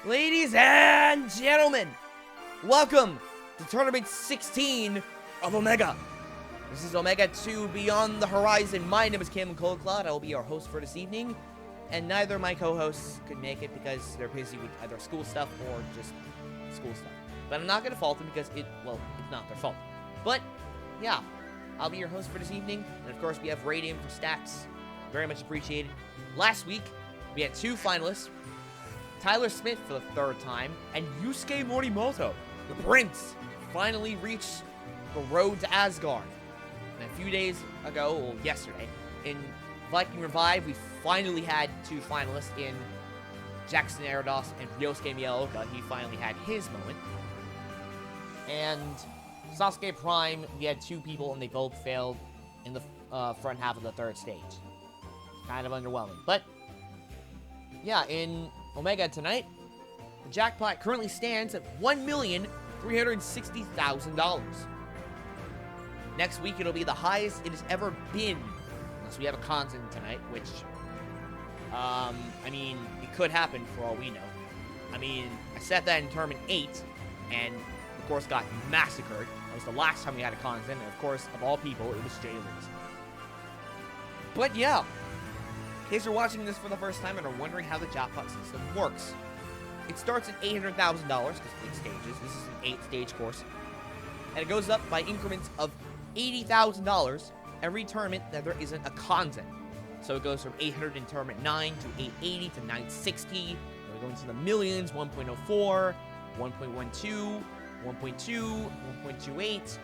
Ladies and gentlemen, welcome to Tournament 16 of Omega. This is OMEGA² Beyond the Horizon. My name is Cameron Coldcloud. I will be your host for this evening. And neither of my co-hosts could make it because they're busy with either school stuff or just school stuff. But I'm not going to fault them because it's not their fault. But, yeah, I'll be your host for this evening. And of course, we have Radium for stats. Very much appreciated. Last week, we had two finalists. Tyler Smith for the third time, and Yusuke Morimoto, the prince, finally reached the road to Asgard. And a few days ago, well, yesterday, in Viking Revive, we finally had two finalists in Jackson Erados and Ryosuke Miyaoka. He finally had his moment. And Sasuke Prime, we had two people, and they both failed in the front half of the third stage. Kind of underwhelming. But, yeah, in Omega tonight, the jackpot currently stands at $1,360,000. Next week, it'll be the highest it has ever been, unless we have a constant tonight, which, I mean, it could happen for all we know. I mean, I set that in Tournament 8, and, of course, got massacred. That was the last time we had a constant, and, of course, of all people, it was Jaylen's. But, yeah. In case you're watching this for the first time and are wondering how the jackpot system works. It starts at $800,000, because 8 stages. This is an 8-stage course. And it goes up by increments of $80,000 every tournament that there isn't a consent. So it goes from 800 in tournament 9 to 880 to 960. We're going to the millions, 1.04, 1.12, 1.2, 1.28.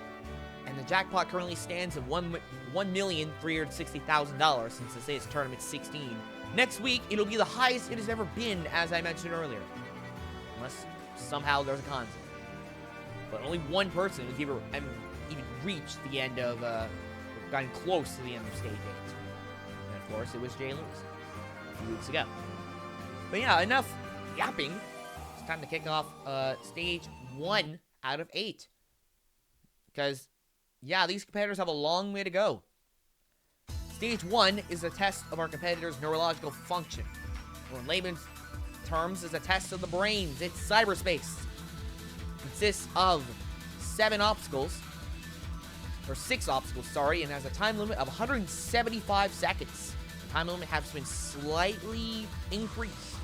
And the jackpot currently stands at $1,360,000 since this is Tournament 16. Next week, it'll be the highest it has ever been, as I mentioned earlier. Unless somehow there's a consent. But only one person has even reached the end of, gotten close to the end of Stage 8. And of course, it was Jay Lewis a few weeks ago. But yeah, enough yapping. It's time to kick off Stage 1 out of 8. Because, yeah, these competitors have a long way to go. Stage 1 is a test of our competitors' neurological function. Or in layman's terms, is a test of the brains. It's cyberspace. It consists of 6 obstacles, and has a time limit of 175 seconds. The time limit has been slightly increased.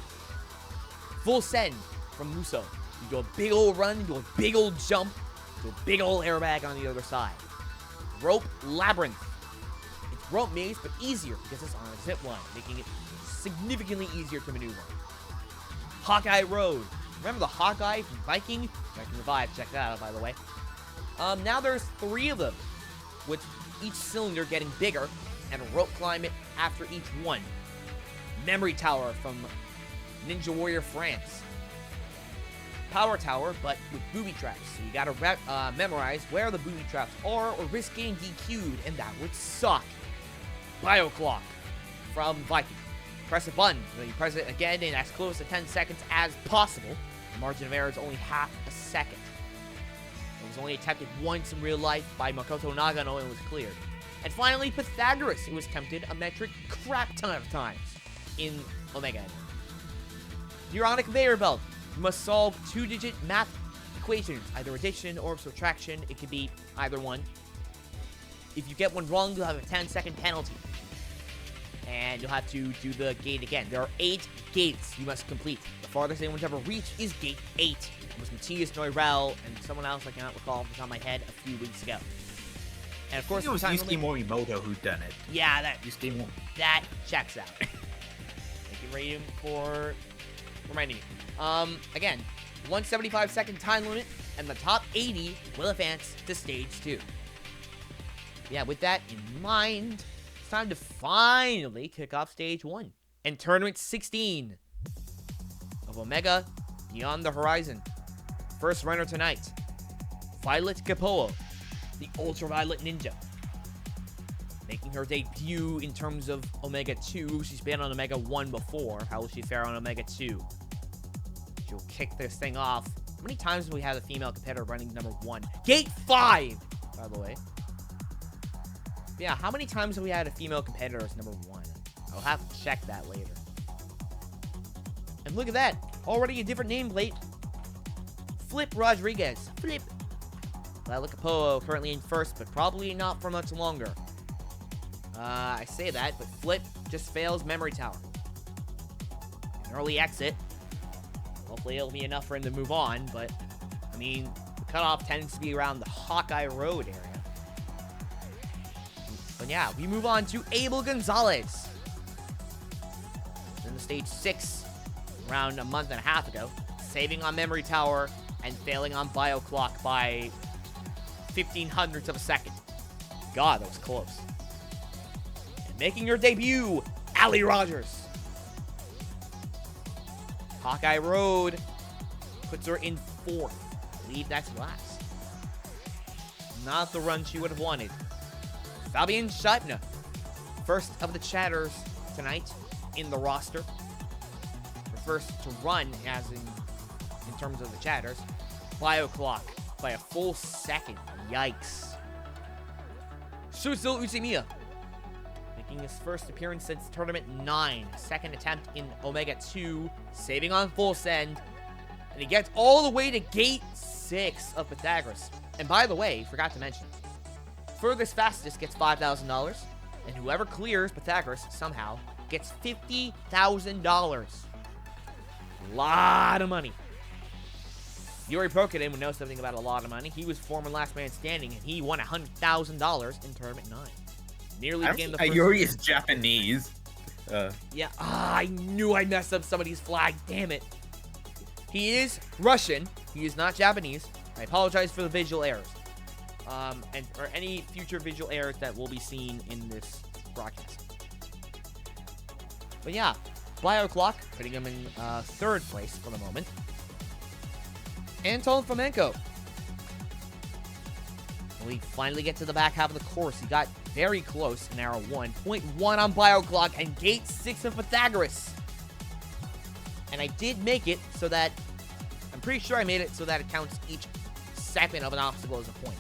Full send from Muso. You do a big old run, you do a big old jump, do a big old airbag on the other side. Rope Labyrinth. It's rope maze, but easier because it's on a zip line, making it significantly easier to maneuver. Hawkeye Road. Remember the Hawkeye from Viking Revive, check that out, by the way. Now there's 3 of them, with each cylinder getting bigger, and a rope climb it after each one. Memory Tower from Ninja Warrior France. Power Tower, but with booby traps. So you gotta memorize where the booby traps are, or risk getting DQ'd, and that would suck. Bioclock from Viking. Press a button, then you press it again in as close to 10 seconds as possible. The margin of error is only half a second. It was only attempted once in real life by Makoto Nagano and was cleared. And finally, Pythagoras. It was attempted a metric crap ton of times in Omega. The Uronic Conveyor Belt. You must solve 2-digit math equations, either addition or subtraction. It could be either one. If you get one wrong, you'll have a 10-second penalty. And you'll have to do the gate again. There are 8 gates you must complete. The farthest anyone's ever reached is Gate 8. It was Matthias Neurel and someone else I cannot recall off the top of my head a few weeks ago. And of course, it was Yusuke Morimoto who done it. Yeah, that checks out. Thank you, Radium, for reminding me. Again, 175-second time limit, and the top 80 will advance to Stage 2. Yeah, with that in mind, it's time to finally kick off Stage 1 and Tournament 16 of Omega Beyond the Horizon. First runner tonight, Violet Kapoa, the Ultraviolet Ninja. Making her debut in terms of Omega 2. She's been on Omega 1 before. How will she fare on Omega 2? She'll kick this thing off. How many times have we had a female competitor running number 1? Gate 5, by the way. Yeah, how many times have we had a female competitor as number 1? I'll have to check that later. And look at that. Already a different nameplate. Flip Rodriguez. Flip. La Capo currently in first, but probably not for much longer. I say that, but Flip just fails Memory Tower. An early exit. Hopefully it'll be enough for him to move on, but, I mean, the cutoff tends to be around the Hawkeye Road area. But yeah, we move on to Abel Gonzalez. In the stage 6, around a month and a half ago, saving on Memory Tower and failing on Bio Clock by 0.15 of a second. God, that was close. And making her debut, Allie Rogers. Hawkeye Road puts her in 4th. I believe that's last. Not the run she would have wanted. Fabian Scheibner, first of the chatters tonight in the roster. The first to run, as in terms of the chatters. Bio Clock by a full second. Yikes. Shuzo Uchimiya, making his first appearance since Tournament 9. Second attempt in OMEGA² saving on full send. And he gets all the way to Gate 6 of Pythagoras. And by the way, forgot to mention, furthest fastest gets $5,000. And whoever clears Pythagoras somehow gets $50,000. Lot of money. Yuri Prokudin would know something about a lot of money. He was former last man standing, and he won $100,000 in Tournament 9. Nearly became the first. Yuri is Japanese. Yeah, I knew I messed up somebody's flag. Damn it. He is Russian. He is not Japanese. I apologize for the visual errors. Or any future visual errors that will be seen in this broadcast. But yeah, Bio Clock putting him in 3rd place for the moment. Anton Fomenko. We finally get to the back half of the course. He got very close in arrow 1. 0.1 on Bio Clock and Gate 6 of Pythagoras. And I did make it so that, I'm pretty sure I made it so that it counts each second of an obstacle as a point.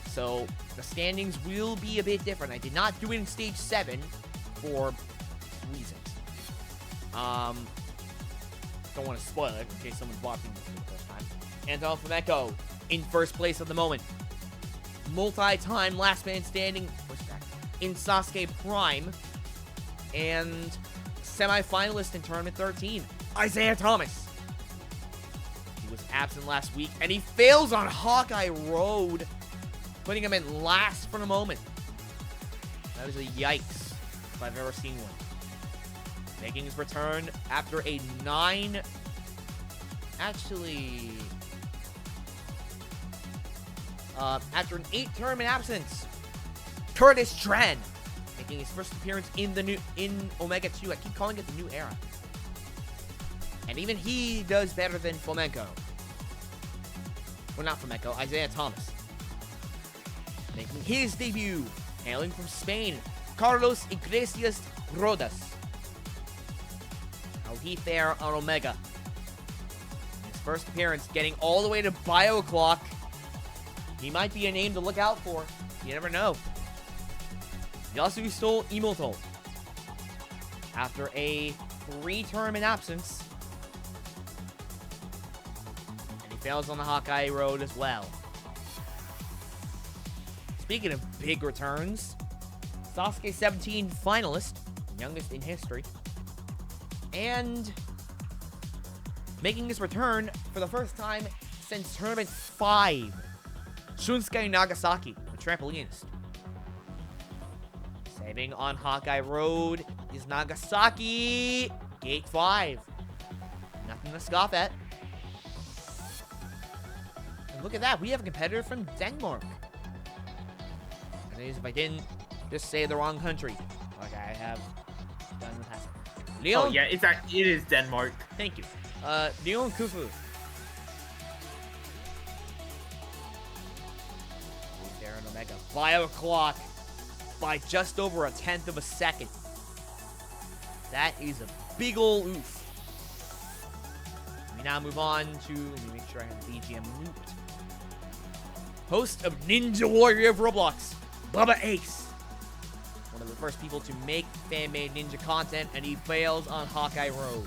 So the standings will be a bit different. I did not do it in stage 7 for reasons. Don't want to spoil it in case someone's watching this for the first time. Anton Fomenko in first place at the moment. Multi-time last man standing in Sasuke Prime. And semi-finalist in Tournament 13, Isaiah Thomas. He was absent last week, and he fails on Hawkeye Road, putting him in last for the moment. That is a yikes if I've ever seen one. Making his return after a 9... Actually... after an 8-tournament absence, Curtis Tran, making his first appearance in OMEGA². I keep calling it the new era. And even he does better than Fomenko. Well, not Fomenko, Isaiah Thomas. Making his debut, hailing from Spain, Carlos Iglesias Rodas. How he fare on Omega? His first appearance, getting all the way to Bio Clock. He might be a name to look out for. You never know. Yasuhito Imoto, after a 3-tournament absence, and he fails on the Hawkeye Road as well. Speaking of big returns, Sasuke 17 finalist, youngest in history, and making his return for the first time since Tournament 5, Shunsuke Nagasaki, the trampolinist. Saving on Hawkeye Road is Nagasaki. Gate 5. Nothing to scoff at. And look at that. We have a competitor from Denmark. And if I didn't just say the wrong country, like I have done in the past. Leon? Oh, yeah, it is Denmark. Thank you. Leon Kufu. There in Omega. Bio Clock by just over 1/10 of a second. That is a big ol' oof. We now move on to, let me make sure I have the BGM looped. Host of Ninja Warrior of Roblox, Bubba Ace. One of the first people to make fan-made ninja content, and he fails on Hawkeye Road.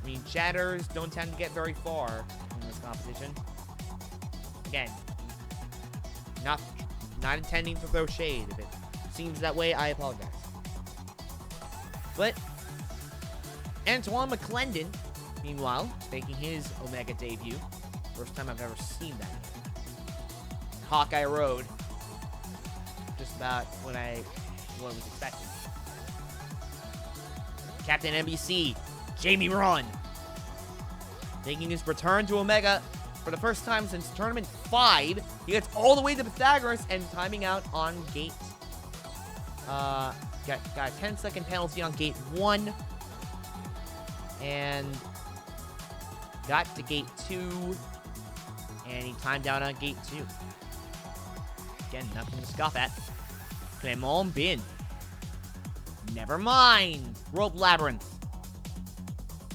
I mean, chatters don't tend to get very far in this competition. Again, not intending to throw shade. If it seems that way, I apologize. But Antoine McClendon, meanwhile, making his Omega debut. First time I've ever seen that. Hawkeye Road. Just about what I was expecting. Captain NBC, Jamie Ron, making his return to Omega for the first time since Tournament 5. He gets all the way to Pythagoras and timing out on Gate. Got a 10-second penalty on Gate 1. And got to Gate 2. And he timed out on Gate 2. Again, nothing to scoff at. Clement Bin. Never mind. Rope Labyrinth.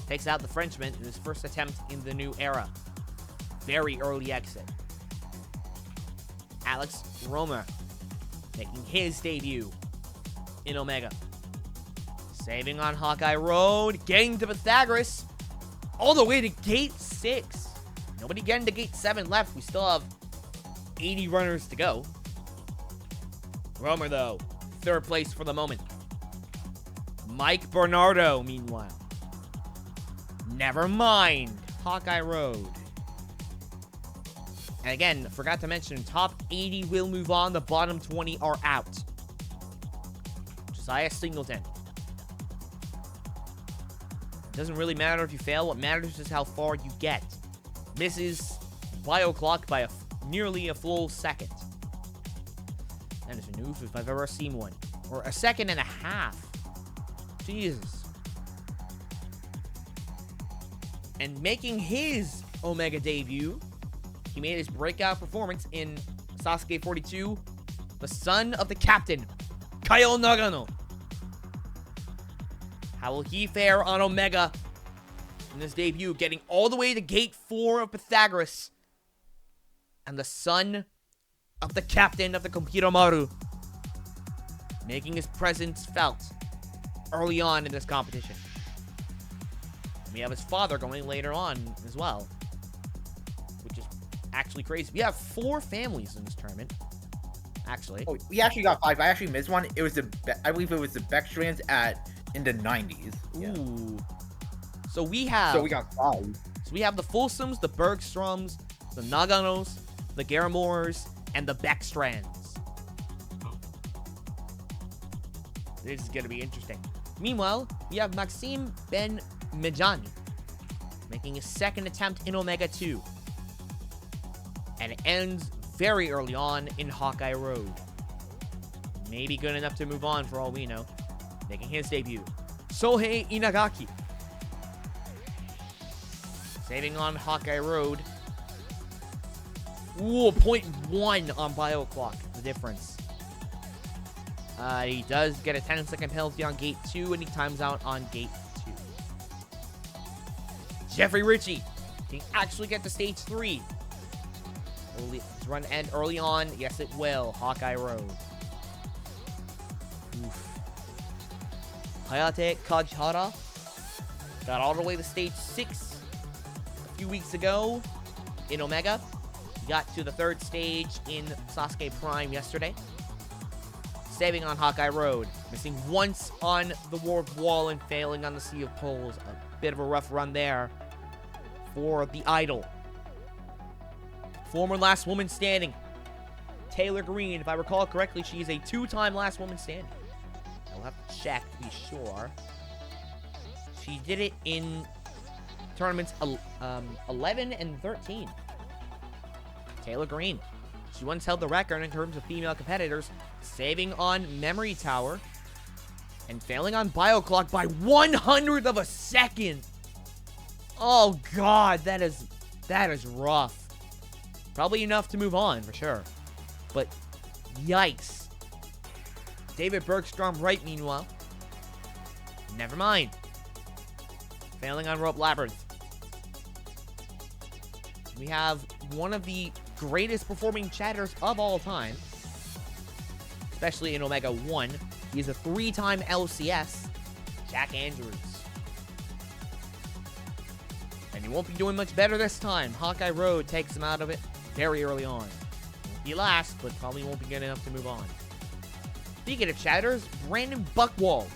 Takes out the Frenchman in his first attempt in the new era. Very early exit. Alex Romer making his debut in Omega. Saving on Hawkeye Road. Getting to Pythagoras. All the way to Gate 6. Nobody getting to Gate 7 left. We still have 80 runners to go. Romer, though, third place for the moment. Mike Bernardo, meanwhile. Never mind. Hawkeye Road. And again, forgot to mention, top 80 will move on. The bottom 20 are out. Josiah Singleton. It doesn't really matter if you fail. What matters is how far you get. Misses bio clock by nearly a full second. That is a noof if I've ever seen one. Or a second and a half. Jesus. And making his Omega debut, he made his breakout performance in Sasuke 42, the son of the captain, Kyle Nagano. How will he fare on Omega in his debut, getting all the way to Gate 4 of Pythagoras, and the son of the captain of the Kompiromaru, making his presence felt early on in this competition. And we have his father going later on as well, which is actually crazy. We have 4 families in this tournament, actually. Oh, we actually got 5. I actually missed one. It was I believe it was the Beckstrands in the 90s. Yeah. Ooh. So we have... So we got 5. So we have the Folsoms, the Bergstroms, the Naganos, the Garamores, and the Beckstrands. This is going to be interesting. Meanwhile, we have Maxime Ben Medjani making his second attempt in Omega 2. And it ends very early on in Hawkeye Road. Maybe good enough to move on for all we know. Making his debut. Sohei Inagaki. Saving on Hawkeye Road. Ooh, 0.1 on bio clock. The difference. He does get a 10-second penalty on Gate 2, and he times out on Gate 2. Jeffrey Ritchie can actually get to Stage 3. Will his run end early on? Yes, it will. Hawkeye Road. Oof. Hayate Kajihara got all the way to Stage 6 a few weeks ago in Omega. He got to the 3rd stage in Sasuke Prime yesterday. Saving on Hawkeye Road. Missing once on the warp wall and failing on the Sea of Poles. A bit of a rough run there for the Idol. Former last woman standing, Taylor Green. If I recall correctly, she is a 2-time last woman standing. I'll have to check to be sure. She did it in tournaments 11 and 13. Taylor Green. She once held the record in terms of female competitors, saving on Memory Tower and failing on Bio Clock by 1/100th of a second. Oh God, that is rough. Probably enough to move on for sure, but yikes. David Bergstrom right, meanwhile. Never mind. Failing on Rope Labyrinth. We have one of the greatest performing chatters of all time, especially in Omega 1. He's a 3-time LCS, Jack Andrews. he won't be doing much better this time. Hawkeye Road takes him out of it very early on. Won't be last, but probably won't be good enough to move on. Speaking of shatters, Brandon Buchwald.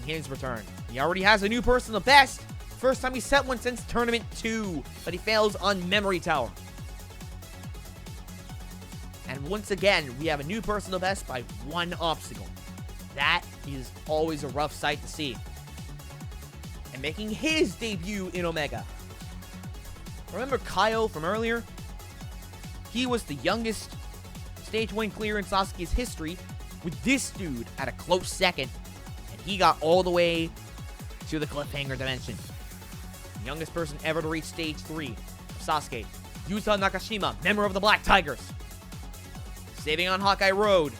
His return. He already has a new personal best. First time he set one since Tournament 2, but he fails on Memory Tower. And once again, we have a new personal best by one obstacle. That is always a rough sight to see. And making his debut in Omega. Remember Kyle from earlier? He was the youngest stage 1 clear in Sasuke's history, with this dude at a close second. And he got all the way to the cliffhanger dimension. The youngest person ever to reach stage 3 of Sasuke. Yusa Nakashima, member of the Black Tigers. Saving on Hawkeye Road.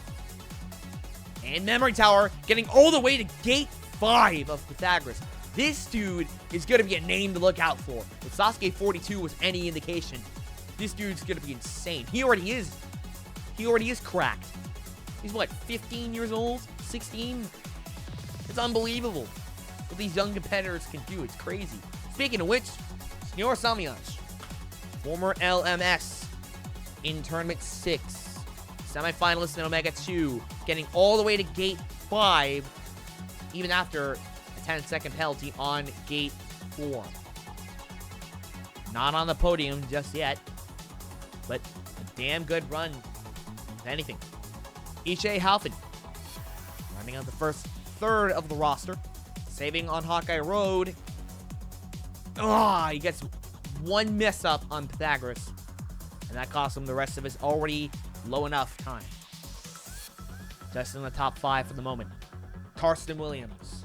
And Memory Tower, getting all the way to Gate 5 of Pythagoras. This dude is going to be a name to look out for. If Sasuke 42 was any indication, this dude's going to be insane. He already is. He already is cracked. He's what, 15 years old? 16? It's unbelievable what these young competitors can do. It's crazy. Speaking of which, Senor Samyaj, former LMS in Tournament 6. Semi-finalist in Omega 2, getting all the way to Gate 5, even after a 10-second penalty on Gate 4. Not on the podium just yet, but a damn good run, if anything. Ichie Halfin, running out the first third of the roster, saving on Hawkeye Road. He gets one mess up on Pythagoras, and that costs him the rest of his already low enough time. Just in the top 5 for the moment. Karsten Williams.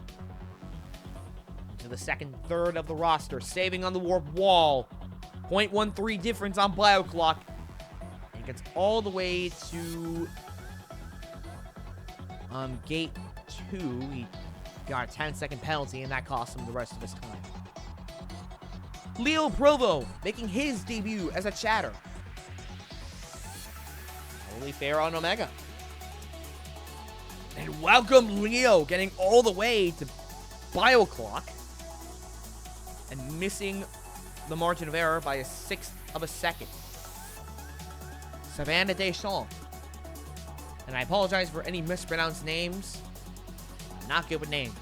Into the second third of the roster. Saving on the warp wall. 0.13 difference on Bioclock. And gets all the way to Gate 2. He got a 10-second penalty, and that cost him the rest of his time. Leo Provo making his debut as a chatter. Totally fair on Omega. And welcome Leo getting all the way to Bioclock and missing the margin of error by a 1/6 of a second. Savannah Deschamps. And I apologize for any mispronounced names. I'm not good with names.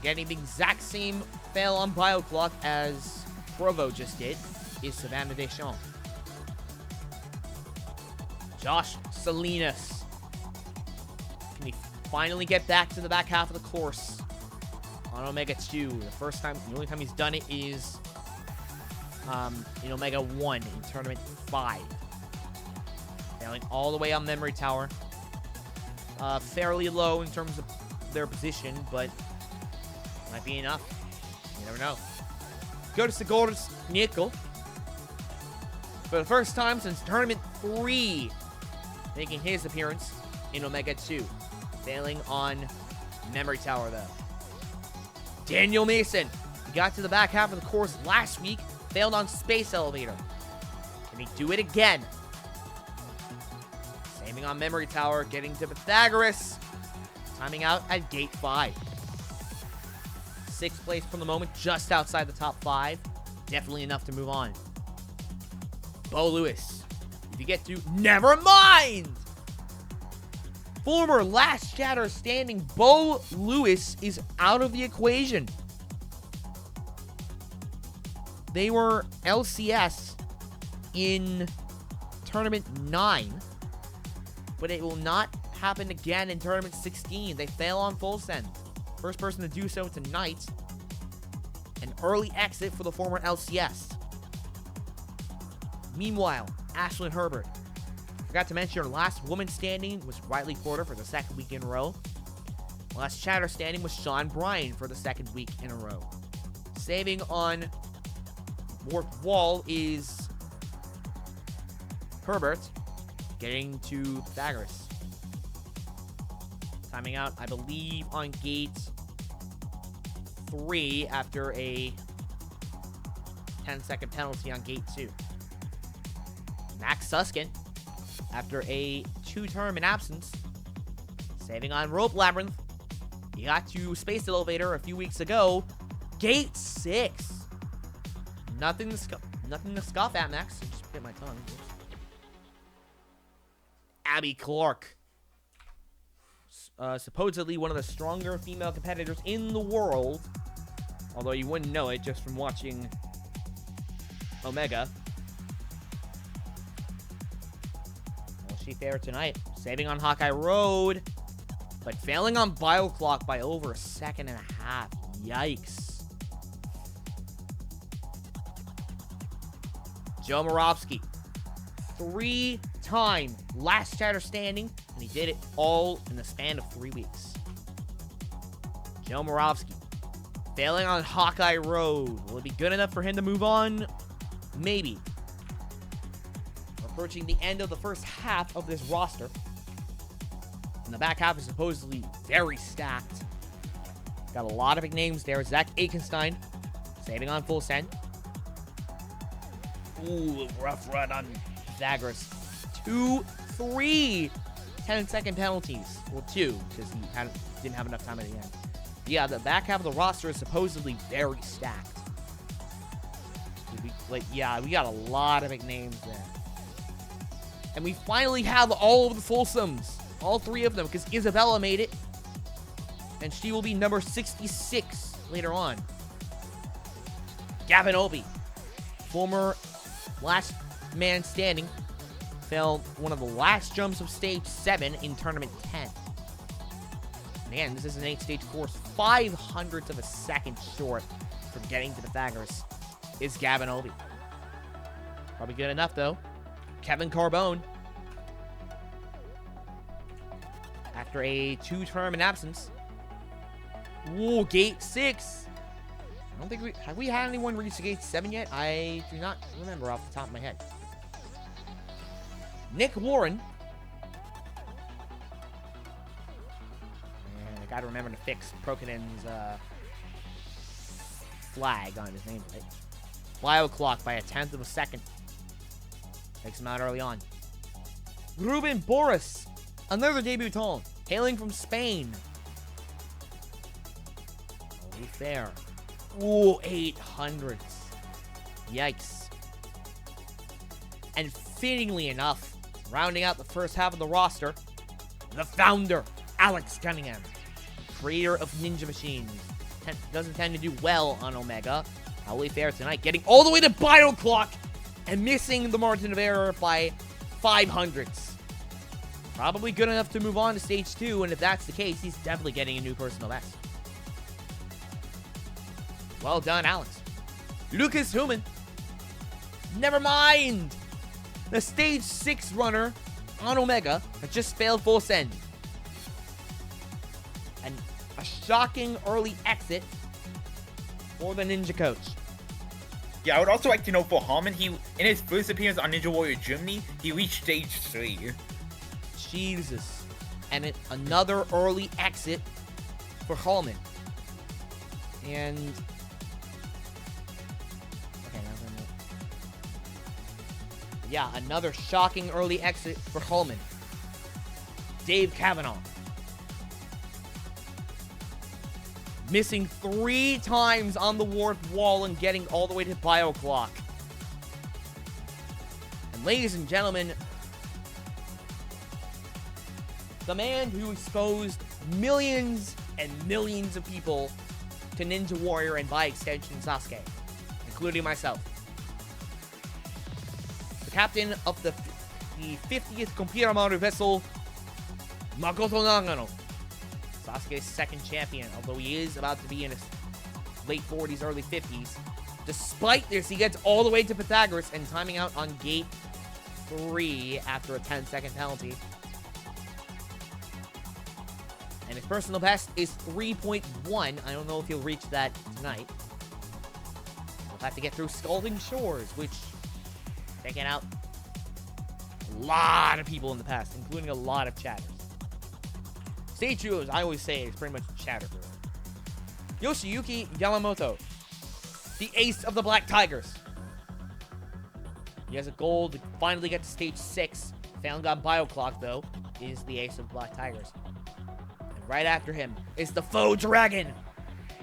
Getting the exact same fail on Bioclock as Provo just did is Savannah Deschamps. Josh Salinas. Can he finally get back to the back half of the course on Omega 2? The only time he's done it is in Omega 1 in Tournament 5. Failing all the way on Memory Tower. Fairly low in terms of their position, but might be enough. You never know. Go to Sigurds Nickel. For the first time since Tournament 3, making his appearance in Omega 2. Failing on Memory Tower, though. Daniel Mason. He got to the back half of the course last week. Failed on Space Elevator. Can he do it again? Saving on Memory Tower. Getting to Pythagoras. Timing out at Gate 5. 6th place for the moment. Just outside the top 5. Definitely enough to move on. Bo Lewis. If you get to... Never mind! Former last chatter standing Bo Lewis is out of the equation. They were LCS in Tournament 9, but it will not happen again in Tournament 16. They fail on full send. First person to do so tonight. An early exit for the former LCS. Meanwhile, Ashlyn Herbert. Forgot to mention her last woman standing was Riley Porter for the 2nd week in a row. Last chatter standing was Sean Bryan for the 2nd week in a row. Saving on Warp Wall is Herbert getting to Pythagoras. Timing out, I believe, on Gate 3 after a 10-second penalty on Gate 2. Max Suskin, after a 2-term in absence, saving on Rope Labyrinth. He got to Space Elevator a few weeks ago. Gate 6. Nothing to scoff at, Max. Just bit my tongue. Abby Clark. Supposedly one of the stronger female competitors in the world. Although you wouldn't know it just from watching Omega. Will she fare tonight? Saving on Hawkeye Road. But failing on Bio Clock by over a second and a half. Yikes. Joe Moravsky. 3-time last chatter standing, and he did it all in the span of 3 weeks. Joe Moravsky. Failing on Hawkeye Road. Will it be good enough for him to move on? Maybe. We're approaching the end of the first half of this roster. And the back half is supposedly very stacked. Got a lot of big names there. Zach Akenstein, saving on Full Send. Ooh, rough run on Pythagoras. 2-3 10-second penalties. Well, 2, because he didn't have enough time at the end. Yeah, the back half of the roster is supposedly very stacked. We got a lot of big names there. And we finally have all of the Folsoms. All 3 of them, because Isabella made it. And she will be number 66 later on. Gavin Obi, former last man standing, failed one of the last jumps of stage 7 in tournament 10. Man, this is an 8-stage course. 0.05 of a second short from getting to Pythagoras is Gavin Obi. Probably good enough, though. Kevin Carbone. After a 2-tournament absence. Ooh, Gate 6. I don't think have we had anyone reach Gate 7 yet? I do not remember off the top of my head. Nick Warren. And I gotta remember to fix Prokinen's flag on his nameplate. Bio Clock by a 1/10 of a second. Takes him out early on. Ruben Boris. Another debutant. Hailing from Spain. Only fair. Ooh, 800s. Yikes. And fittingly enough, rounding out the first half of the roster, the founder, Alex Cunningham, creator of Ninja Machines. Doesn't tend to do well on Omega. How will he fare tonight? Getting all the way to Bio Clock and missing the margin of error by 500s. Probably good enough to move on to stage 2, and if that's the case, he's definitely getting a new personal best. Well done, Alex. Lucas Human. Never mind. The stage 6 runner on Omega has just failed Full Send. And a shocking early exit for the Ninja Coach. Yeah, I would also like to know for Harmon, in his first appearance on Ninja Warrior Germany, he reached stage 3. Jesus. And another early exit for Hallman. And yeah, another shocking early exit for Hallman. Dave Kavanaugh. Missing 3 times on the warp wall and getting all the way to Bio Clock. And ladies and gentlemen, the man who exposed millions and millions of people to Ninja Warrior and by extension Sasuke, including myself. The captain of the 50th Compiramaru vessel, Makoto Nagano. Sasuke's second champion, although he is about to be in his late 40s, early 50s. Despite this, he gets all the way to Pythagoras and timing out on gate 3 after a 10-second penalty. And his personal best is 3.1. I don't know if he'll reach that tonight. We'll have to get through Scalding Shores, which taken out a lot of people in the past, including a lot of chatters. Stage 2, as I always say, is pretty much chatter through. Yoshiyuki Yamamoto, the ace of the Black Tigers. He has a goal to finally get to stage 6. Failing on Bio Clock, though, is the ace of Black Tigers. Right after him is the Foe Dragon,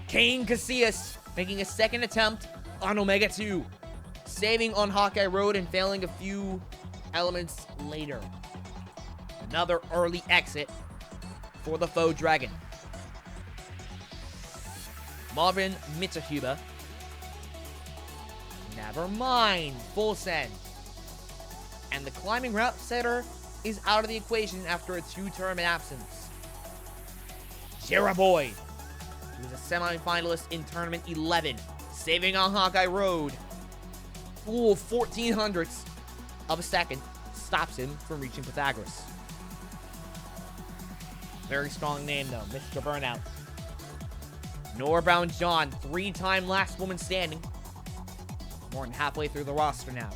Kane Casillas, making a second attempt on OMEGA², saving on Hawkeye Road and failing a few elements later. Another early exit for the Foe Dragon. Marvin Mitsuhiba. Never mind. Full send. And the climbing route setter is out of the equation after a 2-tournament absence. Jira Boy, who was a semi-finalist in Tournament 11, saving on Hawkeye Road. Full 1400ths of a second stops him from reaching Pythagoras. Very strong name, though. Mr. Burnout. Norbound John, 3-time last woman standing. More than halfway through the roster now.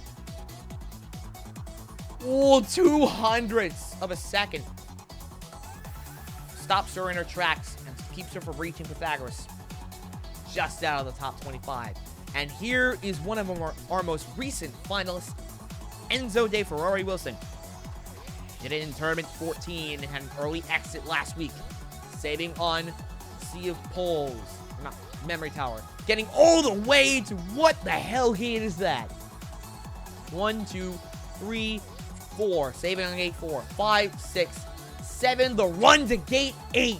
Oh, 200ths of a second. Stops her in her tracks and keeps her from reaching Pythagoras. Just out of the top 25. And here is one of our most recent finalists, Enzo De Ferrari Wilson. Did it in Tournament 14 and had an early exit last week, saving on Sea of Poles, not Memory Tower, getting all the way to what the hell gate is that? 1, 2, 3, 4, saving on gate 4, 5, 6, 7, the run to gate 8.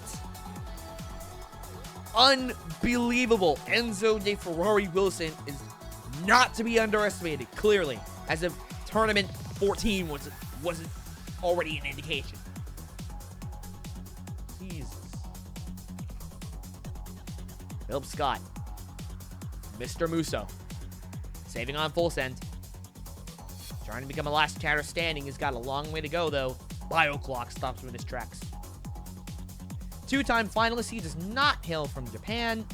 Unbelievable. Enzo De Ferrari Wilson is not to be underestimated, clearly, as if Tournament 14 wasn't already an indication. Jesus. Philip Scott. Mr. Musso. Saving on full send. Trying to become a last chatter standing. He's got a long way to go, though. BioClock stops him in his tracks. 2-time finalist. He does not hail from Japan.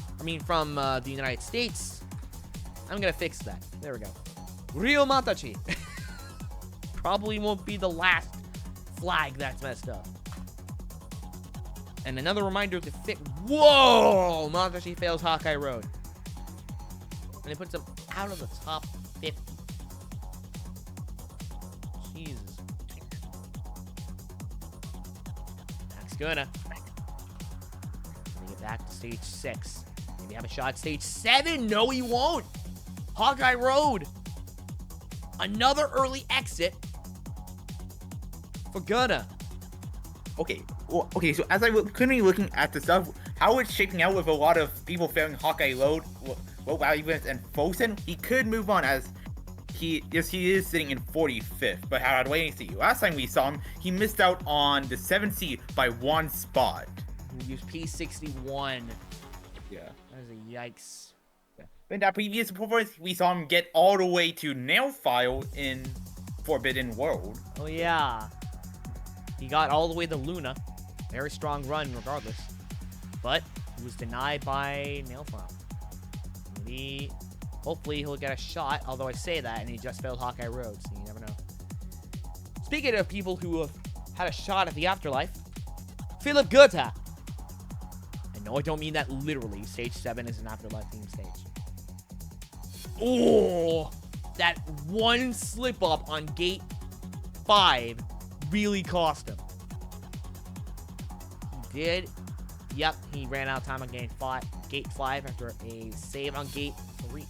From the United States. I'm going to fix that. There we go. Ryo Matachi. Probably won't be the last flag that's messed up. And another reminder to fix. Whoa! Matachi fails Hawkeye Road. And it puts him out of the top 50. Jesus. That's gonna get back to stage 6. Maybe have a shot at stage 7. No, he won't. Hawkeye Road. Another early exit for Gunna. Okay, well, so as I was currently looking at the stuff, how it's shaping out with a lot of people failing Hawkeye Road, low value events, and Fosen, he could move on as he is sitting in 45th. But how do I see? Last time we saw him, he missed out on the 7th seed by 1 spot. He used P61. Yeah. That was a yikes. In that previous performance, we saw him get all the way to Nail File in Forbidden World. Oh, yeah. He got all the way to Luna. Very strong run, regardless. But he was denied by Nailfile. Maybe, hopefully, he'll get a shot. Although I say that, and he just failed Hawkeye Road, so you never know. Speaking of people who have had a shot at the afterlife, Philip Goethe. And no, I don't mean that literally. Stage 7 is an afterlife-themed stage. Oh, that one slip-up on gate 5 really cost him. He did. Yep, he ran out of time on gate 5 after a save on gate 3.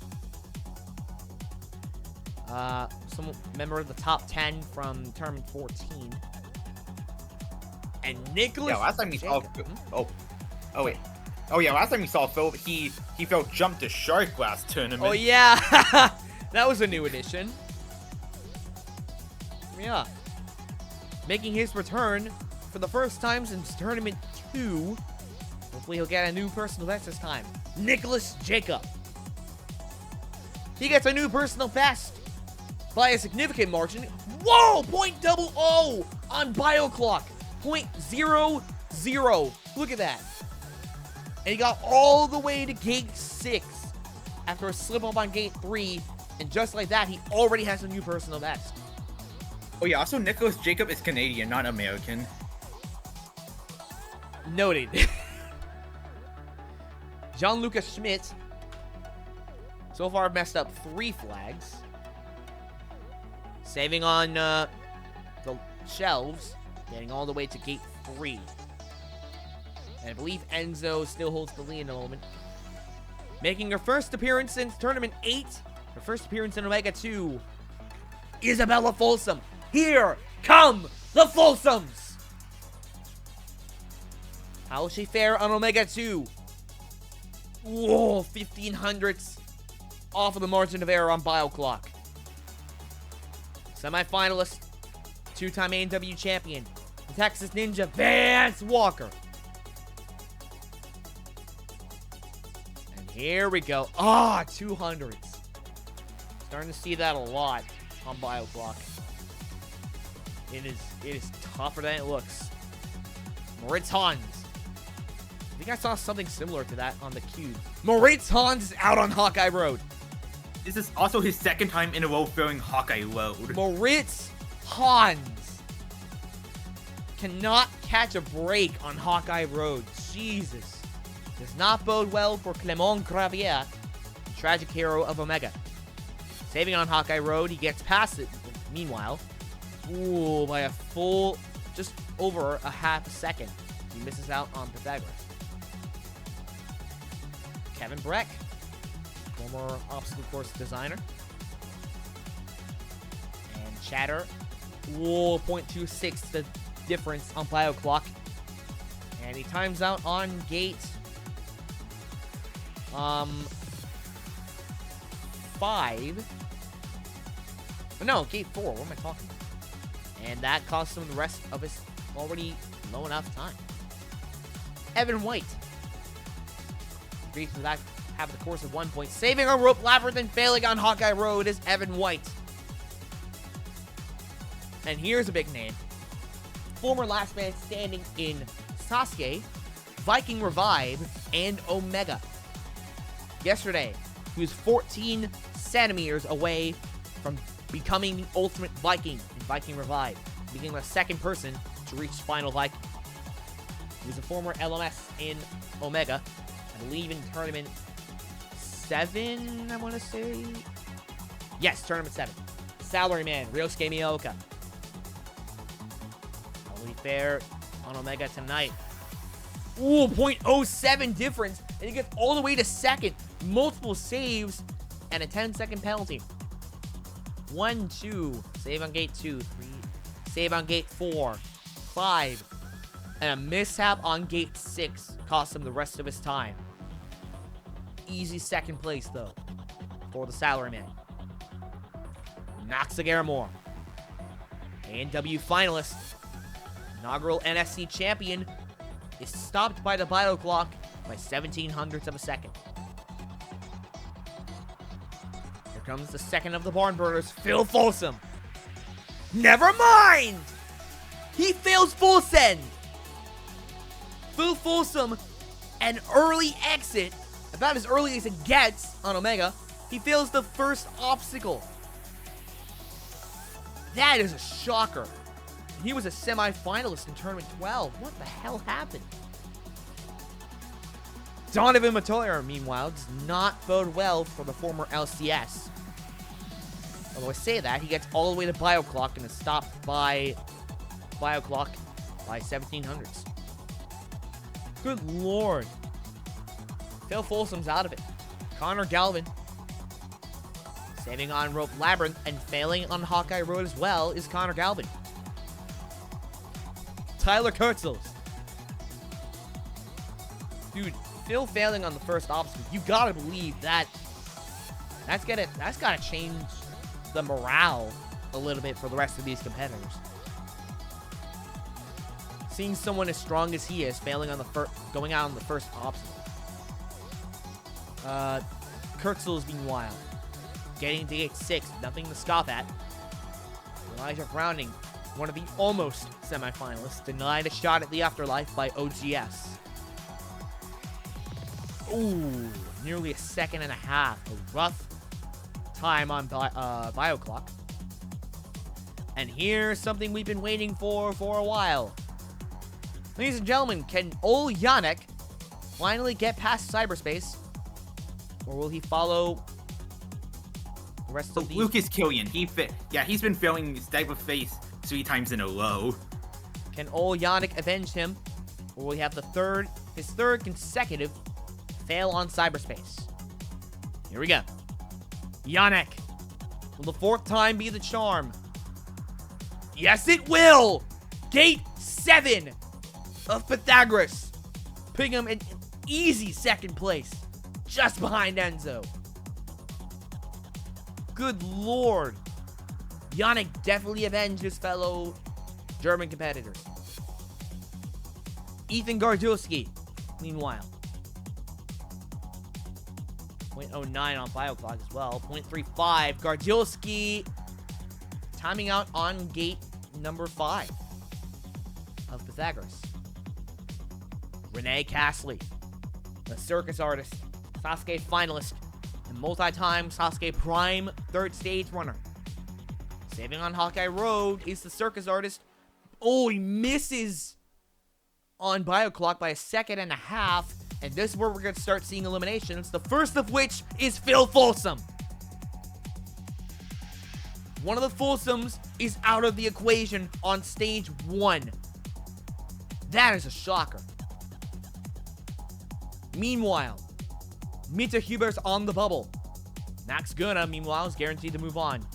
Some member of the top 10 from Tournament 14. And Nicholas. Yeah, last time we saw. Last time we saw Phil, he felt jump to shark last tournament. Oh yeah, that was a new addition. Yeah. Making his return for the first time since Tournament 2. Hopefully he'll get a new personal best this time. Nicholas Jacob. He gets a new personal best by a significant margin. Whoa! .00 on BioClock. .00. Look at that. And he got all the way to gate 6 after a slip up on gate 3. And just like that, he already has a new personal best. Oh yeah, also Nicholas Jacob is Canadian, not American. Noted. Jean-Luc Schmidt. So far messed up 3 flags. Saving on the shelves. Getting all the way to gate 3. And I believe Enzo still holds the lead in the moment. Making her first appearance since Tournament 8. Her first appearance in OMEGA². Isabella Folsom. Here come the Folsoms. How will she fare on OMEGA²? Whoa, 1500ths off of the margin of error on BioClock. Semi-finalist, two-time A&W champion, Texas Ninja Vance Walker. And here we go. 200s. Starting to see that a lot on BioClock. It is tougher than it looks. Moritz Hans. I think I saw something similar to that on the cube. Moritz Hans is out on Hawkeye Road. This is also his second time in a row failing Hawkeye Road. Moritz Hans cannot catch a break on Hawkeye Road. Jesus. Does not bode well for Clement Gravier, the tragic hero of Omega. Saving on Hawkeye Road, he gets past it. Meanwhile, by a full, just over a half a second, he misses out on Pythagoras. Kevin Breck, former obstacle course designer. And Chatter, 0.26 the difference on BioClock. And he times out on gate 5. No, gate 4. What am I talking about? And that costs him the rest of his already low enough time. Evan White reaches back half of the course at 1 point. Saving on rope labyrinth and failing on Hawkeye Road is Evan White. And here's a big name. Former last man standing in Sasuke, Viking Revive, and Omega. Yesterday, he was 14 centimeters away from becoming the ultimate Viking in Viking Revive, being the second person to reach Final Viking. He was a former LMS in Omega, I believe in Tournament 7, I want to say? Yes, Tournament 7. Salaryman, Ryosuke Miyoka. Only fair on Omega tonight. 0.07 difference, and he gets all the way to second. Multiple saves, and a 10-second penalty. 1, 2, save on gate 2, 3, save on gate 4, 5, and a mishap on gate 6 cost him the rest of his time. Easy second place, though, for the Salaryman. Nox Agaramore, A&W finalist, inaugural NSC champion, is stopped by the BioClock by 1700ths of a second. Here comes the second of the Barn Burners, Phil Folsom. Never mind! He fails full send! Phil Folsom, an early exit, about as early as it gets on Omega. He fails the first obstacle. That is a shocker. He was a semi-finalist in Tournament 12. What the hell happened? Donovan Matoyer, meanwhile, does not bode well for the former LCS. Although I say that, he gets all the way to BioClock and is stopped by BioClock by 1700s. Good lord. Phil Folsom's out of it. Connor Galvin, saving on rope labyrinth and failing on Hawkeye Road as well, is Connor Galvin. Tyler Kurtzels. Dude, Phil failing on the first obstacle, you gotta believe that that's gotta change the morale a little bit for the rest of these competitors. Seeing someone as strong as he is failing on the going out on the first obstacle. Kurtzels, meanwhile, getting to gate 6, nothing to scoff at. Elijah Browning, one of the almost semifinalists, denied a shot at the afterlife by OGS. Ooh, nearly a second and a half. A rough time on BioClock. And here's something we've been waiting for a while. Ladies and gentlemen, can Ol Yannick finally get past cyberspace? Or will he follow the rest of these? Lucas Killian, he's been failing this type of face 3 times in a row. Can Ol Yannick avenge him? Or will he have the third his third consecutive fail on cyberspace. Here we go. Yannick. Will the fourth time be the charm? Yes, it will! Gate 7 of Pythagoras. Putting him in easy second place. Just behind Enzo. Good lord. Yannick definitely avenged his fellow German competitors. Ethan Gardulski, meanwhile. 0.09 on BioClock as well. 0.35. Gardulski timing out on gate number 5 of Pythagoras. Renee Castley, the circus artist, Sasuke finalist, and multi-time Sasuke Prime third stage runner. Saving on Hawkeye Road is the circus artist. Oh, he misses on BioClock by 1.5 seconds. And this is where we're going to start seeing eliminations. The first of which is Phil Folsom. One of the Folsoms is out of the equation on stage 1. That is a shocker. Meanwhile, Mita Huber's on the bubble. Max Guna, meanwhile, is guaranteed to move on.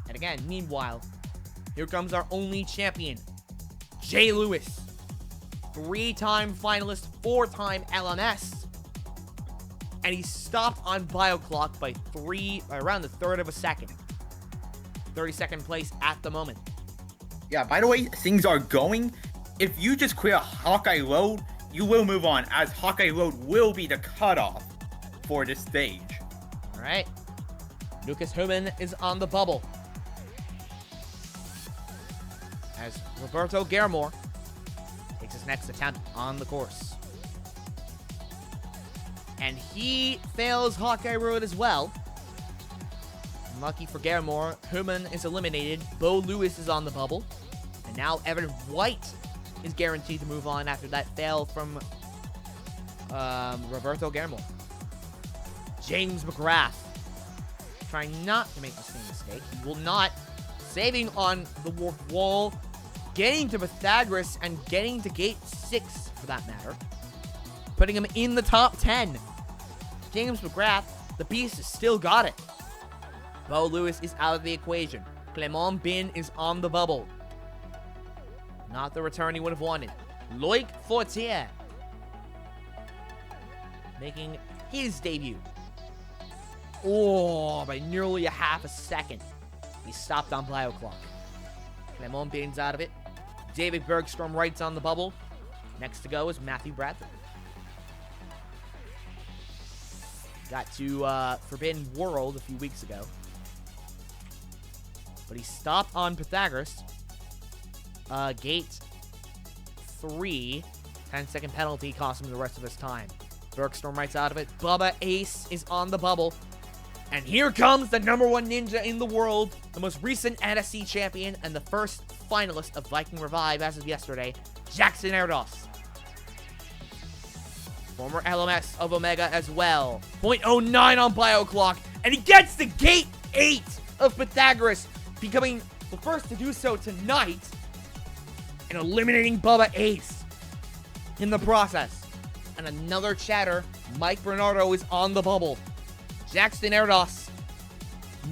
And again, meanwhile, here comes our only champion, Jay Lewis. 3-time finalist, 4-time LMS. And he stopped on BioClock by around the third of a second. 32nd place at the moment. Yeah, by the way, things are going. If you just clear Hawkeye Road, you will move on, as Hawkeye Road will be the cutoff for this stage. Alright. Lucas Human is on the bubble. As Roberto Garamore takes his next attempt on the course. And he fails Hawkeye Road as well. Unlucky for Garamore, Human is eliminated. Bo Lewis is on the bubble. And now Evan White is guaranteed to move on after that fail from Roberto Garamore. James McGrath trying not to make the same mistake. He will not. Saving on the warp wall. Getting to Pythagoras and getting to gate 6 for that matter. Putting him in the top 10. James McGrath, the beast, has still got it. Bo Lewis is out of the equation. Clement Bin is on the bubble. Not the return he would have wanted. Loic Fortier making his debut. Oh, by nearly 0.5 seconds. He stopped on BioClock. Clement Bin's out of it. David Bergstrom Wright's on the bubble. Next to go is Matthew Bradford. Got to Forbidden World a few weeks ago. But he stopped on Pythagoras. Gate 3. 10-second penalty cost him the rest of his time. Bergstrom Wright's out of it. Bubba Ace is on the bubble. And here comes the #1 ninja in the world, the most recent NSC champion, and the first finalist of Viking Revive as of yesterday, Jackson Erdos. Former LMS of Omega as well. 0.09 on BioClock, and he gets to Gate 8 of Pythagoras, becoming the first to do so tonight, and eliminating Bubba Ace in the process. And another chatter, Mike Bernardo is on the bubble. Jackson Erdos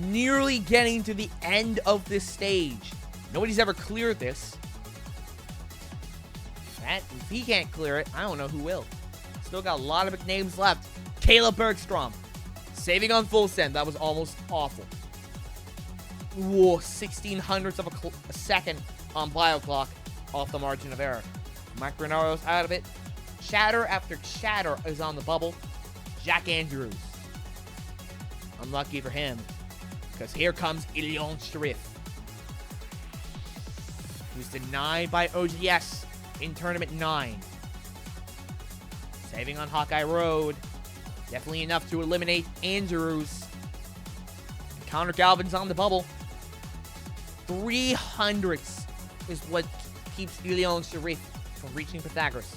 nearly getting to the end of this stage. Nobody's ever cleared this. If he can't clear it, I don't know who will. Still got a lot of names left. Caleb Bergstrom. Saving on full send. That was almost awful. Whoa, 1600ths of a second on BioClock. Off the margin of error. Mike Bernardo's out of it. Chatter after chatter is on the bubble. Jack Andrews. Unlucky for him, because here comes Ilion Sharif, who's denied by OGS in Tournament 9. Saving on Hawkeye Road. Definitely enough to eliminate Andrews. And Connor Galvin's on the bubble. 300ths is what keeps Ilion Sharif from reaching Pythagoras.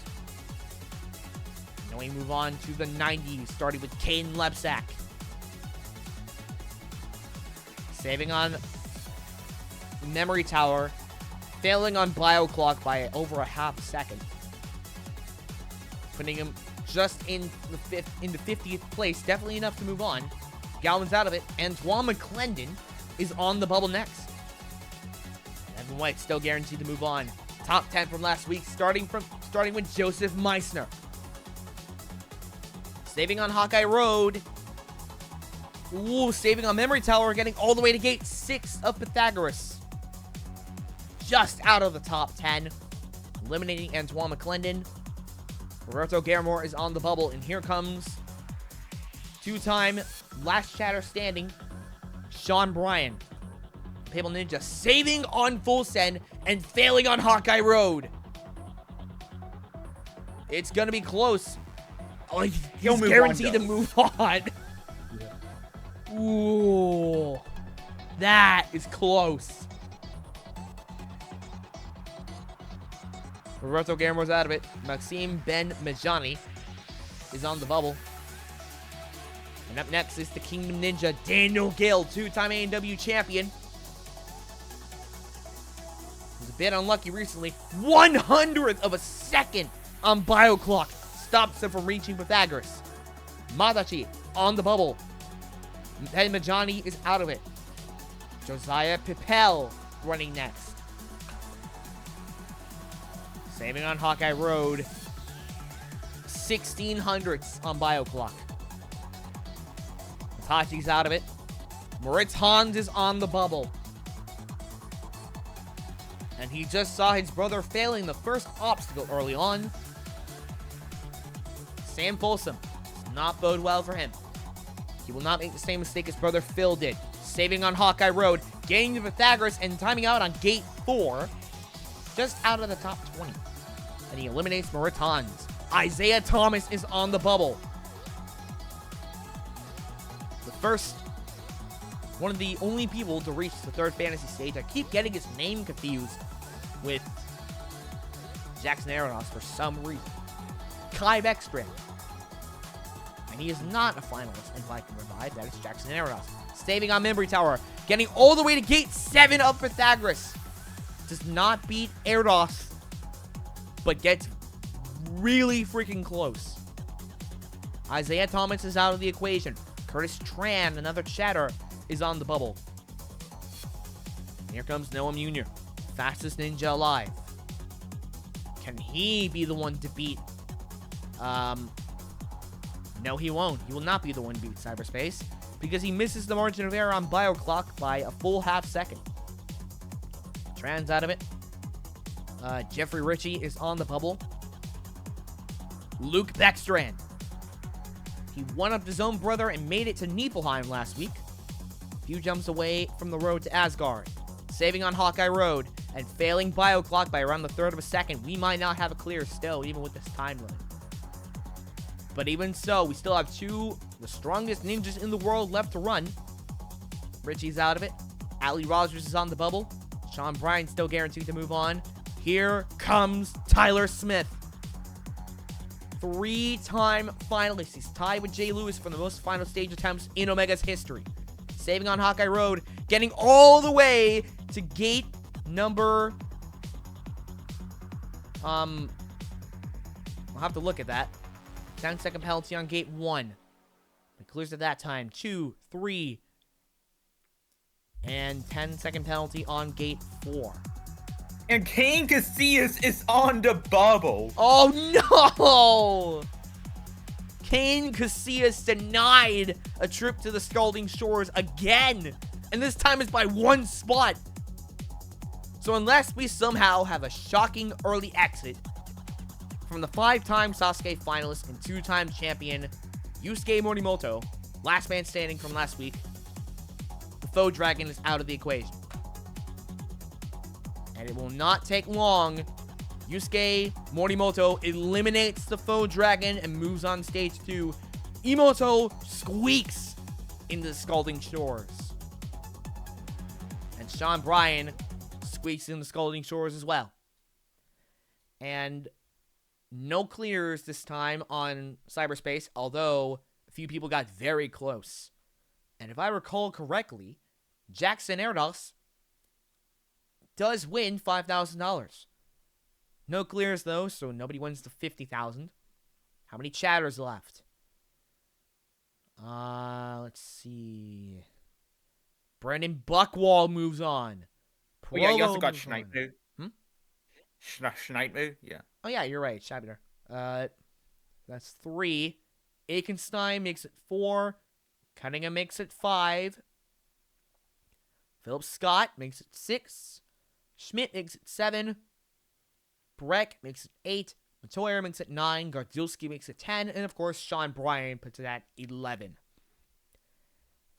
Now we move on to the 90s, starting with Caden Lebsack. Saving on Memory Tower. Failing on BioClock by over 0.5 second. putting him just in the 50th place. Definitely enough to move on. Galvin's out of it. Antoine McClendon is on the bubble next. Evan White still guaranteed to move on. Top 10 from last week, starting with Joseph Meissner. Saving on Hawkeye Road. Ooh, saving on Memory Tower, getting all the way to gate 6 of Pythagoras. Just out of the top 10. Eliminating Antoine McClendon. Roberto Garamore is on the bubble, and here comes two-time last chatter standing, Sean Bryan. Pable Ninja saving on Full Send and failing on Hawkeye Road. It's going to be close. Oh, he's guaranteed to move on. Yeah. Ooh. That is close. Roberto Garamore's out of it. Maxime Ben Majani is on the bubble. And up next is the Kingdom Ninja, Daniel Gill, two-time AEW champion. He was a bit unlucky recently. 100th of a second on BioClock stops him from reaching Pythagoras. Madachi on the bubble. Ben Majani is out of it. Josiah Pipel running next. Saving on Hawkeye Road. 1600ths on BioClock. Tachi's out of it. Moritz Hans is on the bubble. And he just saw his brother failing the first obstacle early on. Sam Folsom does not bode well for him. He will not make the same mistake his brother Phil did. Saving on Hawkeye Road, getting to Pythagoras, and timing out on gate 4. Just out of the top 20. And he eliminates Moritz Hans. Isaiah Thomas is on the bubble. The first, one of the only people to reach the third fantasy stage. I keep getting his name confused with Jackson Aronos for some reason. Kai Beckstrand. And he is not a finalist in Viking Revive. That is Jackson Aronos. Saving on Memory Tower. Getting all the way to gate 7 of Pythagoras. Does not beat Erdos, but gets really freaking close. Isaiah Thomas is out of the equation. Curtis Tran, another chatter, is on the bubble. And here comes Noam Jr., fastest ninja alive. Can he be the one to beat? No, he won't. He will not be the one to beat Cyberspace because he misses the margin of error on BioClock by a full half second. Tran's out of it. Jeffrey Ritchie is on the bubble. Luke Beckstrand. He one-upped his own brother and made it to Niflheim last week. A few jumps away from the road to Asgard. Saving on Hawkeye Road and failing BioClock by around the third of a second. We might not have a clear still, even with this time limit. But even so, we still have the strongest ninjas in the world left to run. Richie's out of it. Ali Rogers is on the bubble. Sean Bryan still guaranteed to move on. Here comes Tyler Smith. 3-time finalist. He's tied with Jay Lewis for the most final stage attempts in Omega's history. Saving on Hawkeye Road, getting all the way to gate number... I'll have to look at that. 10-second penalty on gate 1. It clears at that time. 2, 3, and 10-second penalty on gate 4. And Kane Casillas is on the bubble. Oh no! Kane Casillas denied a trip to the Scalding Shores again. And this time it's by 1 spot. So unless we somehow have a shocking early exit from the 5-time Sasuke finalist and 2-time champion Yusuke Morimoto, last man standing from last week, the Faux Dragon is out of the equation. And it will not take long. Yusuke Morimoto eliminates the Faux Dragon and moves on stage 2. Emoto squeaks into the Scalding Shores. And Sean Bryan squeaks in the Scalding Shores as well. And no clears this time on Cyberspace, although a few people got very close. And if I recall correctly, Jackson Erdos does win $5,000. No clears though, so nobody wins the $50,000. How many chatters left? Let's see. Brendan Buckwall moves on. Oh yeah, you also Provo got moves on. Schneidmu. Schneidmu, yeah. Oh yeah, you're right. Scheibner. That's 3. Akenstein makes it 4. Cunningham makes it 5. Philip Scott makes it 6. Schmidt makes it 7. Breck makes it 8. Matoyer makes it 9. Gardulski makes it 10. And of course, Sean Bryan puts it at 11.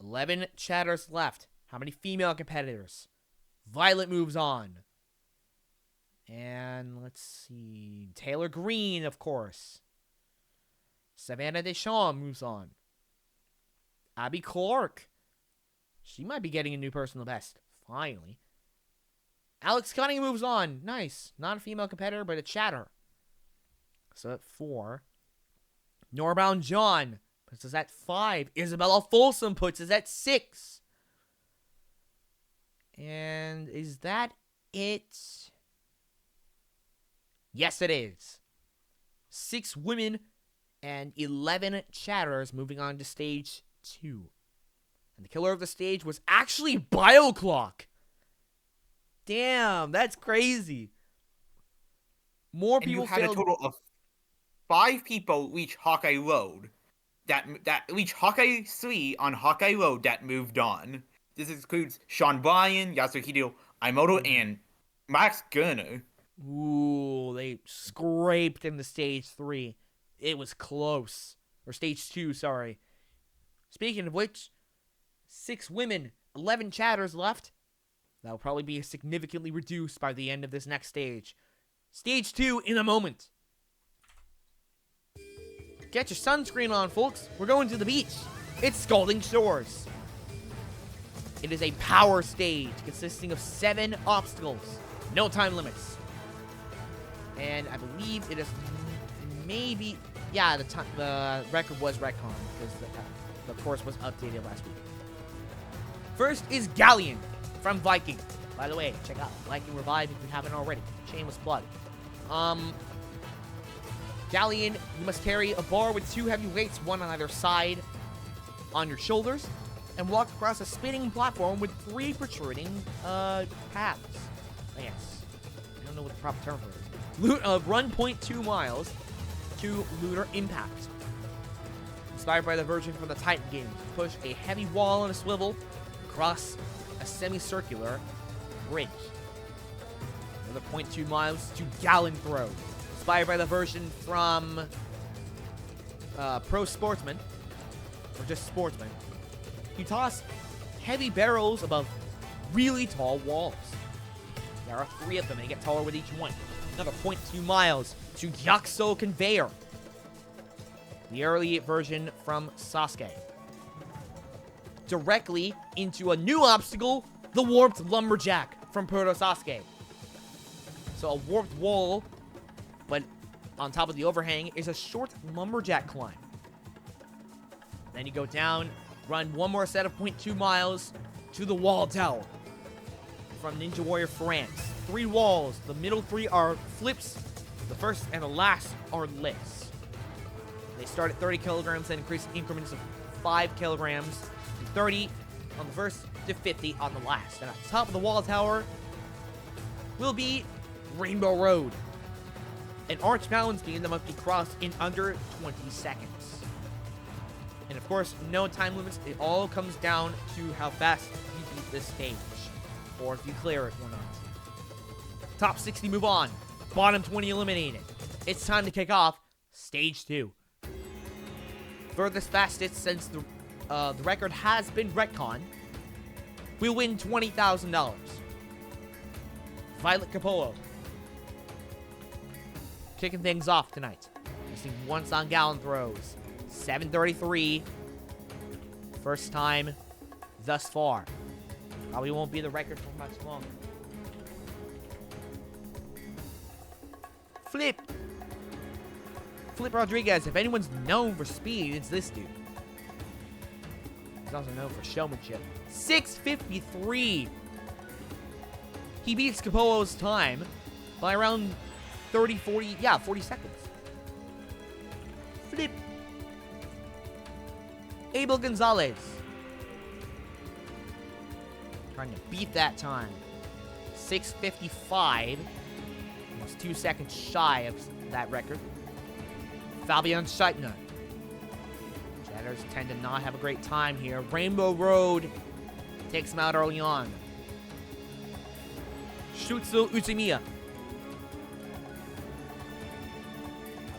11 chatters left. How many female competitors? Violet moves on. And let's see. Taylor Green, of course. Savannah Deschamps moves on. Abby Clark. She might be getting a new personal best. Finally. Alex Cunningham moves on. Nice. Not a female competitor, but a chatter. So at 4. Norbound John puts us at 5. Isabella Folsom puts us at 6. And is that it? Yes, it is. 6 women and 11 chatters moving on to stage 2. And the killer of the stage was actually BioClock. Damn, that's crazy. More And people you had failed. a total of 5 people reach Hawkeye Road. That reached Hawkeye 3 on Hawkeye Road that moved on. This includes Sean Bryan, Yasuhiro Aimoto, and Max Gurner. Ooh, they scraped into stage 3. It was close. Or stage 2, sorry. Speaking of which, 6 women, 11 chatters left. That'll probably be significantly reduced by the end of this next stage. Stage 2 in a moment. Get your sunscreen on, folks. We're going to the beach. It's Scalding Shores. It is a power stage consisting of 7 obstacles. No time limits. And I believe it is maybe... Yeah, the record was retcon because the course was updated last week. First is Galleon from Viking. By the way, check out Viking Revive if you haven't already. Shameless plug. Galleon, you must carry a bar with 2 heavy weights, one on either side on your shoulders, and walk across a spinning platform with 3 protruding paths. Yes. I don't know what the proper term for it is. Run 0.2 miles to lunar impact. Inspired by the version from the Titan games, push a heavy wall on a swivel across a semicircular bridge. Another 0.2 miles to Gallon Throw. Inspired by the version from Pro Sportsman, or just Sportsman. You toss heavy barrels above really tall walls. There are 3 of them, and they get taller with each one. Another 0.2 miles to Yakuso Conveyor. The early version from Sasuke. Directly into a new obstacle, the Warped Lumberjack from Proto Sasuke. So a warped wall, but on top of the overhang is a short lumberjack climb. Then you go down, run one more set of 0.2 miles to the wall tower from Ninja Warrior France. 3 walls. The middle 3 are flips. The first and the last are lifts. They start at 30 kilograms and increase in increments of 5 kilograms to 30 on the first to 50 on the last. And at the top of the wall tower will be Rainbow Road. An arch balance beam that must be crossed in under 20 seconds. And of course, no time limits. It all comes down to how fast you beat this stage, or if you clear it or not. Top 60 move on. Bottom 20 eliminated. It's time to kick off Stage 2. Furthest fastest since the record has been retconned will win $20,000. Violet Capollo. Kicking things off tonight. Missing once on gallon throws. 7:33. First time thus far. Probably won't be the record for much longer. Flip Rodriguez. If anyone's known for speed, it's this dude. He's also known for showmanship. 6:53. He beats Capollo's time by around 40 seconds. flip. Abel Gonzalez. Trying to beat that time. 6:55. Almost 2 seconds shy of that record. Fabian Scheitner. Jetters tend to not have a great time here. Rainbow Road takes him out early on. Shutsu Utsumiya. Up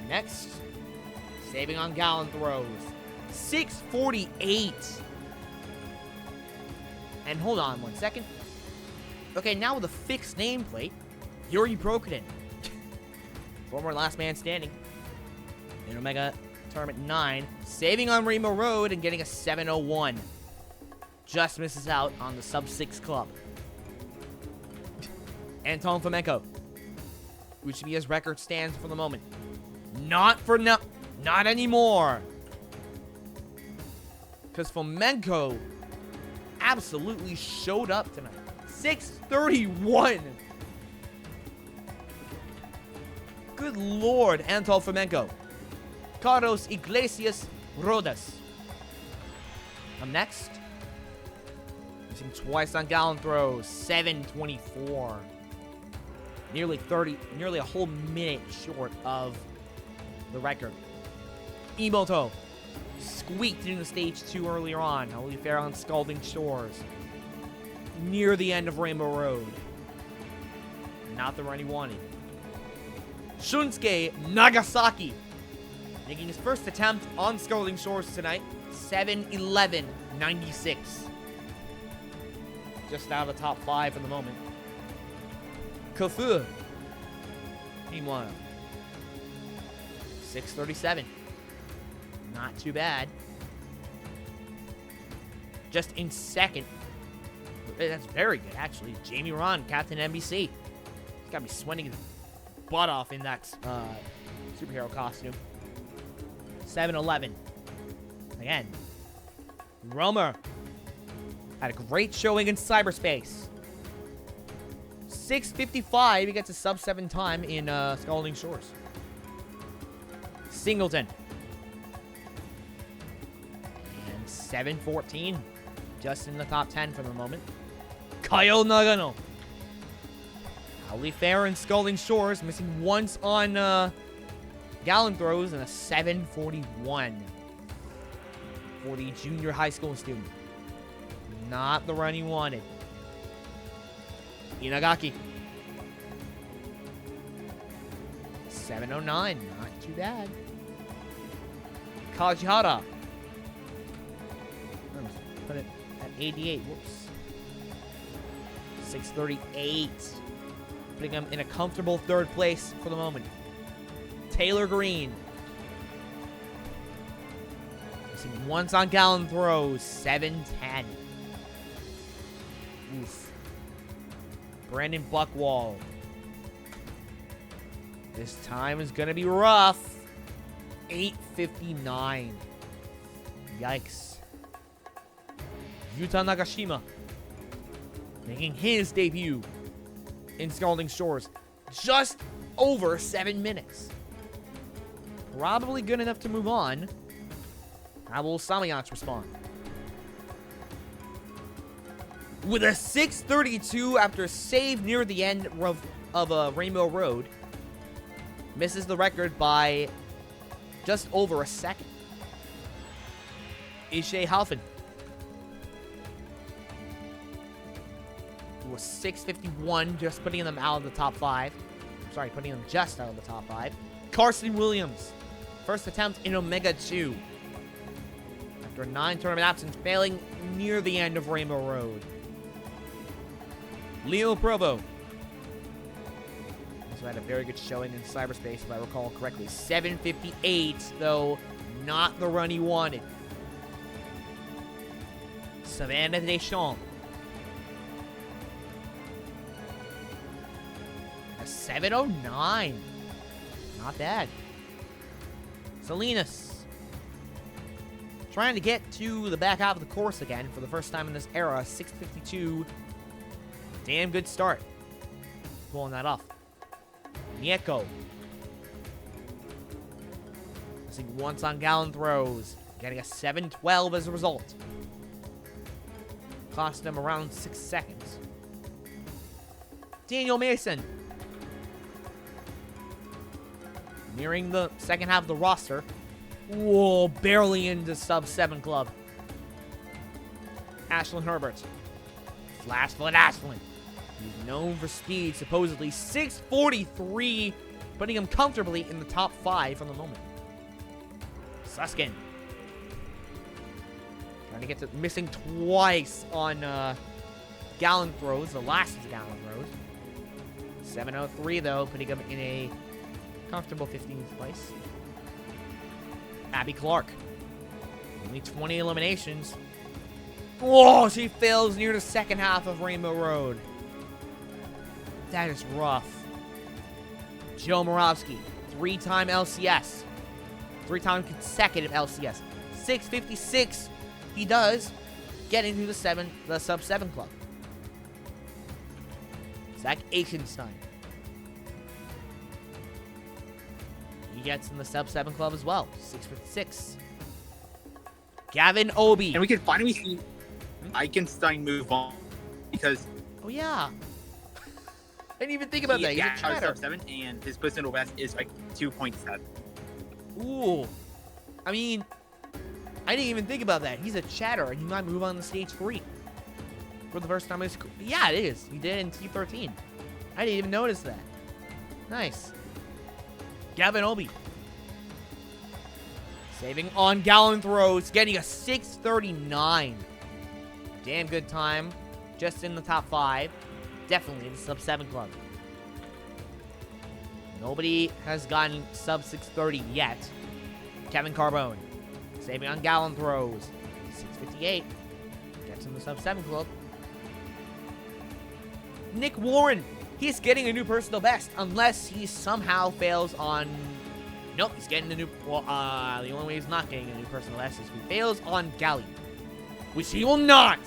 next, saving on gallon throws. 6:48. And hold on 1 second. Okay, now with a fixed nameplate, Yuri Prokudin. Former last man standing. In Omega Tournament 9, saving on Rainbow Road and getting a 7:01. Just misses out on the sub-6 club. Anton Fomenko. Uchimiya's record stands for the moment. Not anymore. Because Fomenko absolutely showed up tonight. 6:31. Good lord, Anton Fomenko. Carlos Iglesias Rodas. Up next, using twice on gallon throws, 7:24. Nearly a whole minute short of the record. Emoto squeaked into stage 2 earlier on. Holy fair on Scalding Shores. Near the end of Rainbow Road. Not the run he wanted. Shunsuke Nagasaki making his first attempt on Scalding Shores tonight. 7:11.96. Just out of the top 5 for the moment. Kofu. Meanwhile, 6:37. Not too bad. Just in second. That's very good, actually. Jamie Ron, Captain NBC. He's got to be sweating his butt off in that superhero costume. 7:11. Again, Romer had a great showing in cyberspace. 6:55, he gets a sub-7 time in Scalding Shores. Singleton. And 7:14, just in the top 10 for the moment. Kyle Nagano. Howley Fair and Scalding Shores, missing once on gallon throws and a 7:41 for the junior high school student. Not the run he wanted. Inagaki. 7:09, not too bad. Kajihara. Put it at 88, whoops. 6:38. Putting him in a comfortable 3rd place for the moment. Taylor Green. Missing once on gallon throws, 7:10. Oof. Brandon Buckwall. This time is going to be rough. 8:59. Yikes. Yuta Nagashima making his debut in Scalding Shores. Just over 7 minutes. Probably good enough to move on. How will Samyach respond? With a 6:32 after a save near the end of Rainbow Road. Misses the record by just over a second. Ishe Halfin. It was 6:51, just putting them out of the top 5. Sorry, putting them just out of the top 5. Carson Williams. First attempt in Omega² after a 9 tournament absence, failing near the end of Rainbow Road. Leo Provo also had a very good showing in cyberspace, if I recall correctly. 7:58, though not the run he wanted. Savannah Deschamps. A 7:09. Not bad. Salinas. Trying to get to the back half of the course again for the first time in this era. 6:52. Damn good start. Pulling that off. Nieko. Missing once on gallon throws. Getting a 7-12 as a result. Cost him around 6 seconds. Daniel Mason. Nearing the second half of the roster. Whoa, barely into sub-7 club. Ashlyn Herbert. Flash foot Ashlyn. He's known for speed, supposedly 6'43", putting him comfortably in the top 5 for the moment. Suskin. Trying to get to missing twice on gallon throws, the last of the gallon throws. 703 though, putting him in a comfortable 15th place. Abby Clark. Only 20 eliminations. Whoa, she fails near the second half of Rainbow Road. That is rough. Joe Moravsky, 3-time LCS. 3-time consecutive LCS. 656. He does get into the sub-7 club. Zach Eichenstein. He gets in the sub-7 club as well. 656. Gavin Obi. And we can finally see Eichenstein move on because. Oh yeah. I didn't even think about that. He's a chatter. Sub-7, and his personal best is like 2.7. Ooh. I mean, I didn't even think about that. He's a chatter, and he might move on to stage 3 for the first time in his career. Yeah, it is. He did in T13. I didn't even notice that. Nice. Gavin Obi. Saving on gallon throws, getting a 639. Damn good time. Just in the top 5. Definitely in the sub-7 club. Nobody has gotten sub-630 yet. Kevin Carbone. Saving on gallon throws. 658. Gets in the sub-7 club. Nick Warren. He's getting a new personal best. Unless he somehow fails on... Nope, he's getting a new... Well, the only way he's not getting a new personal best is if he fails on Galley. Which he will not!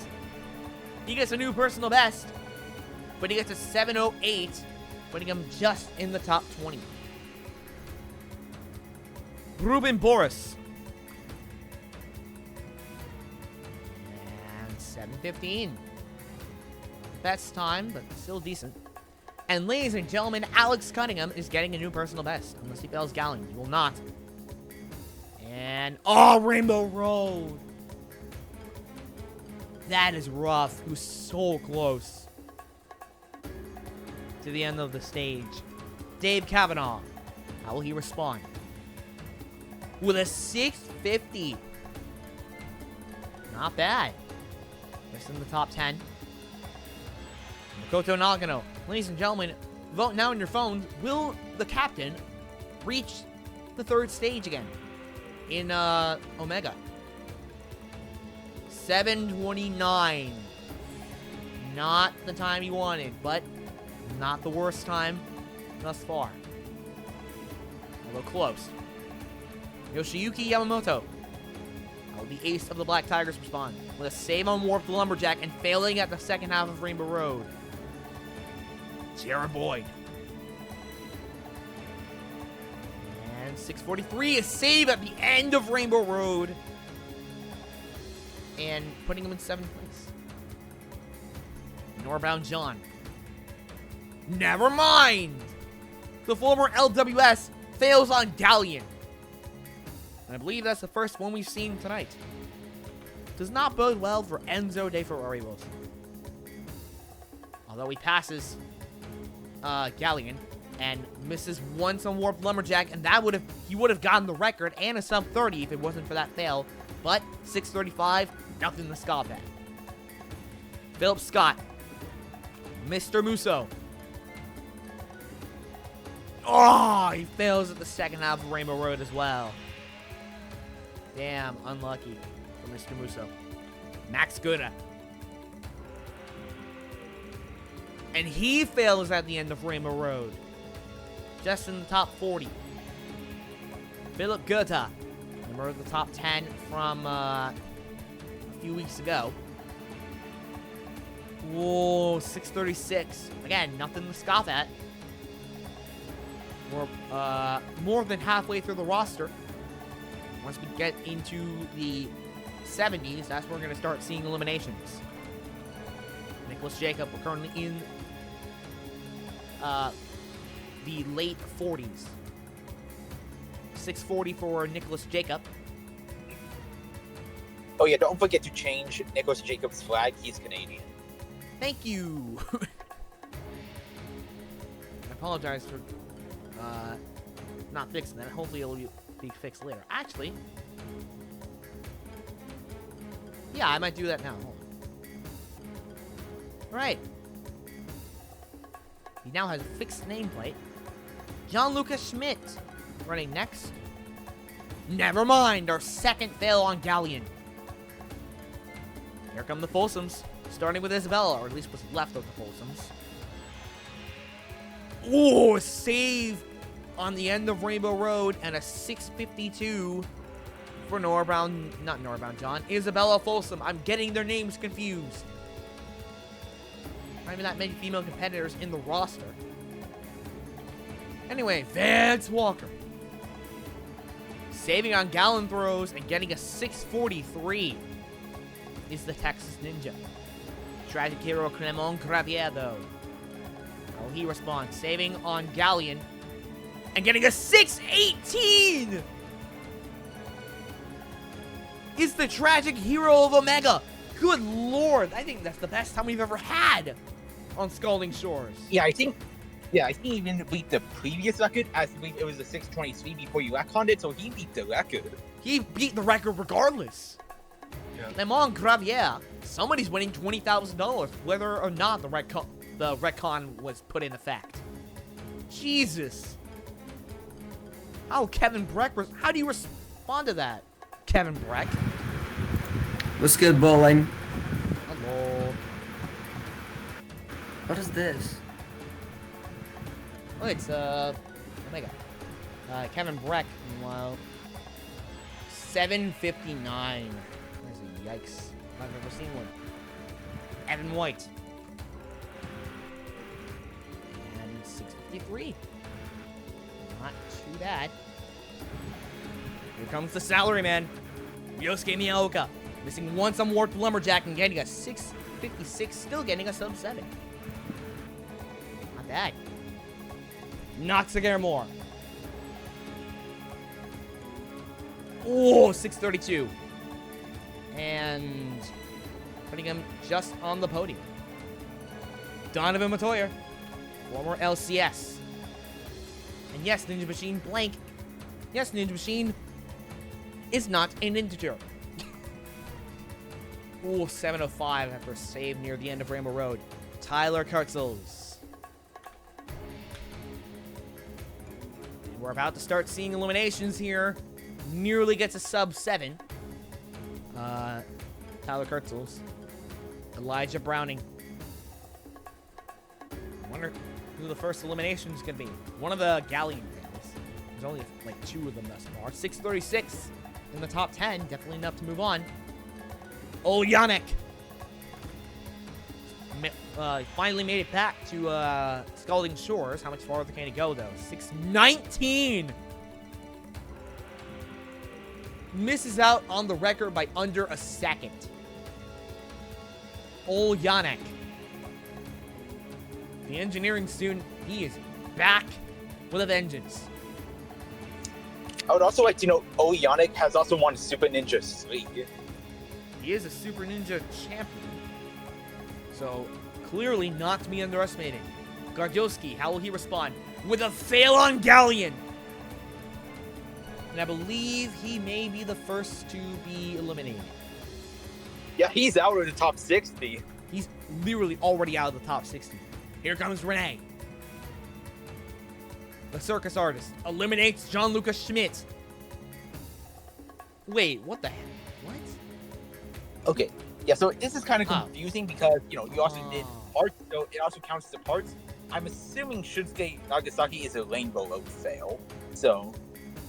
He gets a new personal best. But he gets a 708, putting him just in the top 20. Ruben Boris. And 715. Best time, but still decent. And ladies and gentlemen, Alex Cunningham is getting a new personal best. Unless he fails Gallon. He will not. And... Oh, Rainbow Road! That is rough. He was so close to the end of the stage. Dave Kavanaugh. How will he respond? With a 650. Not bad. Just in the top 10. Makoto Nagano. Ladies and gentlemen, vote now on your phones. Will the captain reach the 3rd stage again in Omega? 729. Not the time he wanted, but not the worst time thus far. Although close. Yoshiyuki Yamamoto. How will the ace of the Black Tigers respond? With a save on Warped Lumberjack and failing at the second half of Rainbow Road. Jared Boyd. And 643, a save at the end of Rainbow Road. And putting him in 7th place. Norbound John. Never mind! The former LWS fails on Galleon. And I believe that's the first one we've seen tonight. Does not bode well for Enzo De Ferrari Wilson. Although he passes Galleon and misses once on Warped Lumberjack, and that he would have gotten the record and a sub 30 if it wasn't for that fail. But 635, nothing to scoff at. Philip Scott. Mr. Musso. Oh, he fails at the second half of Rainbow Road as well. Damn, unlucky for Mr. Musso. Max Guda. And he fails at the end of Rainbow Road. Just in the top 40. Philip Guta. Member of the top 10 from a few weeks ago. Whoa, 636. Again, nothing to scoff at. We're more than halfway through the roster. Once we get into the 70s, that's where we're going to start seeing eliminations. Nicholas Jacob, we're currently in the late 40s. 640 for Nicholas Jacob. Oh yeah, don't forget to change Nicholas Jacobs' flag. He's Canadian. Thank you. I apologize for not fixing that. Hopefully it'll be fixed later. Actually, yeah, I might do that now. Hold on. Right. He now has a fixed nameplate. Gianluca Schmidt running next. Never mind, our second fail on Galleon. Here come the Folsoms, starting with Isabella, or at least what's left of the Folsoms. Oh, a save on the end of Rainbow Road, and a 652 for John. Isabella Folsom. I'm getting their names confused. Not even that many female competitors in the roster. Anyway, Vance Walker. Saving on gallon throws and getting a 643 is the Texas Ninja. Tragic hero Clement Gravier, though. How will he respond? Saving on Galleon and getting a 618 is the tragic hero of Omega. Good lord, I think that's the best time we've ever had on Scalding Shores. Yeah, I think he even beat the previous record, as it was a 623 before you retconned it, so he beat the record. He beat the record regardless. Yeah. Clement Gravier, somebody's winning $20,000, whether or not the retcon was put in effect. Jesus. How do you respond to that, Kevin Breck? What's good, bowling? Hello. What is this? Oh, it's Omega. Kevin Breck, meanwhile, 759. There's a yikes. I've never seen one. Evan White. And 653. Not too bad. Here comes the salary man. Yosuke Miyaoka. Missing once on Warped Lumberjack and getting a 656. Still getting a sub 7. Not bad. Noxagar more. Oh, 632. And putting him just on the podium. Donovan Matoyer, former LCS. And yes, Ninja Machine blank. Yes, Ninja Machine is not an integer. Oh, 705 after a save near the end of Rainbow Road. Tyler Kurtzels. And we're about to start seeing eliminations here. Nearly gets a sub 7. Tyler Kurtzels. Elijah Browning. I wonder who the first elimination is going to be. One of the Galleon fans. There's only like 2 of them thus far. 636 in the top 10. Definitely enough to move on. Yannick. Finally made it back to Scalding Shores. How much farther can he go, though? 619. Misses out on the record by under a second. Yannick. The engineering student, he is back with a vengeance. I would also like to know, Yannick has also won Super Ninja 3. He is a Super Ninja champion. So, clearly not to be underestimated. Gardioski, how will he respond? With a fail on Galleon! And I believe he may be the first to be eliminated. Yeah, he's out of the top 60. He's literally already out of the top 60. Here comes Renee. The circus artist eliminates Gianluca Schmidt. Wait, what the heck? What? Okay, yeah, so this is kind of confusing because, you also did parts, so it also counts as the parts. I'm assuming Shunsuke Nagasaki is a Rainbow Road fail. So,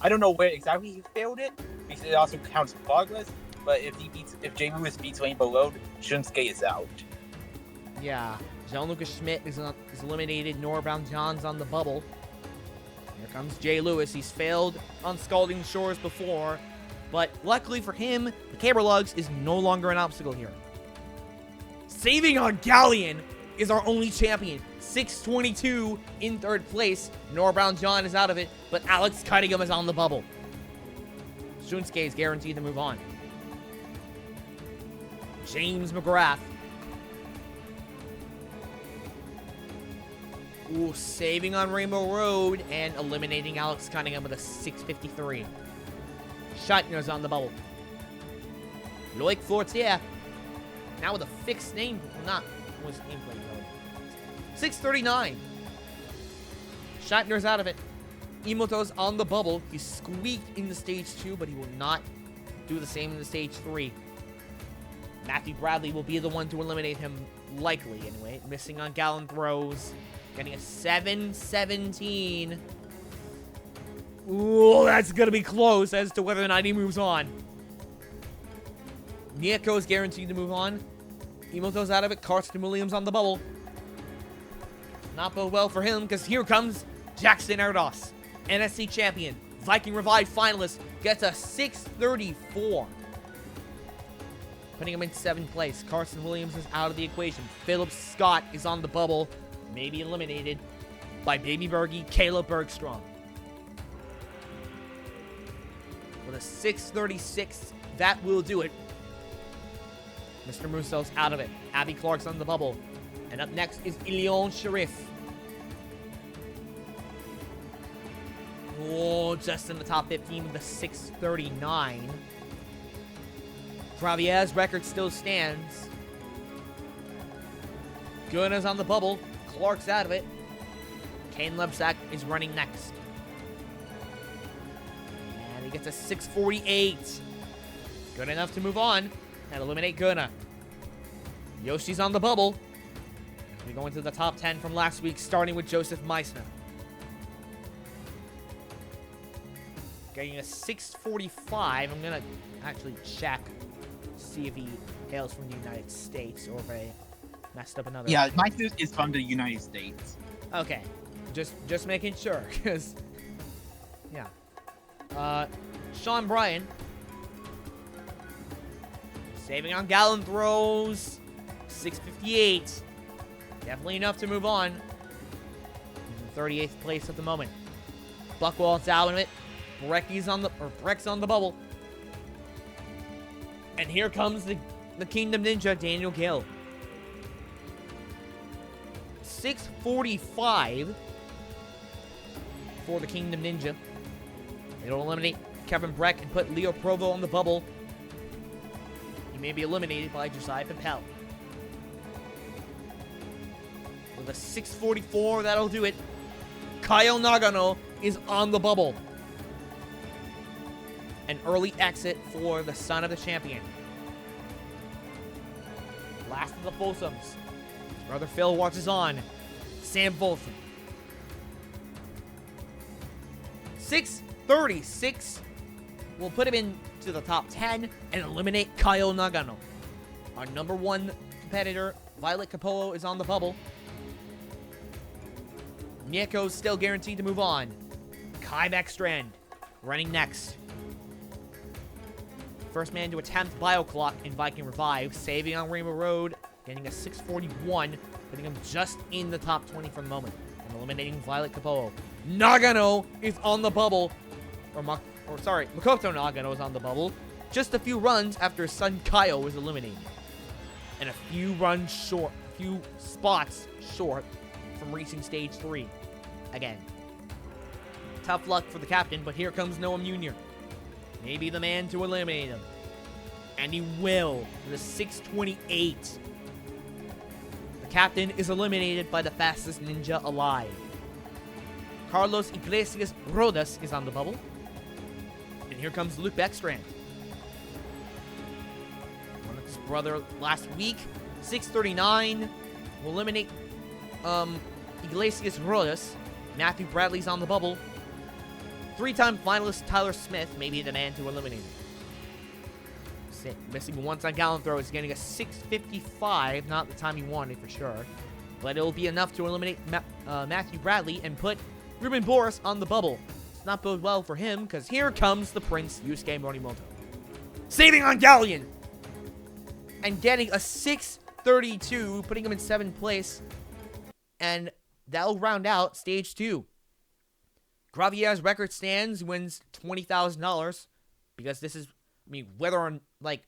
I don't know where exactly he failed it, because it also counts progress, but if Jay Lewis beats Rainbow Road, Shunsuke is out. Yeah, Gianluca Schmidt is eliminated. Norbound John's on the bubble. Here comes Jay Lewis. He's failed on Scalding Shores before. But luckily for him, the Caber Lugs is no longer an obstacle here. Saving on Galleon is our only champion. 622 in third place. Nora Brown John is out of it, but Alex Cunningham is on the bubble. Shunsuke is guaranteed to move on. James McGrath. Ooh, saving on Rainbow Road and eliminating Alex Cunningham with a 653. Scheitner's on the bubble. Loic Fortier. Now with a fixed name. Not what's his nameplate code. 639. Scheitner's out of it. Imoto's on the bubble. He squeaked in the stage 2, but he will not do the same in the stage 3. Matthew Bradley will be the one to eliminate him, likely anyway. Missing on gallon throws. Getting a 717. Ooh, that's gonna be close as to whether or not he moves on. Nieko's guaranteed to move on. Imoto's out of it. Carson Williams on the bubble. Not bode well for him, because here comes Jackson Erdos, NSC champion, Viking Revive finalist, gets a 634. Putting him in 7th place. Carson Williams is out of the equation. Philip Scott is on the bubble, maybe eliminated by Baby Bergie, Caleb Bergstrom. With a 636, that will do it. Mr. Musso's out of it. Abby Clark's on the bubble. And up next is Ilion Sharif. Oh, just in the top 15 with a 639. Gravier's record still stands. Guna's on the bubble. Clark's out of it. Kane Lebsack is running next. And he gets a 648. Good enough to move on and eliminate Guna. Yoshi's on the bubble. We go into the top 10 from last week, starting with Joseph Meissner. Getting a 645. I'm going to actually check, see if he hails from the United States or if I messed up another. Yeah, my suit is from the United States. Okay. Just making sure, because, yeah. Sean Bryan. Saving on gallon throws. 658. Definitely enough to move on. He's in 38th place at the moment. Buckwald's out of it. Breck's on the bubble. And here comes the Kingdom Ninja, Daniel Gill. 645 for the Kingdom Ninja. It'll eliminate Kevin Breck and put Leo Provo on the bubble. He may be eliminated by Josiah Papel. With a 644, that'll do it. Kyle Nagano is on the bubble. An early exit for the son of the champion. Last of the Folsoms. His brother Phil watches on. Sam Folsom. 636 will put him into the top 10 and eliminate Kyle Nagano. Our number 1 competitor, Violet Capolo, is on the bubble. Nieko's still guaranteed to move on. Kai Beckstrand running next. First man to attempt Bioclock in Viking Revive, saving on Rainbow Road, getting a 641, putting him just in the top 20 for the moment, and eliminating Violet Capolo. Nagano is on the bubble, Makoto Nagano is on the bubble, just a few runs after his son Kyle was eliminated, and a few spots short from reaching stage 3. Again, tough luck for the captain, but here comes Noam Jr. Maybe the man to eliminate him. And he will. With a 628. The captain is eliminated by the fastest ninja alive. Carlos Iglesias Rodas is on the bubble. And here comes Luke Beckstrand. One of his brother last week. 639. Will eliminate Iglesias Rodas. Matthew Bradley's on the bubble. 3-time finalist Tyler Smith may be the man to eliminate him. Missing once on gallon throw is getting a 655. Not the time he wanted for sure. But it'll be enough to eliminate Matthew Bradley and put Ruben Boris on the bubble. It's not bode well for him, because here comes the Prince, Yusuke Morimoto. saving on Galleon, and getting a 632, putting him in 7th place. And that'll round out stage 2. Gravier's record stands, wins $20,000, because this is, I mean,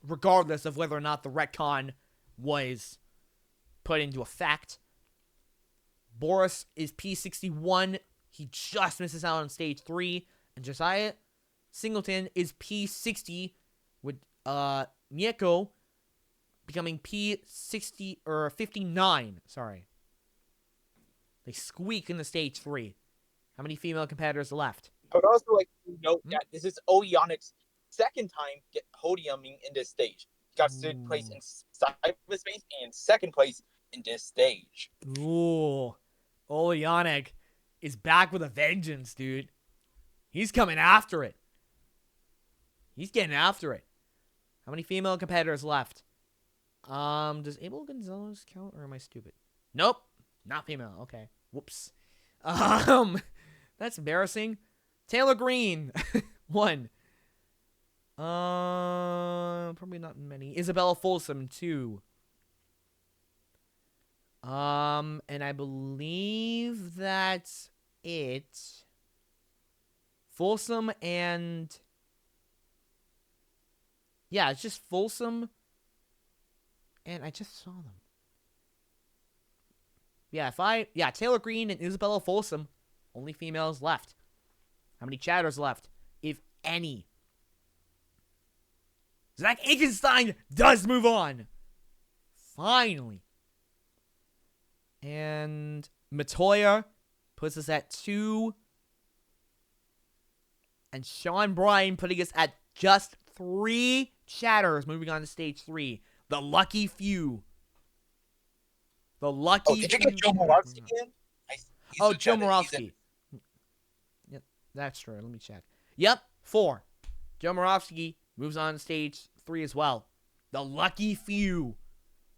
regardless of whether or not the retcon was put into effect. Boris is P61. He just misses out on stage 3. And Josiah Singleton is P60, with Mieko becoming P60 or 59. Sorry. They squeak in the stage 3. How many female competitors left? I would also like to note that this is Oyanik's second time podiuming in this stage. He got 3rd place in cyberspace and 2nd place in this stage. Ooh. Oyanik is back with a vengeance, dude. He's coming after it. He's getting after it. How many female competitors left? Does Abel Gonzalez count, or am I stupid? Nope. Not female. Okay. Whoops. That's embarrassing. Taylor Green, 1. Probably not many. Isabella Folsom, 2. And I believe that's it. Folsom and... yeah, it's just Folsom. And I just saw them. Yeah, Taylor Green and Isabella Folsom. Only females left. How many chatters left? If any. Zach Aikenstein does move on. Finally. And Matoya puts us at 2. And Sean Bryan putting us at just 3 chatters moving on to stage 3. The lucky few. The lucky did you get Joe Moravsky in? Joe Moravsky. Yep, that's true. Let me check. Yep, 4. Joe Moravsky moves on to stage 3 as well. The lucky few.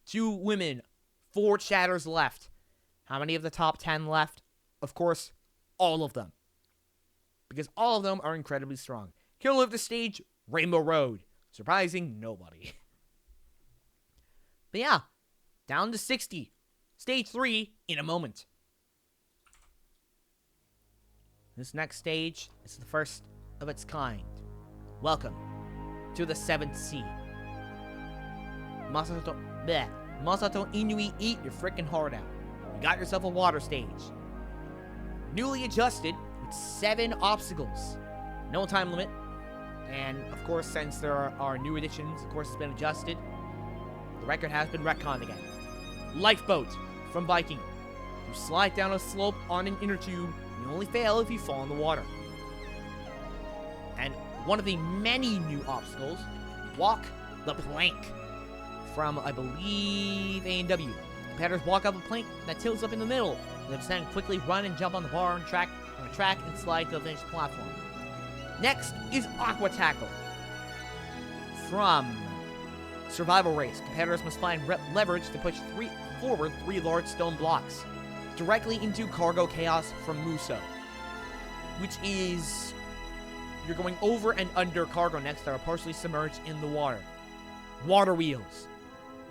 2 women. 4 chatters left. How many of the top 10 left? Of course, all of them. Because all of them are incredibly strong. Killer of the stage, Rainbow Road. Surprising nobody. But yeah, down to 60. Stage 3 in a moment. This next stage is the first of its kind. Welcome to the 7th sea. Masato Inui, eat your freaking heart out. You got yourself a water stage. Newly adjusted with 7 obstacles. No time limit. And of course, since there are new additions, of course it's been adjusted. The record has been retconned again. Lifeboat from Viking. You slide down a slope on an inner tube. You only fail if you fall in the water. And one of the many new obstacles, walk the plank. From, I believe, A&W. Competitors walk up a plank that tilts up in the middle. They then quickly run and jump on the bar on a track and slide to the finished platform. Next is Aqua Tackle. From Survival Race, competitors must find leverage to push forward 3 large stone blocks directly into Cargo Chaos from Muso, which is you're going over and under cargo nets that are partially submerged in the water. Water wheels.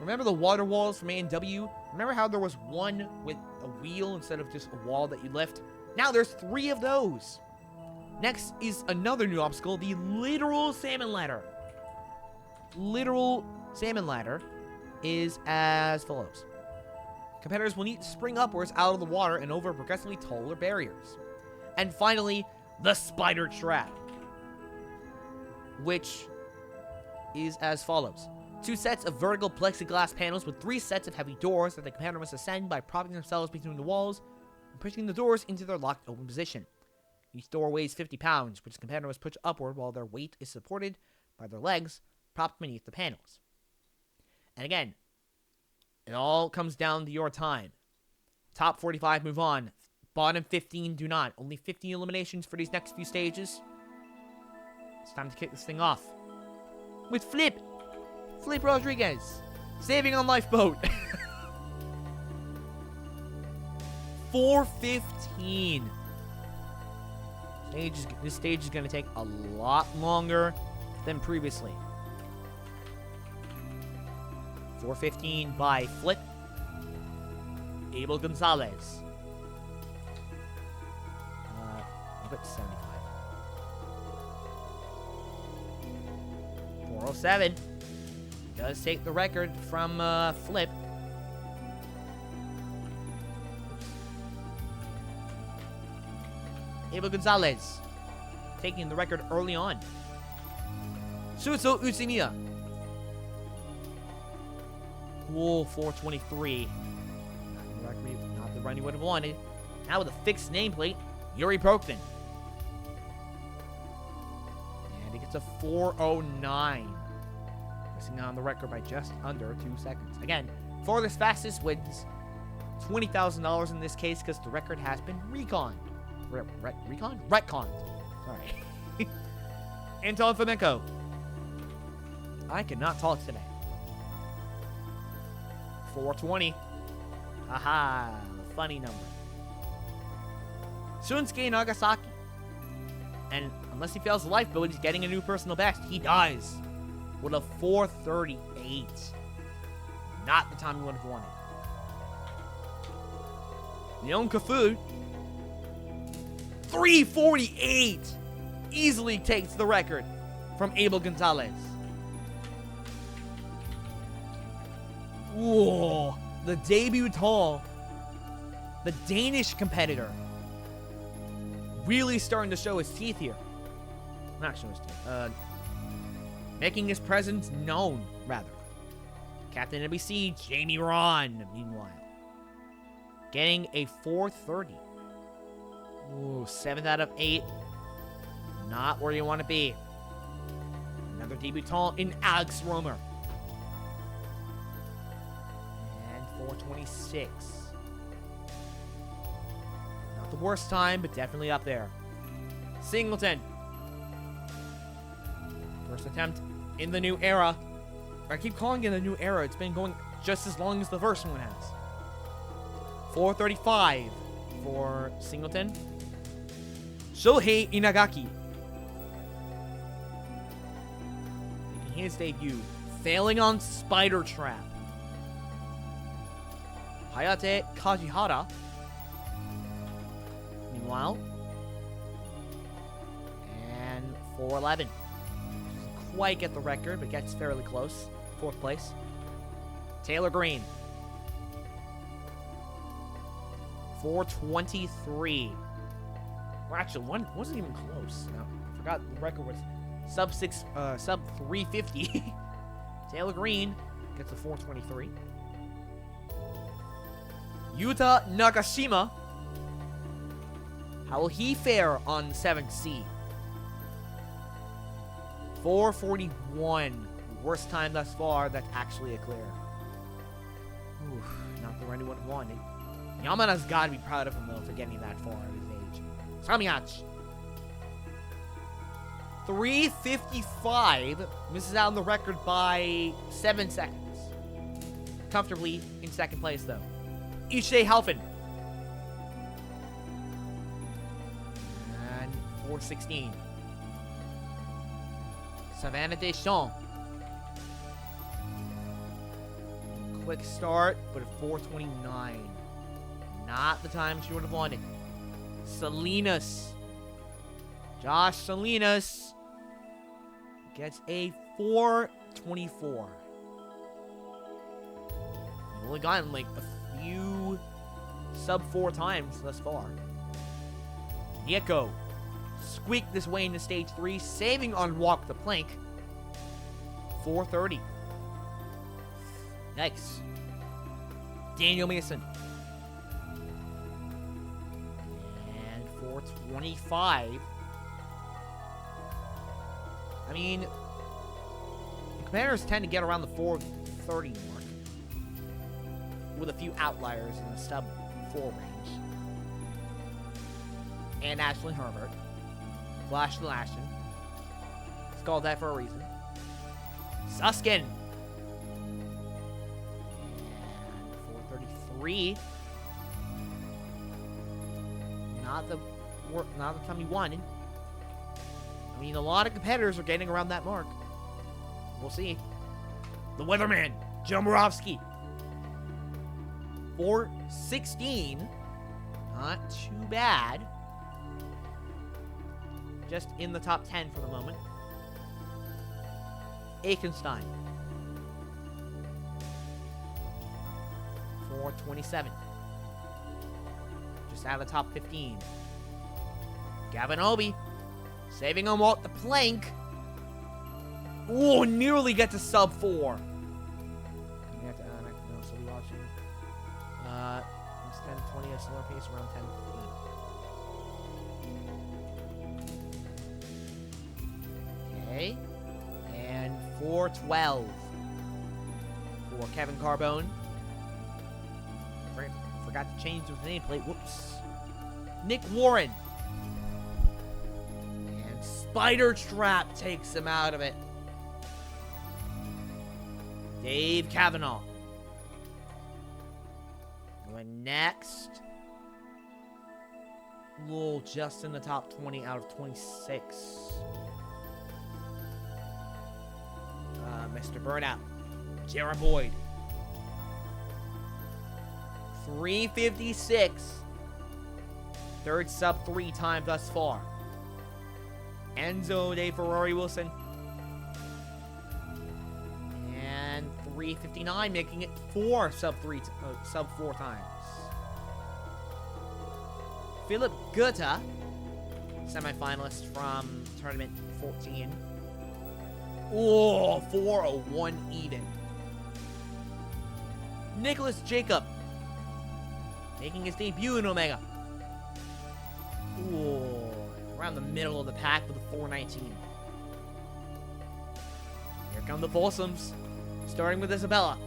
Remember the water walls from A&W? Remember how there was one with a wheel instead of just a wall that you lift? Now there's 3 of those. Next is another new obstacle, the literal salmon ladder. Literal salmon ladder is as follows. Competitors will need to spring upwards out of the water and over progressively taller barriers. And finally, the spider trap, which is as follows. 2 sets of vertical plexiglass panels with 3 sets of heavy doors that the competitor must ascend by propping themselves between the walls and pushing the doors into their locked open position. Each door weighs 50 pounds, which the competitor must push upward while their weight is supported by their legs propped beneath the panels. And again, it all comes down to your time. Top 45 move on. Bottom 15 do not. Only 15 eliminations for these next few stages. It's time to kick this thing off. With Flip Rodriguez. Saving on lifeboat. 4:15. This stage is going to take a lot longer than previously. 4:15 by Flip. Abel Gonzalez. I'll bet 75. 4:07. Does take the record from Flip. Abel Gonzalez taking the record early on. Suso Utsimiya. Cool, 4:23. Not the run you would have wanted. Now with a fixed nameplate, Yuri Prokvin. And he gets a 4:09. Missing on the record by just under 2 seconds. Again, farthest fastest wins $20,000 in this case because the record has been reconned. Retconned. Sorry. Anton Fomenko. I cannot talk today. 4:20. Haha, funny number. Shunsuke Nagasaki. And unless he fails the lifeboat, he's getting a new personal best. He does. With a 4:38. Not the time he would have wanted. Leon Cafu. 3:48. Easily takes the record from Abel Gonzalez. Whoa. The debutant. The Danish competitor. Really starting to show his teeth here. Not show his teeth. Making his presence known, rather. Captain NBC, Jamie Ron, meanwhile. Getting a 4:30. Ooh, 7th out of 8. Not where you want to be. Another debutant in Alex Romer. And 4:26. Not the worst time, but definitely up there. Singleton. First attempt in the new era. I keep calling it a new era. It's been going just as long as the first one has. 4:35 for Singleton. Shohei Inagaki. Making his debut. Failing on Spider Trap. Hayate Kajihara. Meanwhile. And 4:11. Doesn't quite get the record, but gets fairly close. 4th place. Taylor Green. 4:23. Well, actually, one wasn't even close. No, I forgot the record was sub 350. Taylor Green gets a 4:23. Yuta Nagashima. How will he fare on 7th C? 4:41. Worst time thus far. That's actually a clear. Oof, not the run he would have wanted. Yamana's got to be proud of him, though, for getting that far at his age. Samiyach. 3:55. Misses out on the record by 7 seconds. Comfortably in 2nd place, though. Ishe Halfin. And 4:16. Savannah Deschamps. Quick start, but at 4:29. Not the time she would have wanted. Salinas. Josh Salinas gets a 4:24. He's only gotten like a few sub 4 times thus far. Nieko squeaked this way into stage 3, saving on Walk the Plank. 4:30. Next, Daniel Mason. And 4:25. I mean, the competitors tend to get around the 4:30 mark, with a few outliers in the sub 4 range. And Ashley Herbert. Flash the Ashton. It's called that for a reason. Suskin. And 4:33. Not the time you wanted. I mean, a lot of competitors are getting around that mark. We'll see. The Weatherman. Jomorowski. 416. Not too bad. Just in the top 10 for the moment. Aikenstein. 427. Just out of the top 15. Gavin Obi. Saving him off the plank. Ooh, nearly gets a sub 4. It's 10, 20, a slower pace around 10, 15. Okay. And 412 for Kevin Carbone. Forgot to change his nameplate. Whoops. Nick Warren. And Spider Trap takes him out of it. Dave Kavanaugh. Going next. Lowell just in the top 20 out of 26. Mr. Burnout. Jared Boyd. 356. Third sub 3 time thus far. Enzo De Ferrari Wilson. And 359, making it 4 sub 4 times. Philip Gutta, semifinalist from tournament 14. Oh, 401 even. Nicholas Jacob, making his debut in Omega. Ooh, around the middle of the pack with a 419. Here come the foursomes, starting with Isabella.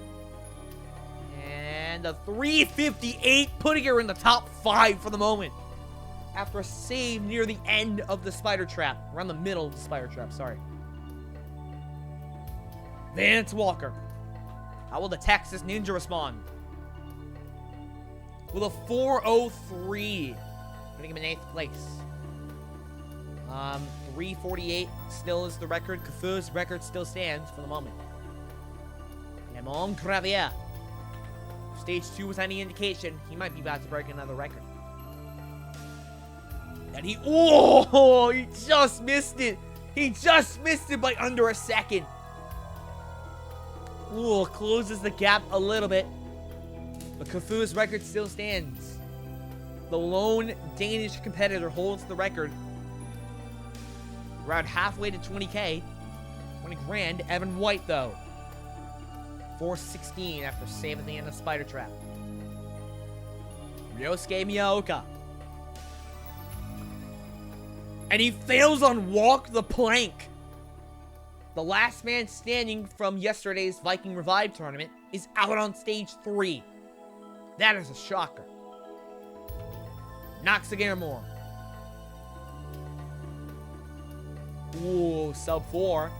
And a 358, putting her in the top 5 for the moment. After a save near the end of the spider trap. Around the middle of the spider trap, sorry. Vance Walker. How will the Texas Ninja respond? With a 403. Putting him in 8th place. 348 still is the record. Cafu's record still stands for the moment. Lemon Gravier. Stage 2 was any indication, he might be about to break another record. And he just missed it. He just missed it by under a second. Ooh, closes the gap a little bit. But Cafu's record still stands. The lone Danish competitor holds the record. Around halfway to 20K. 20 grand. Evan White, though. 416 after saving the end of Spider Trap. Ryosuke Miyaoka. And he fails on Walk the Plank. The last man standing from yesterday's Viking Revive tournament is out on stage 3. That is a shocker. Knocks again more. Ooh, sub 4.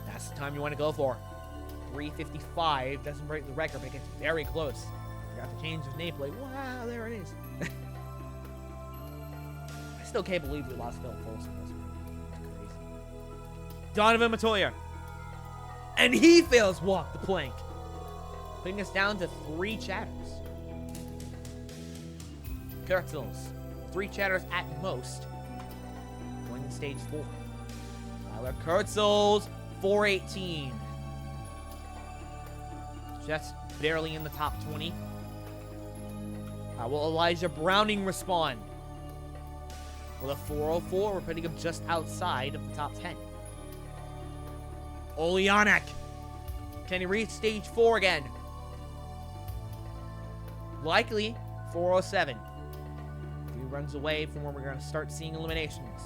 That's the time you want to go for. 355 doesn't break the record, but it gets very close. Forgot to change his nameplate. Wow, there it is. I still can't believe we lost Phil Folsom. That's crazy. Donovan Matoya. And he fails Walk the Plank. Putting us down to 3 chatters. Kurtzels. 3 chatters at most. Going to stage 4. Tyler Kurtzels, 418. Just barely in the top 20. How will Elijah Browning respond? With a 404, we're putting him just outside of the top 10. Olianek. Can he reach stage 4 again? Likely 407. He runs away from where we're going to start seeing eliminations.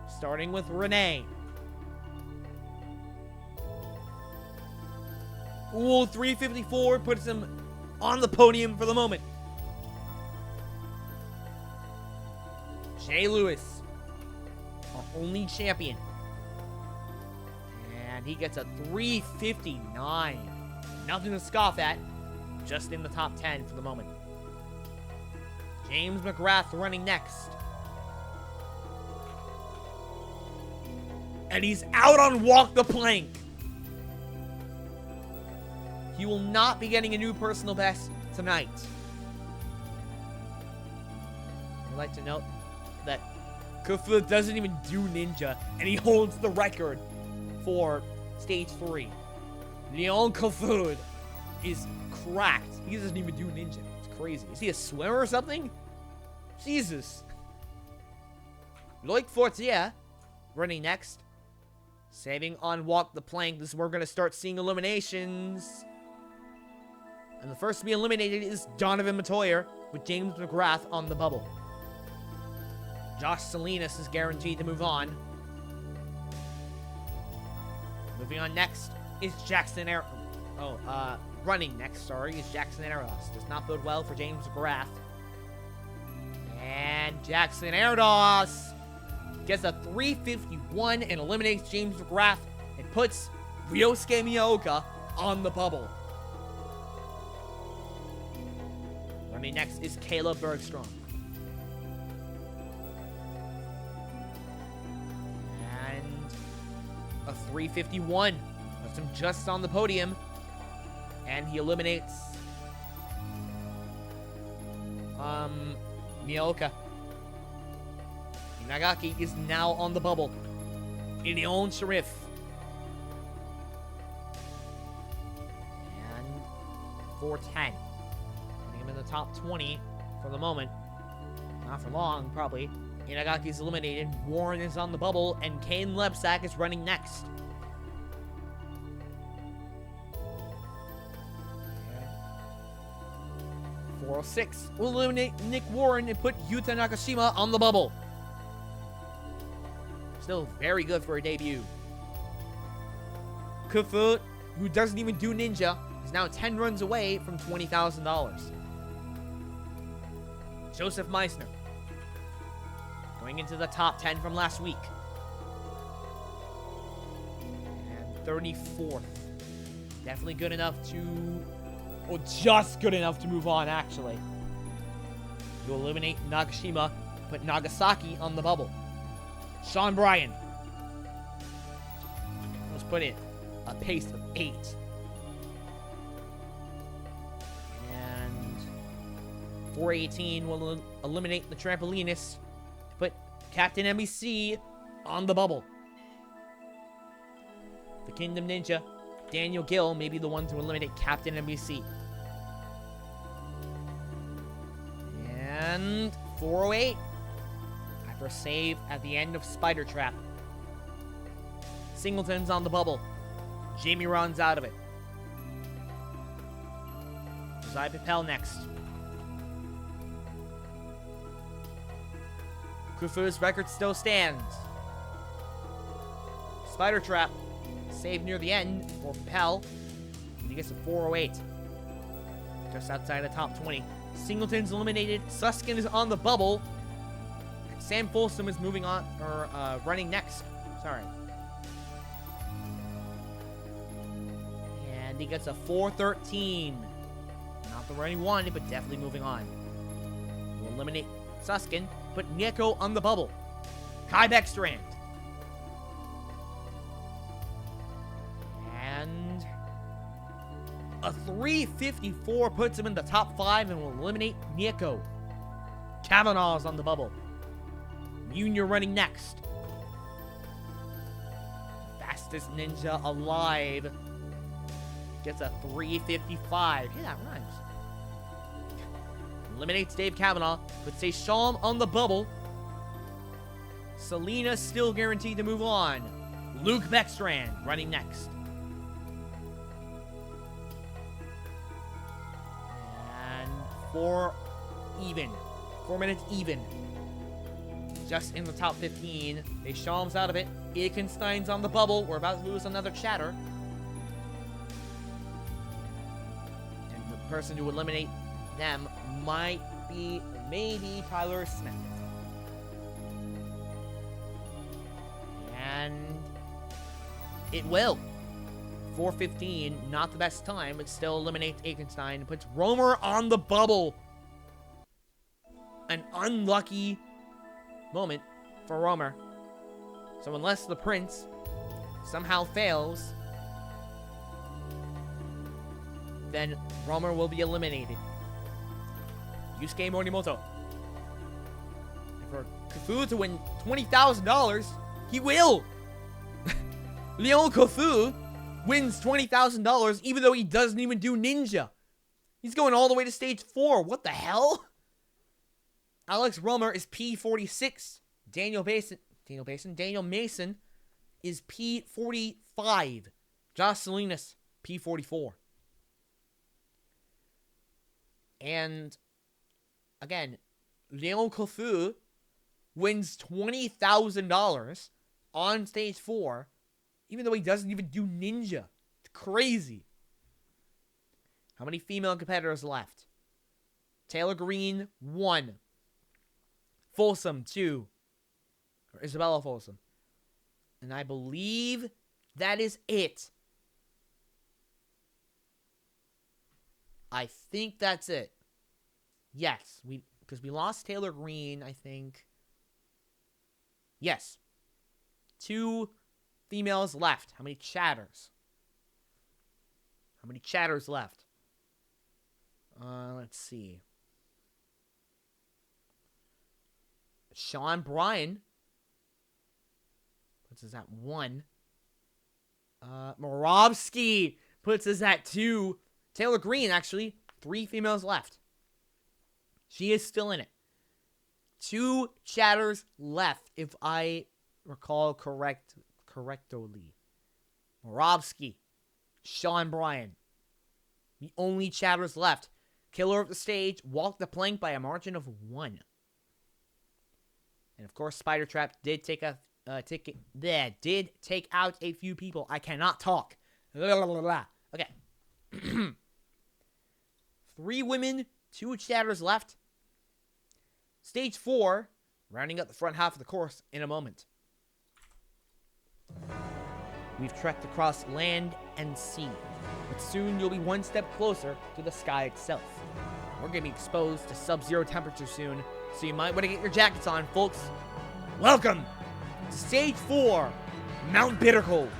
Starting with Renee. Ooh, 354 puts him on the podium for the moment. Jay Lewis, our only champion. And he gets a 359. Nothing to scoff at. Just in the top 10 for the moment. James McGrath running next. And he's out on Walk the Plank. He will not be getting a new personal best tonight. I'd like to note that Khufu doesn't even do ninja, and he holds the record for stage 3. Leon Khufu is cracked. He doesn't even do ninja. It's crazy. Is he a swimmer or something? Jesus. Loic Fortier running next. Saving on Walk the Plank. This is where we're going to start seeing eliminations. And the first to be eliminated is Donovan Matoyer with James McGrath on the bubble. Josh Salinas is guaranteed to move on. Moving on next is Jackson running next, sorry, is Jackson Erdos. Does not bode well for James McGrath. And Jackson Erdos gets a 351 and eliminates James McGrath and puts Ryosuke Miyaoka on the bubble. Running next is Caleb Bergstrom. And a 351. Puts him just on the podium. And he eliminates Miyaoka. Inagaki is now on the bubble. Ilion Sharif. And 410. Putting him in the top 20 for the moment. Not for long, probably. Inagaki is eliminated. Warren is on the bubble. And Kane Lebsack is running next. 406 will eliminate Nick Warren and put Yuta Nakashima on the bubble. Still very good for a debut. Khufu, who doesn't even do ninja, is now 10 runs away from $20,000. Joseph Meissner, going into the top 10 from last week. And 34th. Definitely good enough to... Well, just good enough to move on, actually. You eliminate Nakashima, put Nagasaki on the bubble. Sean Bryan. Let's put it a pace of 8. And 418 will eliminate the trampolinist, put Captain NBC on the bubble. The Kingdom Ninja, Daniel Gill may be the one to eliminate Captain NBC. And 408. After a save at the end of Spider Trap. Singleton's on the bubble. Jamie runs out of it. Josiah Papel next. Khufu's record still stands. Spider Trap. Save near the end for Papel. And he gets a 408. Just outside the top 20. Singleton's eliminated. Suskin is on the bubble. And Sam Folsom is moving on, or running next. Sorry. And he gets a 413. Not the running one, but definitely moving on. We'll eliminate Suskin. Put Nieko on the bubble. Kai Beckstrand. And a 354 puts him in the top 5 and will eliminate Nieko. Kavanaugh's on the bubble. Junior running next. Fastest ninja alive. Gets a 355. Yeah, that rhymes. Eliminates Dave Kavanaugh. Puts Seychelles on the bubble. Selena still guaranteed to move on. Luke Beckstrand running next. And 4 minutes even. Just in the top 15. Deschamps out of it. Ikenstein's on the bubble. We're about to lose another chatter. And the person to eliminate them might be maybe Tyler Smith. And it will. 4:15, not the best time, but still eliminates Ikenstein and puts Romer on the bubble. An unlucky moment for Romer. So unless the Prince somehow fails, then Romer will be eliminated. Yusuke Morimoto. And for Kofu to win $20,000, he will. Leon Kofu wins $20,000 even though he doesn't even do ninja. He's going all the way to stage 4. What the hell? Alex Romer is P46. Daniel Mason is P45. Josh Salinas, P44. And again, Leon Kofu wins $20,000 on stage 4, even though he doesn't even do ninja. It's crazy. How many female competitors left? Taylor Green, 1. Folsom, 2. Or Isabella Folsom. And I believe that is it. I think that's it. Yes, because we lost Taylor Green, I think. Yes. 2 females left. How many chatters? How many chatters left? Let's see. Sean Bryan puts us at 1. Moravsky puts us at 2. Taylor Green, actually, 3 females left. She is still in it. 2 chatters left, if I recall correctly. Moravsky, Sean Bryan. The only chatters left. Killer of the stage walked the plank by a margin of 1. And of course, Spider Trap did take out a few people. I cannot talk. Okay. 3 women, 2 chatters left. Stage 4, rounding out the front half of the course in a moment. We've trekked across land and sea, but soon you'll be one step closer to the sky itself. We're going to be exposed to sub-zero temperatures soon, so you might want to get your jackets on, folks. Welcome to Stage 4, Mount Bittercold.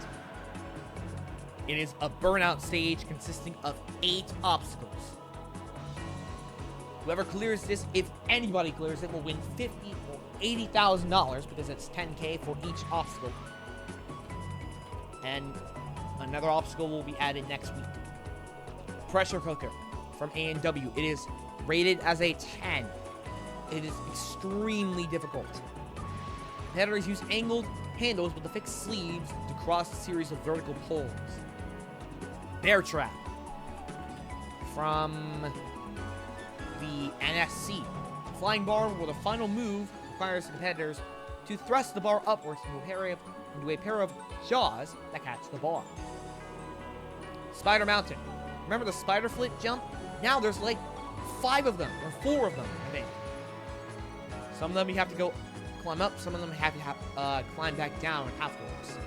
It is a burnout stage consisting of 8 obstacles. Whoever clears this, if anybody clears it, will win $50,000 or $80,000 because it's $10,000 for each obstacle. And another obstacle will be added next week. Pressure cooker from A&W. It is rated as a 10. It is extremely difficult. Competitors use angled handles with the fixed sleeves to cross a series of vertical poles. Bear trap from the NSC. Flying bar where the final move requires the competitors to thrust the bar upwards into a pair of jaws that catch the bar. Spider mountain. Remember the spider flip jump? Now there's like 5 of them, or 4 of them, I think. Some of them you have to go climb up, some of them have to climb back down afterwards.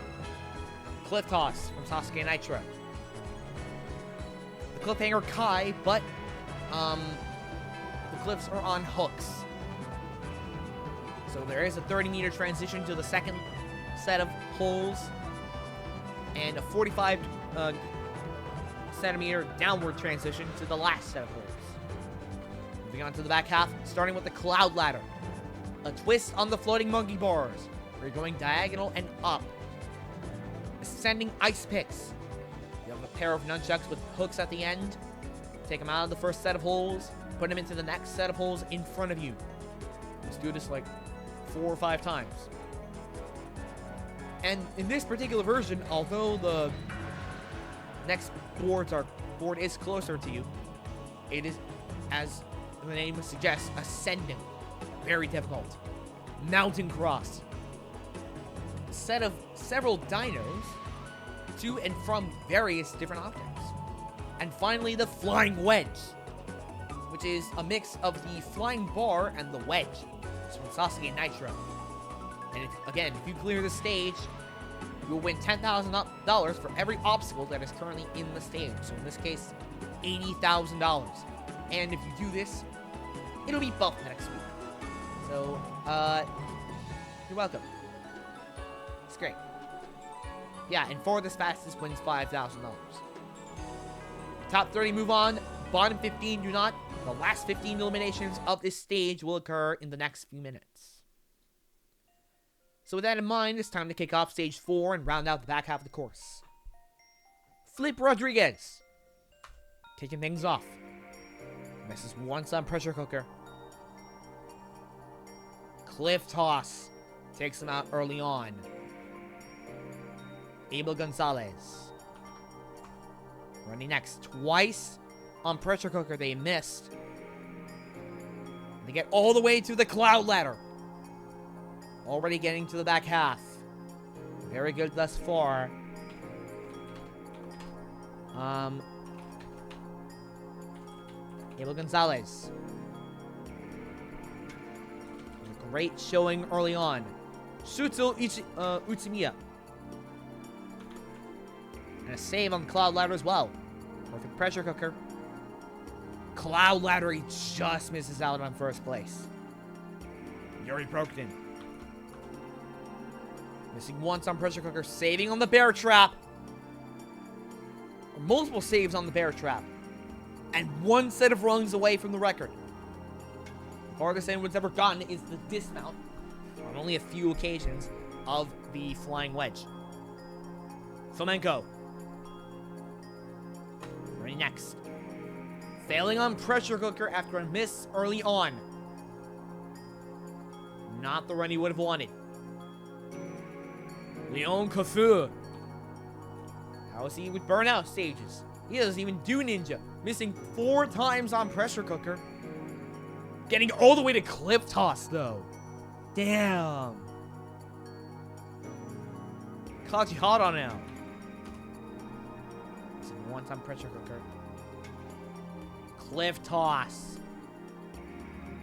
Cliff toss from Sasuke Nitro. The cliffhanger Kai, but the cliffs are on hooks. So there is a 30-meter transition to the second set of holes, and a 45 centimeter downward transition to the last set of holes. Moving on to the back half, starting with the cloud ladder. A twist on the floating monkey bars, where you're going diagonal and up. Ascending ice picks. You have a pair of nunchucks with hooks at the end. Take them out of the first set of holes, put them into the next set of holes in front of you. Just do this like 4 or 5 times. And in this particular version, although the next board is closer to you, it is, as the name suggests, ascending. Very difficult. Mountain cross. A set of several dinos to and from various different objects. And finally, the flying wedge, which is a mix of the flying bar and the wedge. It's from Sasuke Nitro. And if you clear the stage, you'll win $10,000 for every obstacle that is currently in the stage. So in this case, $80,000. And if you do this, it'll be buffed next week. So, you're welcome. It's great. Yeah, and for this fastest wins $5,000. Top 30 move on. Bottom 15 do not. The last 15 eliminations of this stage will occur in the next few minutes. So with that in mind, it's time to kick off stage 4 and round out the back half of the course. Flip Rodriguez. Taking things off. Misses once on pressure cooker. Cliff toss. Takes him out early on. Abel Gonzalez. Running next. Twice on pressure cooker they missed. They get all the way to the cloud ladder. Already getting to the back half. Very good thus far. Abel Gonzalez. A great showing early on. Shutsu Utsumiya. And a save on the cloud ladder as well. Perfect pressure cooker. Cloud ladder, he just misses out on first place. Yuri Brokden. Missing once on pressure cooker, saving on the bear trap. Multiple saves on the bear trap. And one set of rungs away from the record. The farthest anyone's ever gotten is the dismount, on only a few occasions, of the flying wedge. Flamenco. Ready next. Failing on pressure cooker after a miss early on. Not the run he would have wanted. Leon Cafu. How is he with burnout stages? He doesn't even do ninja. Missing 4 times on pressure cooker. Getting all the way to cliff toss though. Damn. Caught you hot on now. Missing once on pressure cooker. Cliff toss.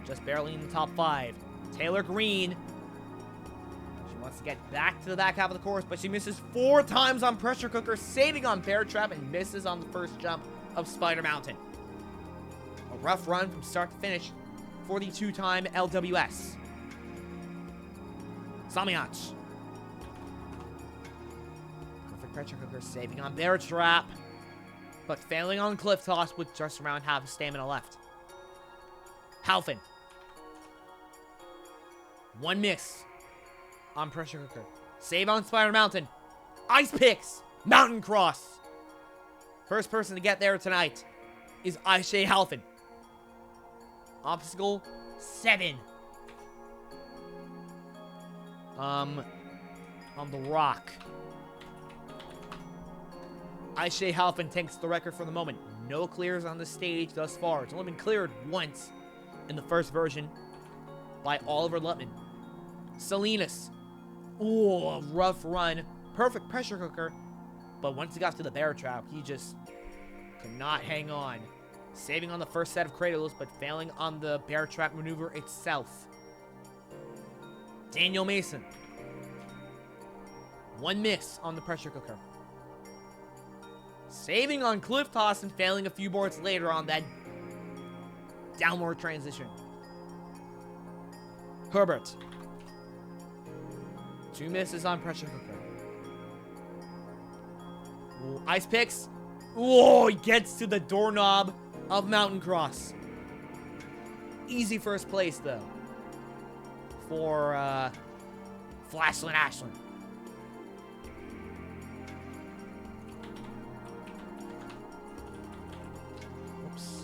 Just barely in the top 5. Taylor Green. She wants to get back to the back half of the course, but she misses 4 times on pressure cooker, saving on bear trap, and misses on the first jump of Spider Mountain. A rough run from start to finish for the 2-time LWS. Samiach. Perfect pressure cooker, saving on bear trap, but failing on cliff toss with just around half stamina left. Halfin. 1 miss on pressure cooker. Save on Spider Mountain. Ice picks. Mountain cross. First person to get there tonight is Aisha Halfin. Obstacle 7. On the rock. Aisha Halfin takes the record for the moment. No clears on the stage thus far. It's only been cleared once in the first version by Oliver Lutman. Salinas. Ooh, a rough run. Perfect pressure cooker. But once he got to the bear trap, he just could not hang on. Saving on the first set of cradles, but failing on the bear trap maneuver itself. Daniel Mason. 1 miss on the pressure cooker. Saving on cliff toss and failing a few boards later on that downward transition. Herbert. 2 misses on pressure cooker. Ooh, ice picks. Whoa, he gets to the doorknob of Mountain Cross. Easy first place, though, for Flashland Ashland. Oops.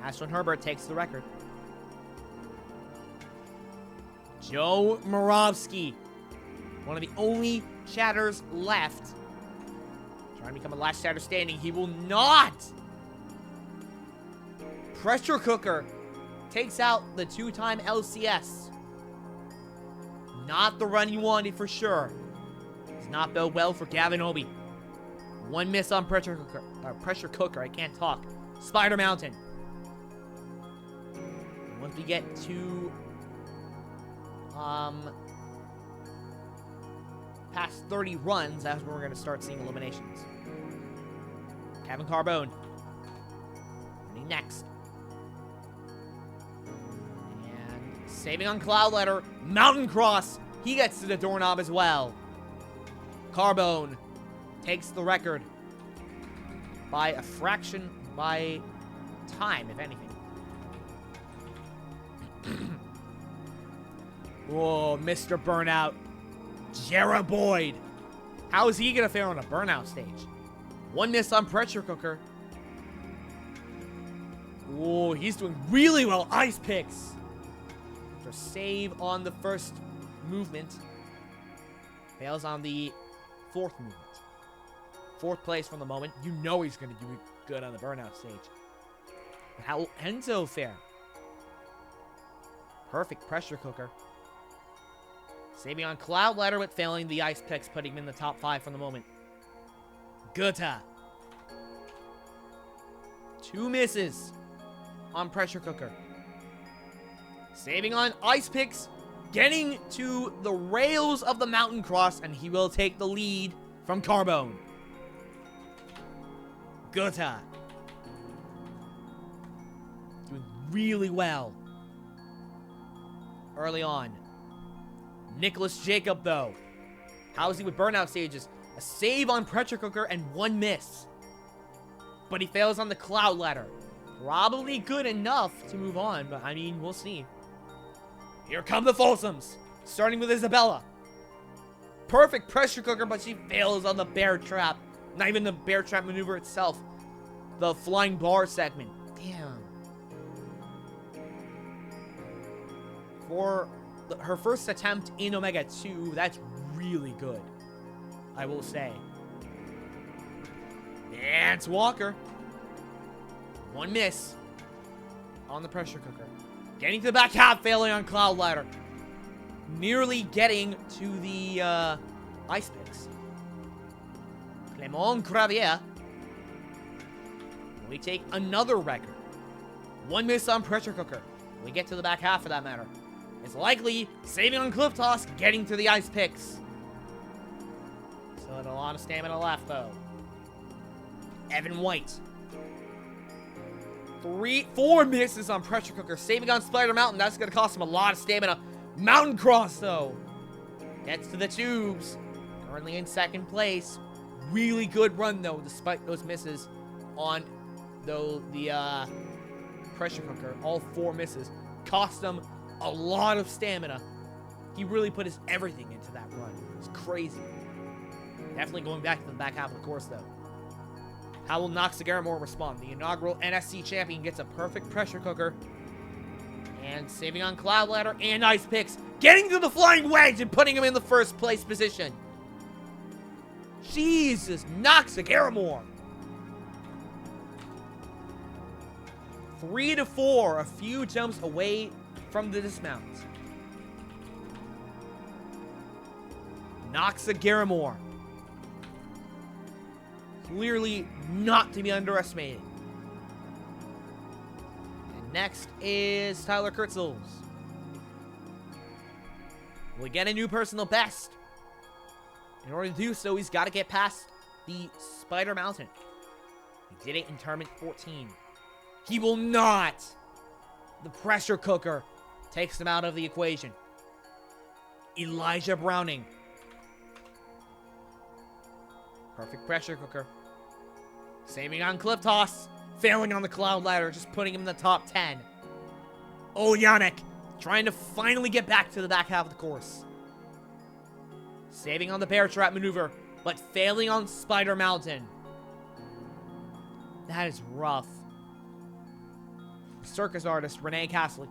Ashland Herbert takes the record. Joe Moravsky, one of the only chatters left. Trying to become a last chatter standing. He will not. Pressure cooker takes out the 2-time LCS. Not the run he wanted for sure. Does not bode well for Gavin Obi. 1 miss on pressure cooker. I can't talk. Spider Mountain. Once we get to past 30 runs, that's when we're going to start seeing eliminations. Kevin Carbone. Running next. And saving on Cloud Ladder. Mountain Cross. He gets to the doorknob as well. Carbone. takes the record by a fraction, by time, if anything. Whoa, Mr. Burnout. Jarrah Boyd. How is he going to fare on a burnout stage? One miss on pressure cooker. Whoa, he's doing really well. Ice picks. After save on the first movement. Fails on the fourth movement. Fourth place from the moment. You know he's going to do good on the burnout stage. But how will Enzo fare? Perfect pressure cooker. Saving on Cloud Ladder with failing the ice picks, putting him in the top 5 for the moment. Guta. 2 misses on pressure cooker. Saving on ice picks, getting to the rails of the mountain cross, and he will take the lead from Carbone. Guta. Doing really well early on. Nicholas Jacob, though. How is he with burnout stages? A save on pressure cooker and 1 miss. But he fails on the Cloud Ladder. Probably good enough to move on, but I mean, we'll see. Here come the Folsoms. Starting with Isabella. Perfect pressure cooker, but she fails on the bear trap. Not even the bear trap maneuver itself. The flying bar segment. Damn. For her first attempt in OMEGA² that's really good, I will say. Vance Walker. 1 miss on the pressure cooker. Getting to the back half, failing on Cloud Ladder. Nearly getting to the ice picks. Clement Gravier. We take another record. 1 miss on pressure cooker. We get to the back half for that matter. It's likely saving on cliff toss, getting to the ice picks. Still had a lot of stamina left though. Evan White. 4 misses on pressure cooker, saving on Spider Mountain. That's gonna cost him a lot of stamina. Mountain cross though. Gets to the tubes. Currently in second place. Really good run though, despite those misses on the pressure cooker. All 4 misses. Cost him a lot of stamina. He really put his everything into that run. It's crazy. Definitely going back to the back half of the course, though. How will Noxagaramore respond? The inaugural NSC champion gets a perfect pressure cooker. And saving on Cloud Ladder and ice picks. Getting to the flying wedge and putting him in the first place position. Jesus, Noxagaramore. 3 to 4, a few jumps away from the dismount. Noxagaramore. Clearly not to be underestimated. And next is Tyler Kurtzels. Will he get a new personal best? In order to do so, he's got to get past the Spider Mountain. He did it in Tournament 14. He will not. The pressure cooker takes him out of the equation. Elijah Browning. Perfect pressure cooker. Saving on cliff toss. Failing on the Cloud Ladder. Just putting him in the top 10. Olyanik. Trying to finally get back to the back half of the course. Saving on the bear trap maneuver. But failing on Spider Mountain. That is rough. Circus artist Renee Castley.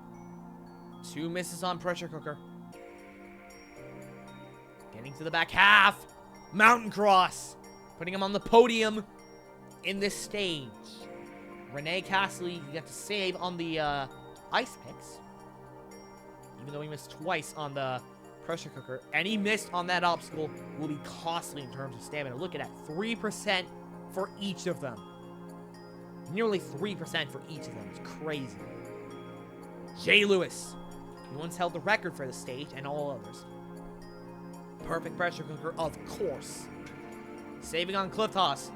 2 misses on pressure cooker. Getting to the back half. Mountain cross. Putting him on the podium in this stage. Renee Castley, you get to save on the ice picks. Even though he missed twice on the pressure cooker. And he missed on that obstacle will be costly in terms of stamina. Look at that. 3% for each of them. Nearly 3% for each of them. It's crazy. Jay Lewis. He once held the record for the stage and all others. Perfect pressure cooker, of course. Saving on cliff toss.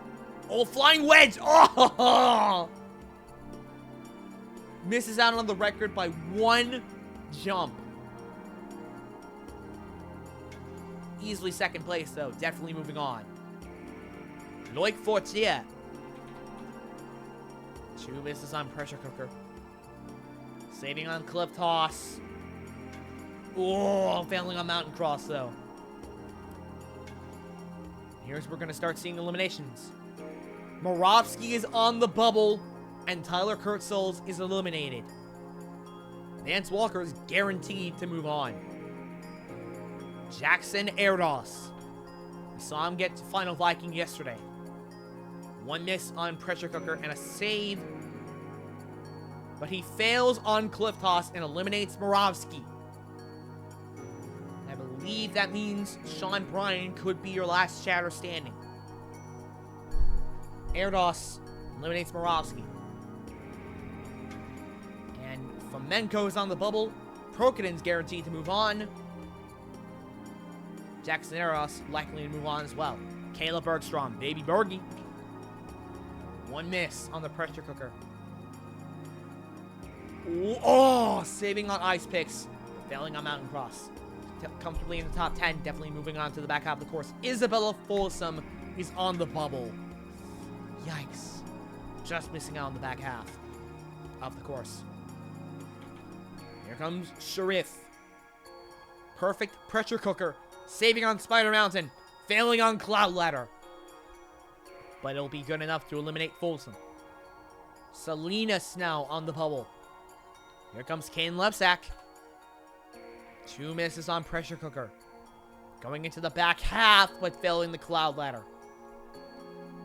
Oh, flying wedge. Oh! Misses out on the record by 1 jump. Easily second place, though. Definitely moving on. Loic Fortier. 2 misses on Pressure Cooker. Saving on Cliff Toss. Oh, failing on Mountain Cross, though. Here's where we're going to start seeing eliminations. Morovsky is on the bubble, and Tyler Kurtzels is eliminated. Vance Walker is guaranteed to move on. Jackson Erdos. We saw him get to Final Viking yesterday. 1 miss on Pressure Cooker and a save. But he fails on Cliff Toss and eliminates Morovsky. I believe that means Sean Bryan could be your last chatter standing. Erdos eliminates Morovsky. And Fomenko is on the bubble. Prokaden's guaranteed to move on. Jackson Erdos likely to move on as well. Caleb Bergstrom, Baby Bergie. 1 miss on the Pressure Cooker. Oh, saving on Ice Picks. Failing on Mountain Cross. Comfortably in the top 10. Definitely moving on to the back half of the course. Isabella Folsom is on the bubble. Yikes. Just missing out on the back half of the course. Here comes Sharif. Perfect Pressure Cooker. Saving on Spider Mountain. Failing on Cloud Ladder. But it'll be good enough to eliminate Folsom. Salinas now on the bubble. Here comes Kane Lepsack. 2 misses on Pressure Cooker. Going into the back half, but failing the Cloud Ladder.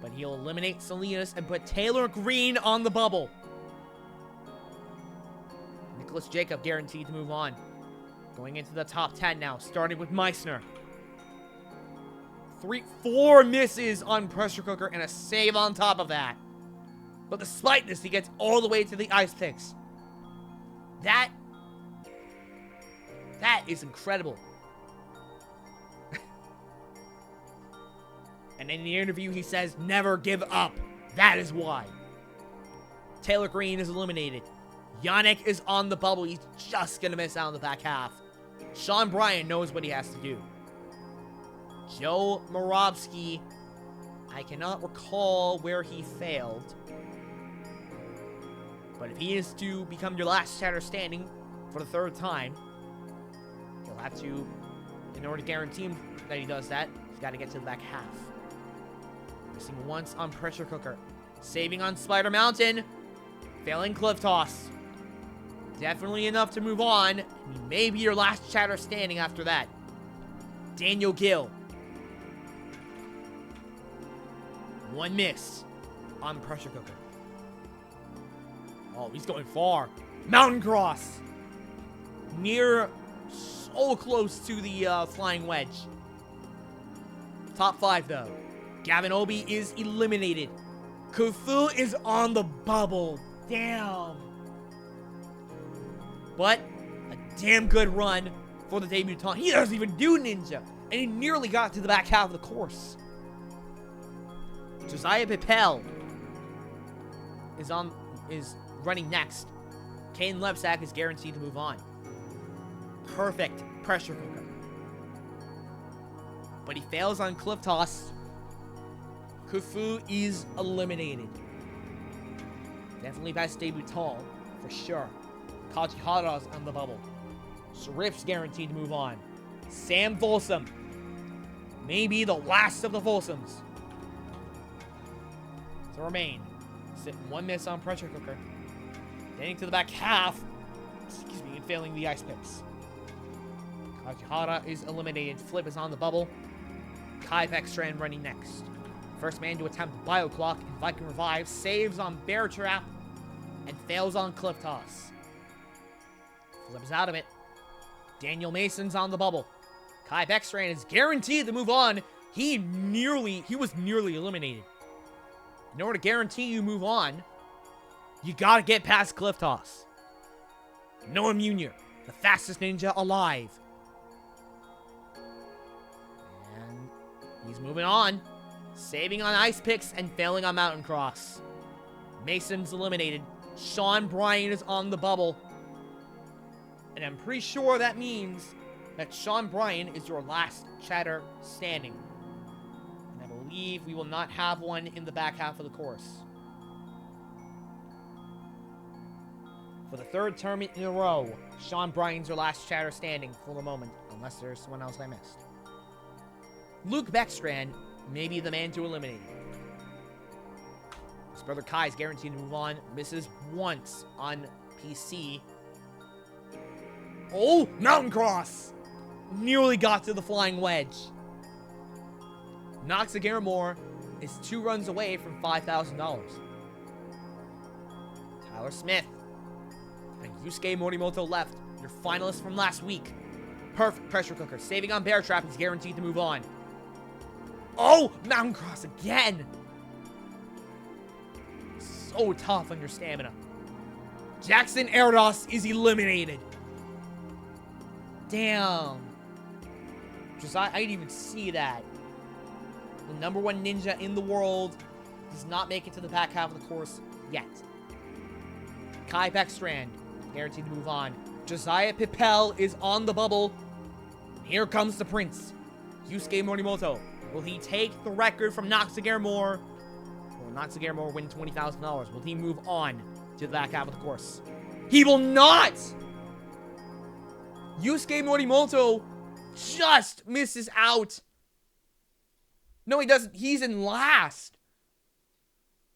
But he'll eliminate Salinas and put Taylor Green on the bubble. Nicholas Jacob guaranteed to move on. Going into the top 10 now, starting with Meissner. 4 misses on Pressure Cooker and a save on top of that. But despite this, he gets all the way to the Ice Picks. That is incredible. And in the interview, he says, never give up. That is why. Taylor Green is eliminated. Yannick is on the bubble. He's just going to miss out on the back half. Sean Bryan knows what he has to do. Joe Morovsky, I cannot recall where he failed. But if he is to become your last chatter standing for the 3rd time, he'll have to, in order to guarantee him that he does that, he's got to get to the back half. Missing once on Pressure Cooker. Saving on Spider Mountain. Failing Cliff Toss. Definitely enough to move on. He may be your last chatter standing after that. Daniel Gill. 1 miss on Pressure Cooker. Oh, he's going far. Mountain Cross. Near, so close to the Flying Wedge. Top 5, though. Gavin Obi is eliminated. Kufu is on the bubble. Damn. But a damn good run for the debutant. He doesn't even do Ninja. And he nearly got to the back half of the course. Josiah Pipel is running next. Kane Lepsack is guaranteed to move on. Perfect Pressure Cooker. But he fails on Cliff Toss. Kufu is eliminated. Definitely best debutant, for sure. Kaji Hara's on the bubble. Sharif's guaranteed to move on. Sam Folsom. Maybe the last of the Folsoms to remain. Sitting 1 miss on Pressure Cooker. Getting to the back half. Excuse me, and failing the Ice Picks. Kajihara is eliminated. Flip is on the bubble. Kai Beckstrand running next. First man to attempt Bio Clock and Viking Revive. Saves on Bear Trap. And fails on Cliff Toss. Flip is out of it. Daniel Mason's on the bubble. Kai Beckstrand is guaranteed to move on. He was nearly eliminated. In order to guarantee you move on, you gotta get past Cliff Toss. Noah Munier, the fastest ninja alive. And he's moving on. Saving on Ice Picks and failing on Mountain Cross. Mason's eliminated. Sean Bryan is on the bubble. And I'm pretty sure that means that Sean Bryan is your last chatter standing. And I believe we will not have one in the back half of the course. For the third tournament in a row, Sean Bryan's your last chatter standing for the moment, unless there's someone else I missed. Luke Beckstrand may be the man to eliminate. His brother Kai is guaranteed to move on. Misses once on PC. Oh, Mountain Cross! Nearly got to the flying wedge. Nox Agaramore is 2 runs away from $5,000. Tyler Smith and Yusuke Morimoto left, your finalists from last week. Perfect pressure cooker. Saving on Bear Trap is guaranteed to move on. Oh, Mountain Cross again! So tough on your stamina. Jackson Erdos is eliminated. Damn. I didn't even see that. The #1 ninja in the world does not make it to the back half of the course yet. Kai Beckstrand, guaranteed to move on. Josiah Pipel is on the bubble. Here comes the prince, Yusuke Morimoto. Will he take the record from Nox Agaramore? Will Nox Agaramore win $20,000? Will he move on to the back half of the course? He will not! Yusuke Morimoto just misses out. No, he doesn't. He's in last.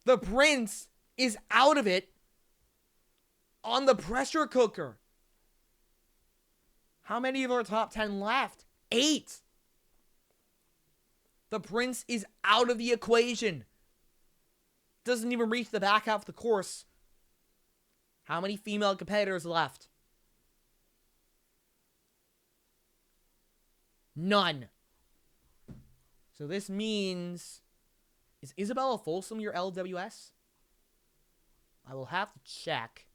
The prince is out of it on the pressure cooker. How many of our top 10 left? 8. The prince is out of the equation. Doesn't even reach the back half of the course. How many female competitors left? None. So this means... Is Isabella Folsom your LWS? I will have to check.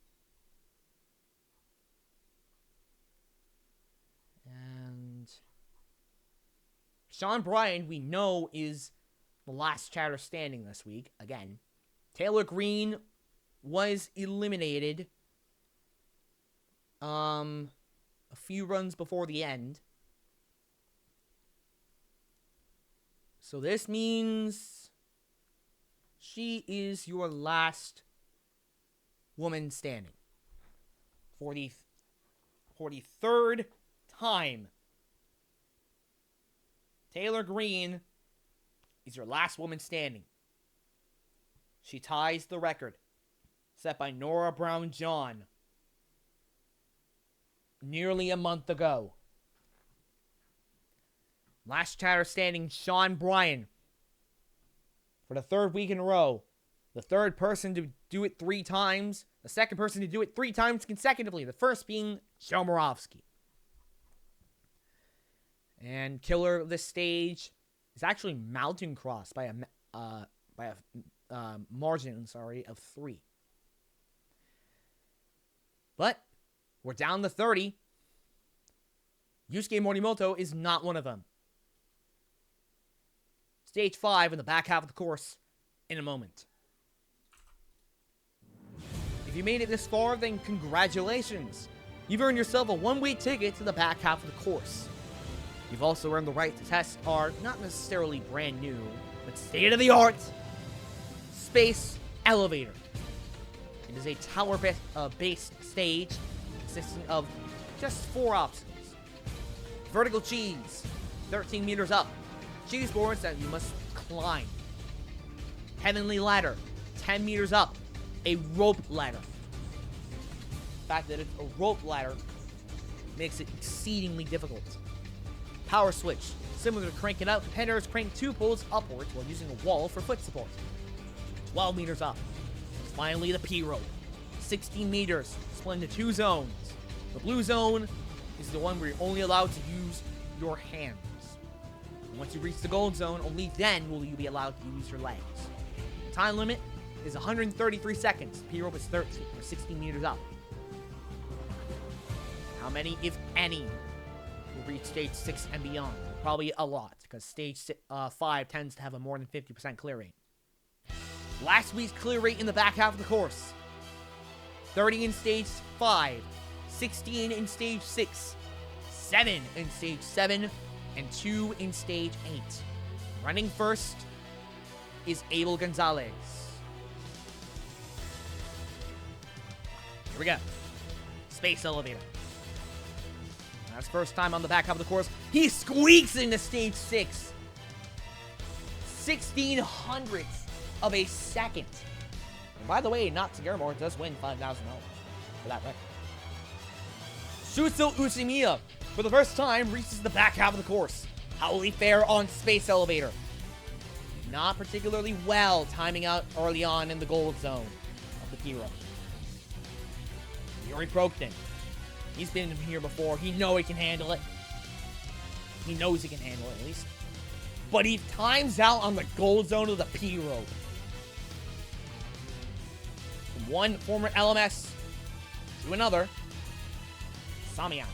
And... Sean Bryan, we know, is the last chatter standing this week. Again. Taylor Green was eliminated. A few runs before the end. So this means she is your last woman standing. For the third time. Taylor Green is your last woman standing. She ties the record set by Nora Brown John nearly a month ago. Last chatter standing, Sean Bryan. For the 3rd week in a row. The 3rd person to do it 3 times. The 2nd person to do it 3 times consecutively. The first being Joe Moravsky. And killer of this stage is actually Mountain Cross by a margin, of 3. But we're down to 30. Yusuke Morimoto is not one of them. Stage 5 in the back half of the course in a moment. If you made it this far, then congratulations. You've earned yourself a one-way ticket to the back half of the course. You've also earned the right to test our, not necessarily brand new, but state-of-the-art Space Elevator. It is a tower-based stage consisting of just 4 obstacles. Vertical cheese, 13 meters up. Cheese boards that you must climb. Heavenly ladder, 10 meters up. A rope ladder. The fact that it's a rope ladder makes it exceedingly difficult. Power switch, similar to cranking out, competitors crank 2 poles upwards while using a wall for foot support. 12 meters up. And finally, the P rope, 16 meters, split into 2 zones. The blue zone is the one where you're only allowed to use your hands. Once you reach the gold zone, only then will you be allowed to use your legs. The time limit is 133 seconds. P-rope is 13, or 16 meters up. How many, if any, will reach stage 6 and beyond? Probably a lot, because stage 5 tends to have a more than 50% clear rate. Last week's clear rate in the back half of the course. 30 in stage 5, 16 in stage 6, 7 in stage 7, and 2 in stage 8. Running first is Abel Gonzalez. Here we go. Space elevator. That's first time on the back half of the course. He squeaks into stage 6. 1600ths of a second. And by the way, Natsugaramore does win $5,000 for that record. Shuso Ushimiya, for the first time, reaches the back half of the course. How will he fare on Space Elevator? Not particularly well, timing out early on in the gold zone of the P-Row. Yuri Prokten. He's been here before. He knows he can handle it. He knows he can handle it, at least. But he times out on the gold zone of the P-Row. From one former LMS to another. Samiyach.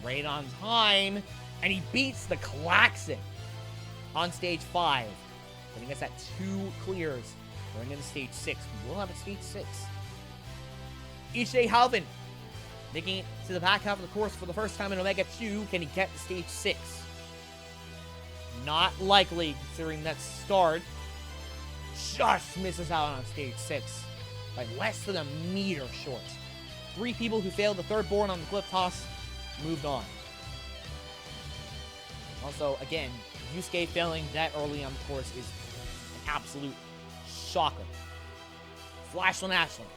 Right on time. And he beats the Klaxon on stage 5. Putting us at 2 clears. Going into stage 6. We will have a stage 6. Issei Halvin, making it to the back half of the course for the first time in OMEGA². Can he get to stage 6? Not likely, considering that start just misses out on stage 6 by less than a meter short. 3 people who failed the third board on the cliff toss moved on. Also, again, Yusuke failing that early on the course is an absolute shocker. Flashland Ashland.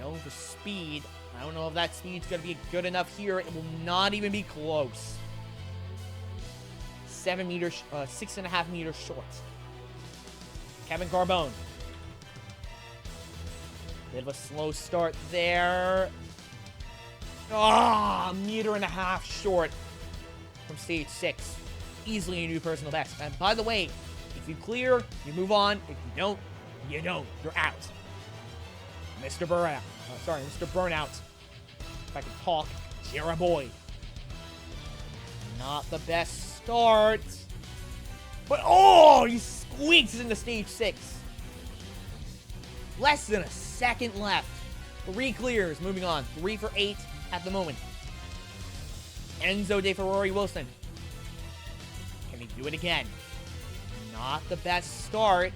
No, the speed. I don't know if that speed's going to be good enough here. It will not even be close. 7 meters, 6.5 meters short. Kevin Carbone. Bit of a slow start there. Ah, a meter and a half short from stage 6. Easily a new personal best. And by the way, if you clear, you move on. If you don't, you don't. You're out. Mr. Burnout. Mr. Burnout. If I can talk, Jera Boy. Not the best start. But, oh, he squeaks into stage 6. Less than a second left. 3 clears, moving on. 3 for 8 at the moment. Enzo De Ferrari Wilson. Can he do it again? Not the best start.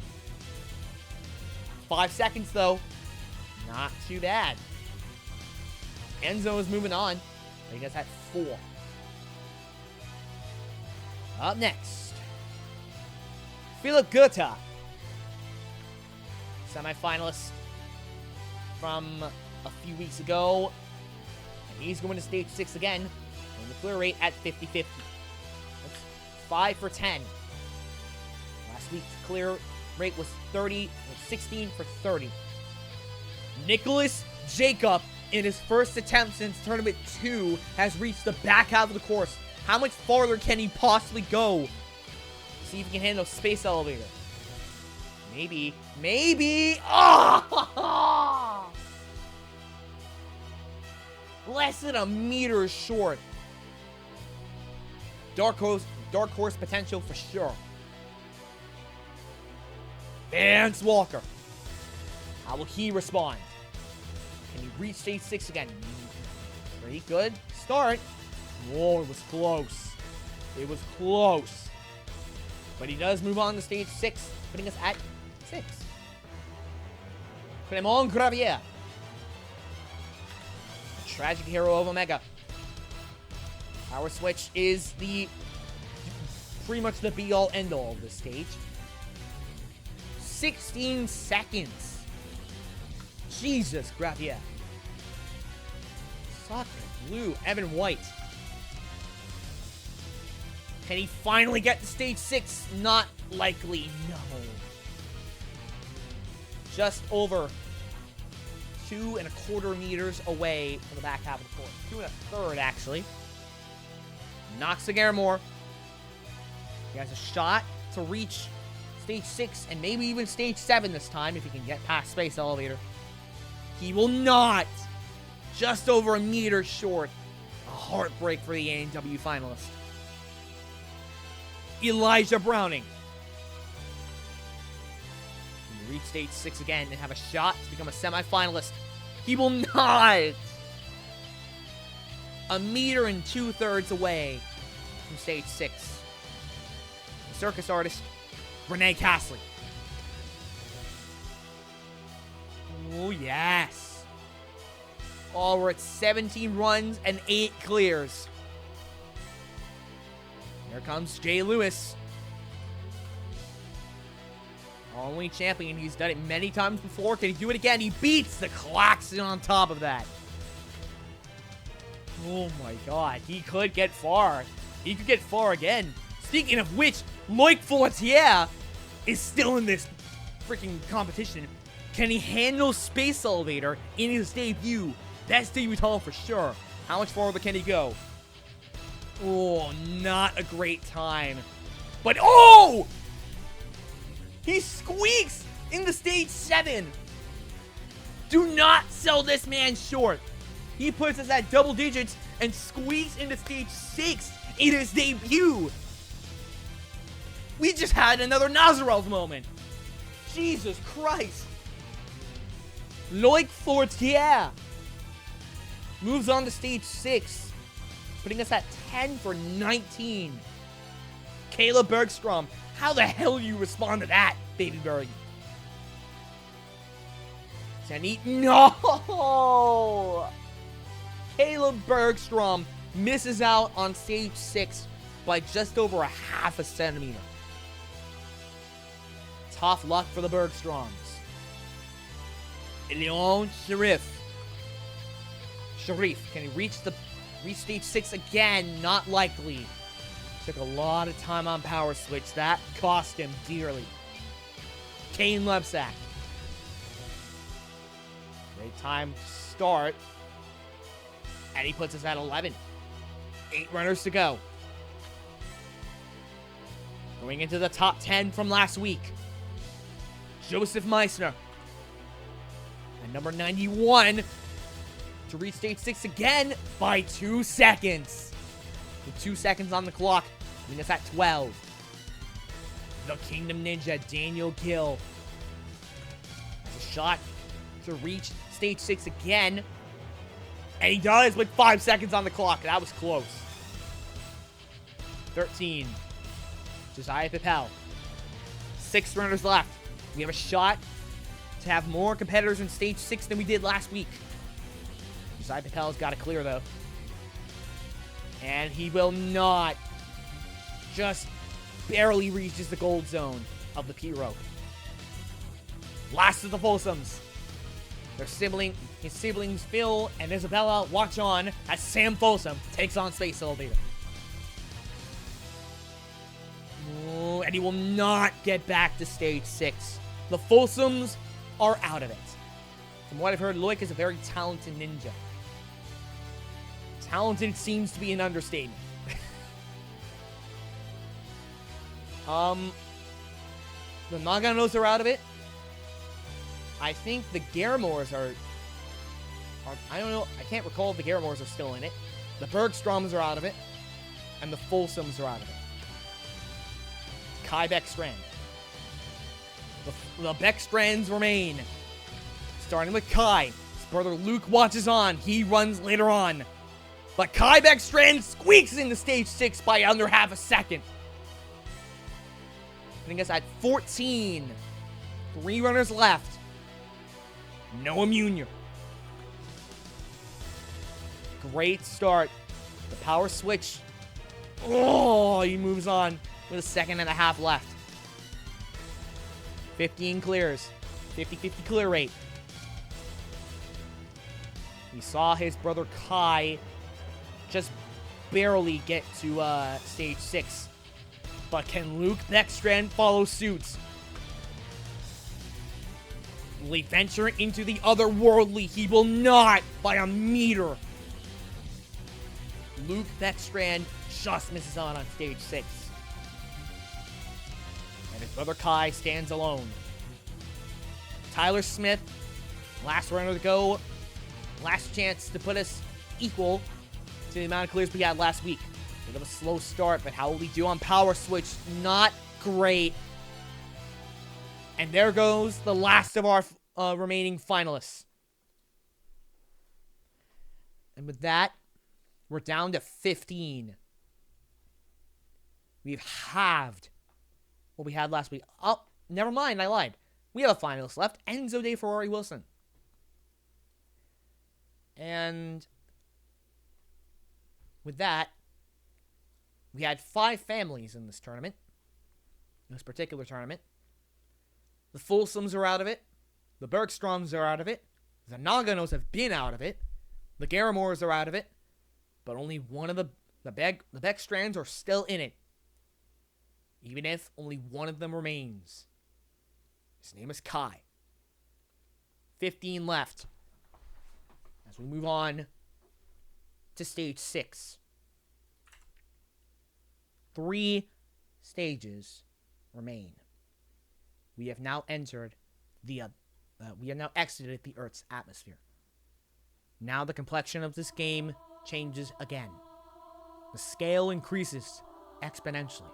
5 seconds, though. Not too bad. Enzo is moving on. He does have 4. Up next, Philip Goethe. Semi-finalist from a few weeks ago. And he's going to stage 6 again. And the clear rate at 50-50. That's 5 for 10. Last week's clear rate was 16 for 30. Nicholas Jacob, in his first attempt since Tournament 2, has reached the back half of the course. How much farther can he possibly go? See if he can handle Space Elevator. Maybe. Oh! Less than a meter short. Dark horse potential for sure. Vance Walker. How will he respond? Can he reach stage 6 again? Pretty good start. Whoa, it was close. It was close. But he does move on to stage 6, putting us at 6. Clement Gravier. The tragic hero of Omega. Power Switch is pretty much the be-all, end-all of this stage. 16 seconds. Jesus, Gravier. Soccer blue, Evan White. Can he finally get to stage 6? Not likely, no. Just over 2.25 meters away from the back half of the course. 2 1/3, actually. Noxagaramore. He has a shot to reach stage 6 and maybe even stage 7 this time if he can get past Space Elevator. He will not. Just over a meter short. A heartbreak for the ANW finalist. Elijah Browning. Can he reach stage 6 again and have a shot to become a semi-finalist? He will not. A meter and 2/3 away from stage 6. circus artist, Renee Castley. Oh, yes. Oh, we're at 17 runs and 8 clears. Here comes Jay Lewis. Only champion. He's done it many times before. Can he do it again? He beats the Klaxon on top of that. Oh my god. He could get far. He could get far again. Speaking of which, Loic Fortier is still in this freaking competition. Can he handle Space Elevator in his debut? Best debut for sure. How much farther can he go? Oh, not a great time. But, oh! He squeaks into stage 7. Do not sell this man short. He puts us at double digits and squeaks into stage 6 in his debut. We just had another Nazarov moment. Jesus Christ. Loic Fortier moves on to stage 6, putting us at 10 for 19. Caleb Bergstrom, how the hell do you respond to that, baby Berg? No! Caleb Bergstrom misses out on stage 6 by just over a half a centimeter. Tough luck for the Bergstroms. Leon Sharif, can he reach stage 6 again? Not likely. Took a lot of time on power switch. That cost him dearly. Kane Lebsack. Great time to start. And he puts us at 11. 8 runners to go. Going into the top 10 from last week. Joseph Meissner. And number 91 to reach stage 6 again by 2 seconds. With 2 seconds on the clock, putting us at 12. The Kingdom Ninja, Daniel Gill. Has a shot to reach stage 6 again. And he does with 5 seconds on the clock. That was close. 13. Josiah Papel. 6 runners left. We have a shot to have more competitors in stage 6 than we did last week. Josiah Papel's got to clear, though. And he will not. Just barely reaches the gold zone of the P-Rope. Last of the Folsoms. His siblings Phil and Isabella watch on as Sam Folsom takes on Space Elevator. Oh, and he will not get back to stage 6. The Folsoms are out of it. From what I've heard, Loic is a very talented ninja. Talented seems to be an understatement. The Naganos are out of it. I think the Garamores are I don't know. I can't recall if the Garamores are still in it. The Bergstroms are out of it. And the Folsoms are out of it. Kai Beckstrand. The Beckstrands remain. Starting with Kai. His brother Luke watches on. He runs later on. But Kai Beckstrand squeaks into stage 6 by under half a second. Putting us at 14. 3 runners left. Noah Munier. Great start. The power switch. Oh, he moves on with a second and a half left. 15 clears. 50-50 clear rate. We saw his brother Kai just barely get to stage 6. But can Luke Beckstrand follow suit? Will he venture into the otherworldly? He will not by a meter. Luke Beckstrand just misses out on stage 6. And his brother Kai stands alone. Tyler Smith, last runner to go. Last chance to put us equal to the amount of clears we had last week. Bit of a slow start, but how will he do on power switch? Not great. And there goes the last of our remaining finalists. And with that, we're down to 15. We've halved what we had last week. Oh, never mind, I lied. We have a finalist left, Enzo De Ferrari Wilson. And with that, we had 5 families in this tournament. In this particular tournament. The Folsoms are out of it. The Bergstroms are out of it. The Naganos have been out of it. The Garamores are out of it. But only one of the Beckstrands are still in it. Even if only one of them remains. His name is Kai. 15 left. As we move on to stage 6. 3 stages remain. We have now entered we have now exited the Earth's atmosphere. Now the complexion of this game changes again. The scale increases exponentially.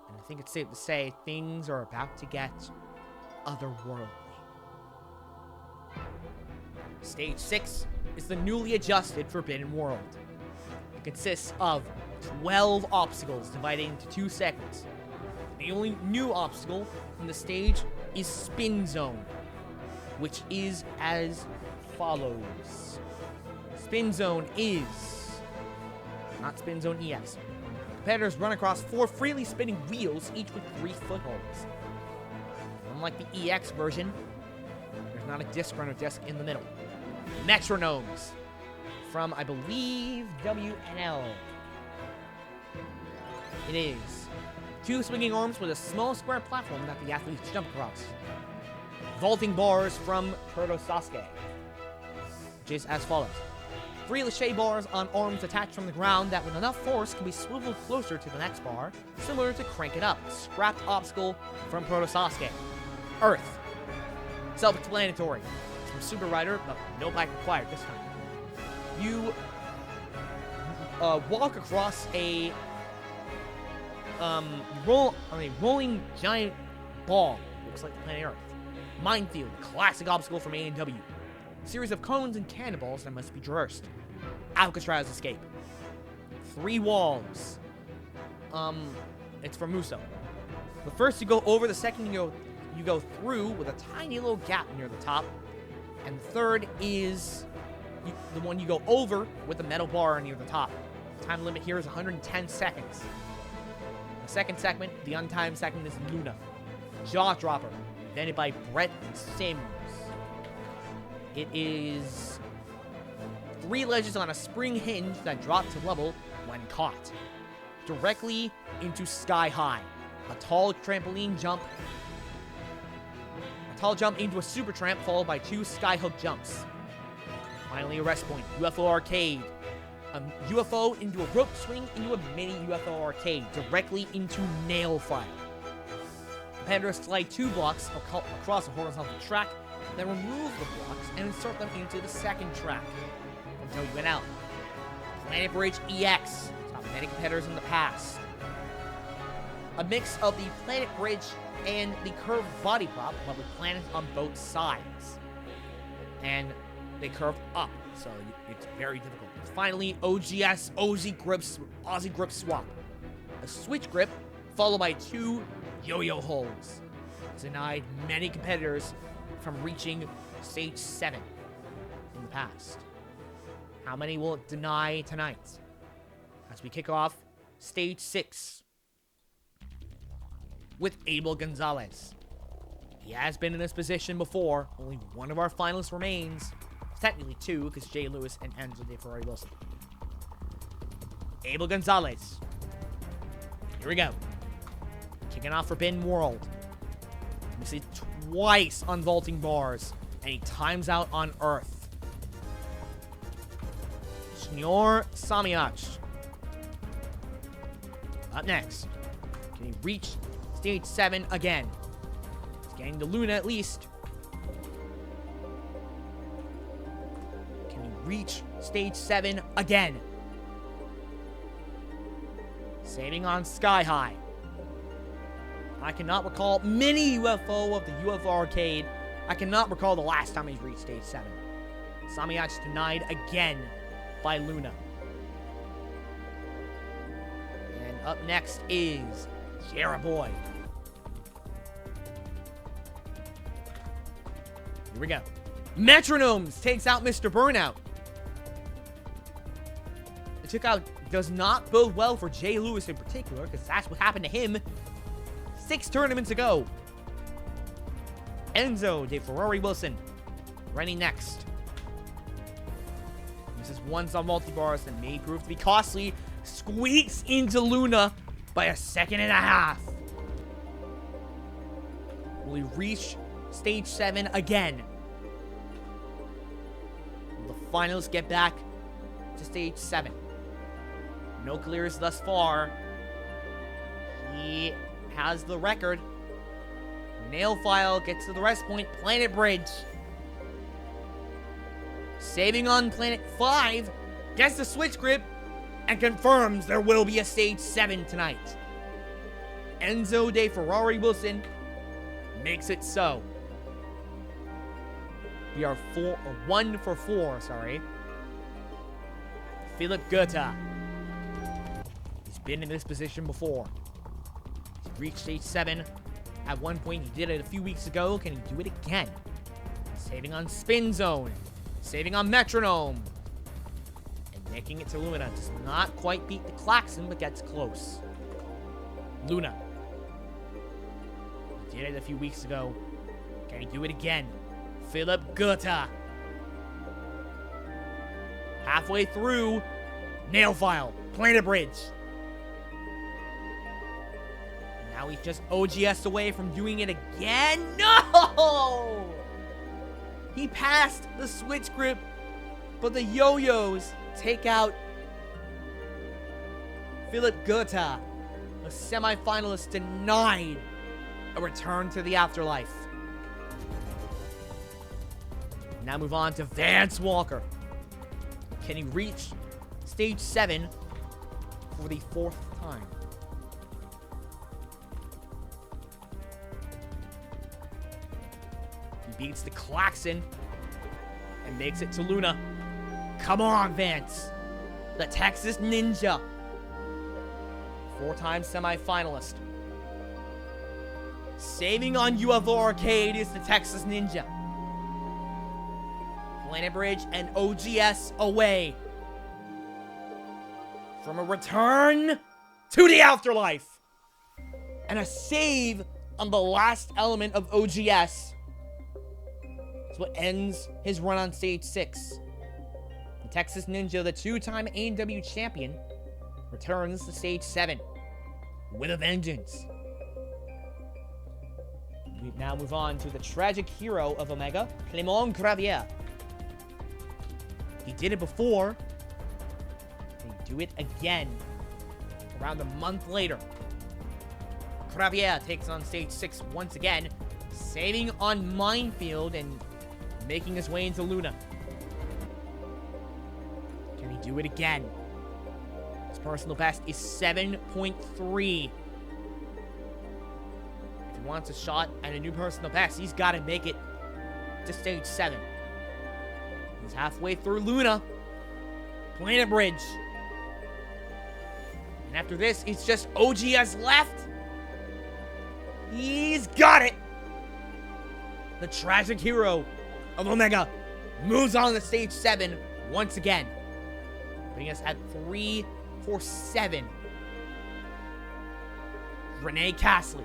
And I think it's safe to say things are about to get otherworldly. Stage 6 is the newly adjusted Forbidden World. It consists of 12 obstacles divided into 2 segments. The only new obstacle in the stage is Spin Zone, which is as follows. Spin Zone is not Spin Zone EX. Competitors run across 4 freely spinning wheels, each with 3 footholds. Unlike the EX version, there's not a disc runner disc in the middle. Metronomes from, I believe, WNL. It is 2 swinging arms with a small square platform that the athletes jump across. Vaulting bars from Proto Sasuke, which is as follows. 3 Lachey bars on arms attached from the ground that with enough force can be swiveled closer to the next bar, similar to Crank It Up, scrapped obstacle from Proto Sasuke. Earth. Self-explanatory. It's from Super Rider, but no bike required this time. You walk across a rolling giant ball. Looks like the planet Earth. Minefield, classic obstacle from A&W. Series of cones and cannonballs that must be traversed. Alcatraz escape. 3 walls. It's from Muso. The first you go over, the second you go through with a tiny little gap near the top. And the third is the one you go over with a metal bar near the top. The time limit here is 110 seconds. The second segment, the untimed segment, is Luna. Jaw Dropper, invented by Brett Sims. It is 3 ledges on a spring hinge that drop to level when caught. Directly into Sky High. A tall trampoline jump. A tall jump into a super tramp followed by 2 skyhook jumps. Finally, a rest point. UFO Arcade. A UFO into a rope swing into a mini UFO arcade. Directly into Nail File. Competitors slide 2 blocks across a horizontal track, then remove the blocks and insert them into the second track until you went out. Planet Bridge EX. Stopped many competitors in the past. A mix of the Planet Bridge and the curved body prop, but with planets on both sides. And they curve up, so it's very difficult. Finally, OGS Aussie grip swap. A switch grip followed by 2 yo-yo holds. Denied many competitors from reaching stage 7 in the past. How many will it deny tonight? As we kick off stage 6 with Abel Gonzalez. He has been in this position before. Only one of our finalists remains. Technically 2, because Jay Lewis and Enzo De Ferrari Wilson. Abel Gonzalez. Here we go. Kicking off Forbidden World. We see twice on vaulting bars, and he times out on Earth. Senior Samiach. Up next. Can he reach stage 7 again? He's getting to Luna at least. Can he reach stage 7 again? Saving on Sky High. I cannot recall mini UFO of the UFO arcade. I cannot recall the last time he's reached stage 7. Samiach denied again by Luna. And up next is Jera Boy. Here we go. Metronomes takes out Mr. Burnout. The took-out does not bode well for Jay Lewis in particular, because that's what happened to him 6 tournaments ago. Enzo de Ferrari Wilson running next. This is once on multi-bars and may prove to be costly. Squeaks into Luna by a second and a half. Will he reach stage 7 again? Will the finalists get back to stage 7? No clears thus far. He has the record. Nail file gets to the rest point. Planet Bridge. Saving on Planet 5. Gets the switch grip. And confirms there will be a stage 7 tonight. Enzo de Ferrari Wilson makes it so. We are 1 for 4, sorry. Philip Goethe. He's been in this position before. He's reached stage 7. At one point, he did it a few weeks ago. Can he do it again? Saving on Spin Zone. Saving on Metronome. And making it to Luna. Does not quite beat the Klaxon, but gets close. Luna. He did it a few weeks ago. Can he do it again? Philip Goethe. Halfway through. Nail file. Planet Bridge. Now he's just OGS away from doing it again. No! He passed the switch grip, but the yo-yos take out Philip Goethe. The semifinalist denied a return to the afterlife. Now move on to Vance Walker. Can he reach stage 7 for the 4th time? He beats the Klaxon and makes it to Luna. Come on, Vance. The Texas Ninja. 4-time semifinalist. Saving on UFO Arcade is the Texas Ninja. Planet Bridge and OGS away from a return to the afterlife. And a save on the last element of OGS. That's what ends his run on stage 6. The Texas Ninja, the 2-time AEW champion, returns to stage 7 with a vengeance. We now move on to the tragic hero of Omega, Clément Gravier. He did it before. He do it again around a month later. Gravier takes on stage 6 once again, saving on Minefield and making his way into Luna. Can he do it again? His personal best is 7.3. If he wants a shot at a new personal best, he's got to make it to stage 7. He's halfway through Luna. Planet Bridge. And after this, it's just OGS left. He's got it. The tragic hero of Omega moves on to stage 7 once again, putting us at 3 for 7. Renee Castley.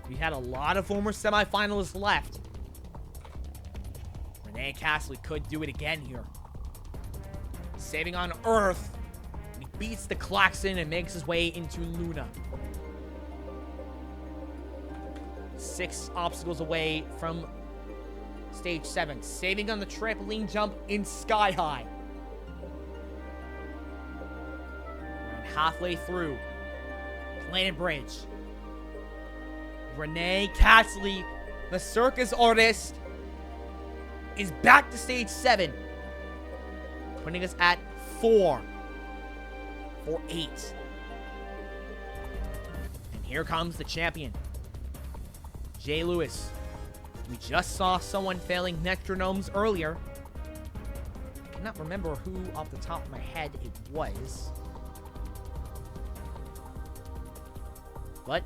We had a lot of former semifinalists left. Renee Castley could do it again here. Saving on Earth. He beats the Klaxon and makes his way into Luna. 6 obstacles away from stage 7. Saving on the trampoline jump in Sky High. And halfway through. Planet Bridge. Renee Castley, the circus artist, is back to stage 7. Putting us at 4 for 8. And here comes the champion. Jay Lewis. We just saw someone failing metronomes earlier. I cannot remember who off the top of my head it was. But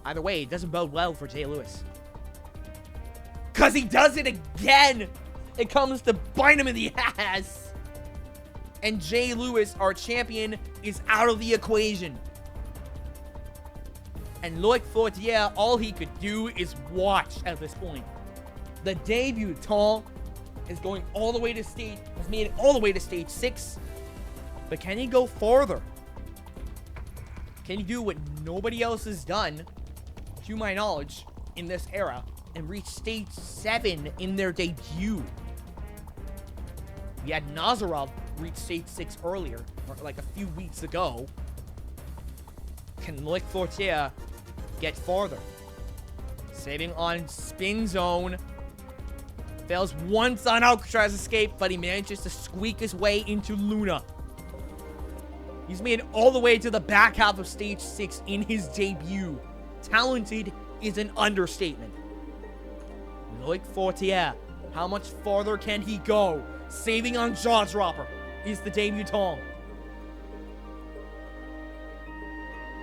either way, it doesn't bode well for Jay Lewis. Because he does it again. It comes to bite him in the ass. And Jay Lewis, our champion, is out of the equation. And Loic Fortier, all he could do is watch at this point. The debutant is going all the way to stage, has made it all the way to stage 6. But can he go farther? Can he do what nobody else has done, to my knowledge, in this era, and reach stage 7 in their debut? We had Nazarov reach stage 6 earlier, or like a few weeks ago. Can Loic Fortier get farther? Saving on spin zone. Fails once on Alcatraz escape, but he manages to squeak his way into Luna. He's made it all the way to the back half of stage 6 in his debut. Talented is an understatement. Loic Fortier, how much farther can he go? Saving on Jaw Dropper is the debutant.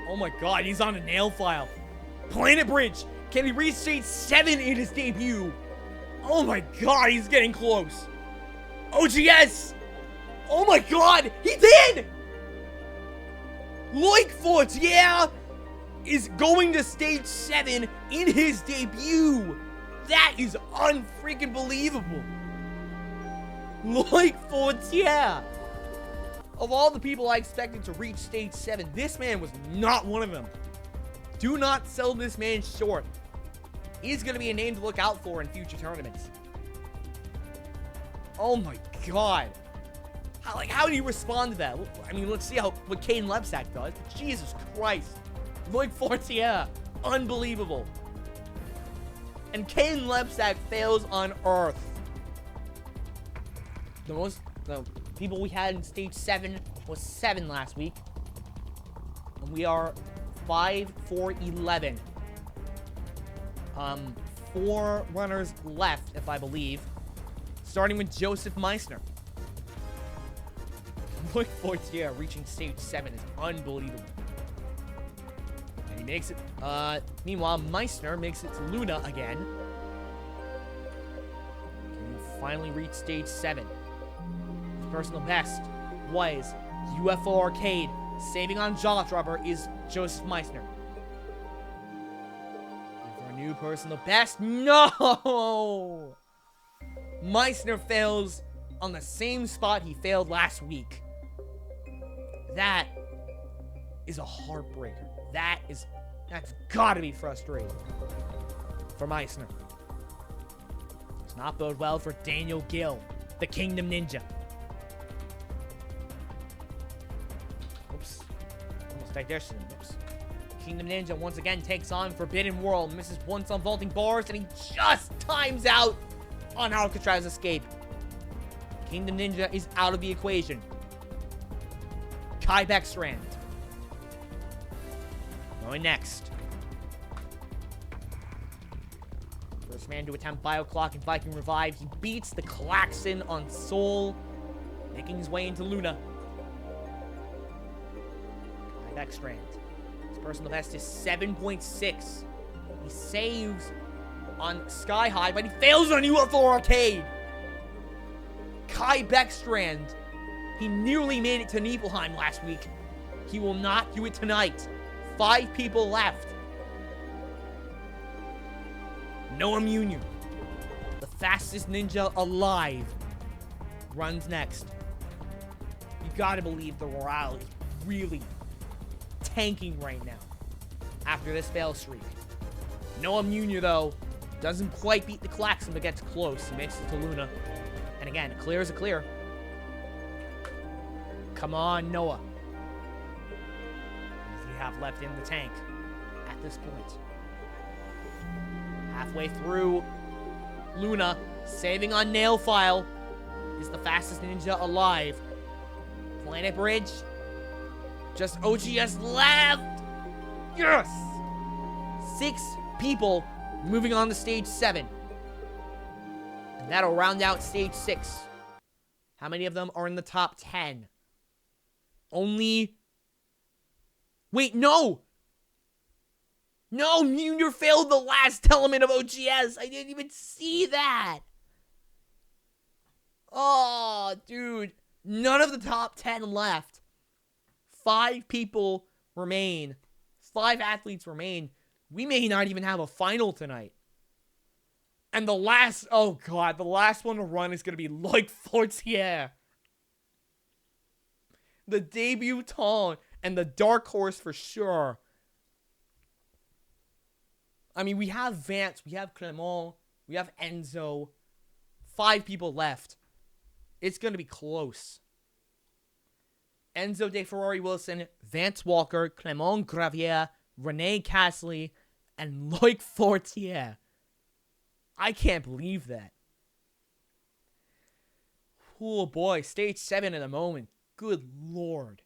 Oh my god, he's on a nail file. Planet Bridge, can he reach stage 7 in his debut? Oh my god, he's getting close. OGS! Oh my god, he did! Loic Fortier is going to stage 7 in his debut. That is unfreaking believable. Loic Fortier. Of all the people I expected to reach stage 7, this man was not one of them. Do not sell this man short. He's going to be a name to look out for in future tournaments. Oh my god. How do you respond to that? I mean, let's see what Caden Lepsack does. But Jesus Christ. Loic Fortier. Unbelievable. And Caden Lepsack fails on Earth. The people we had in stage 7 was 7 last week. And we are 5 for 11. 4 runners left, if I believe. Starting with Joseph Meissner. Loic Fortier reaching stage 7 is unbelievable. And he makes it, meanwhile, Meissner makes it to Luna again. Can he finally reach stage 7? His personal best was UFO Arcade. Saving on Jaw Dropper is Joseph Meissner. And for a new personal best, no! Meissner fails on the same spot he failed last week. That is a heartbreaker. That's gotta be frustrating for Meissner. Does not bode well for Daniel Gill, the Kingdom Ninja. Oops. Almost digestion. Oops. Kingdom Ninja once again takes on Forbidden World, misses once on vaulting bars, and he just times out on Alcatraz escape. Kingdom Ninja is out of the equation. Kai Beckstrand. Going next. First man to attempt Bioclock and Viking Revive. He beats the Klaxon on Soul, making his way into Luna. Kai Beckstrand. His personal best is 7.6. He saves on Sky High, but he fails on UFO Arcade. Kai Beckstrand. He nearly made it to Niflheim last week. He will not do it tonight. 5 people left. Noah Muniu, the fastest ninja alive, runs next. You gotta believe the morale is really tanking right now after this fail streak. Noah Muniu, though, doesn't quite beat the Klaxon, but gets close. He makes it to Luna. And again, clear is a clear. Come on, Noah. What does he have left in the tank at this point? Halfway through Luna, saving on Nail File, is the fastest ninja alive. Planet Bridge. Just OGS left. Yes! 6 people moving on to stage 7. And that'll round out stage 6. How many of them are in the top 10? Only... Wait, no! No, Munir failed the last element of OGS. I didn't even see that. Oh, dude. None of the top 10 left. 5 people remain. 5 athletes remain. We may not even have a final tonight. And the last, oh god, the last one to run is going to be Loic Fortier. The debutant and the dark horse for sure. I mean, we have Vance, we have Clement, we have Enzo. 5 people left. It's going to be close. Enzo De Ferrari Wilson, Vance Walker, Clement Gravier, Rene Casley, and Loic Fortier. I can't believe that. Oh boy, stage 7 at the moment. Good lord.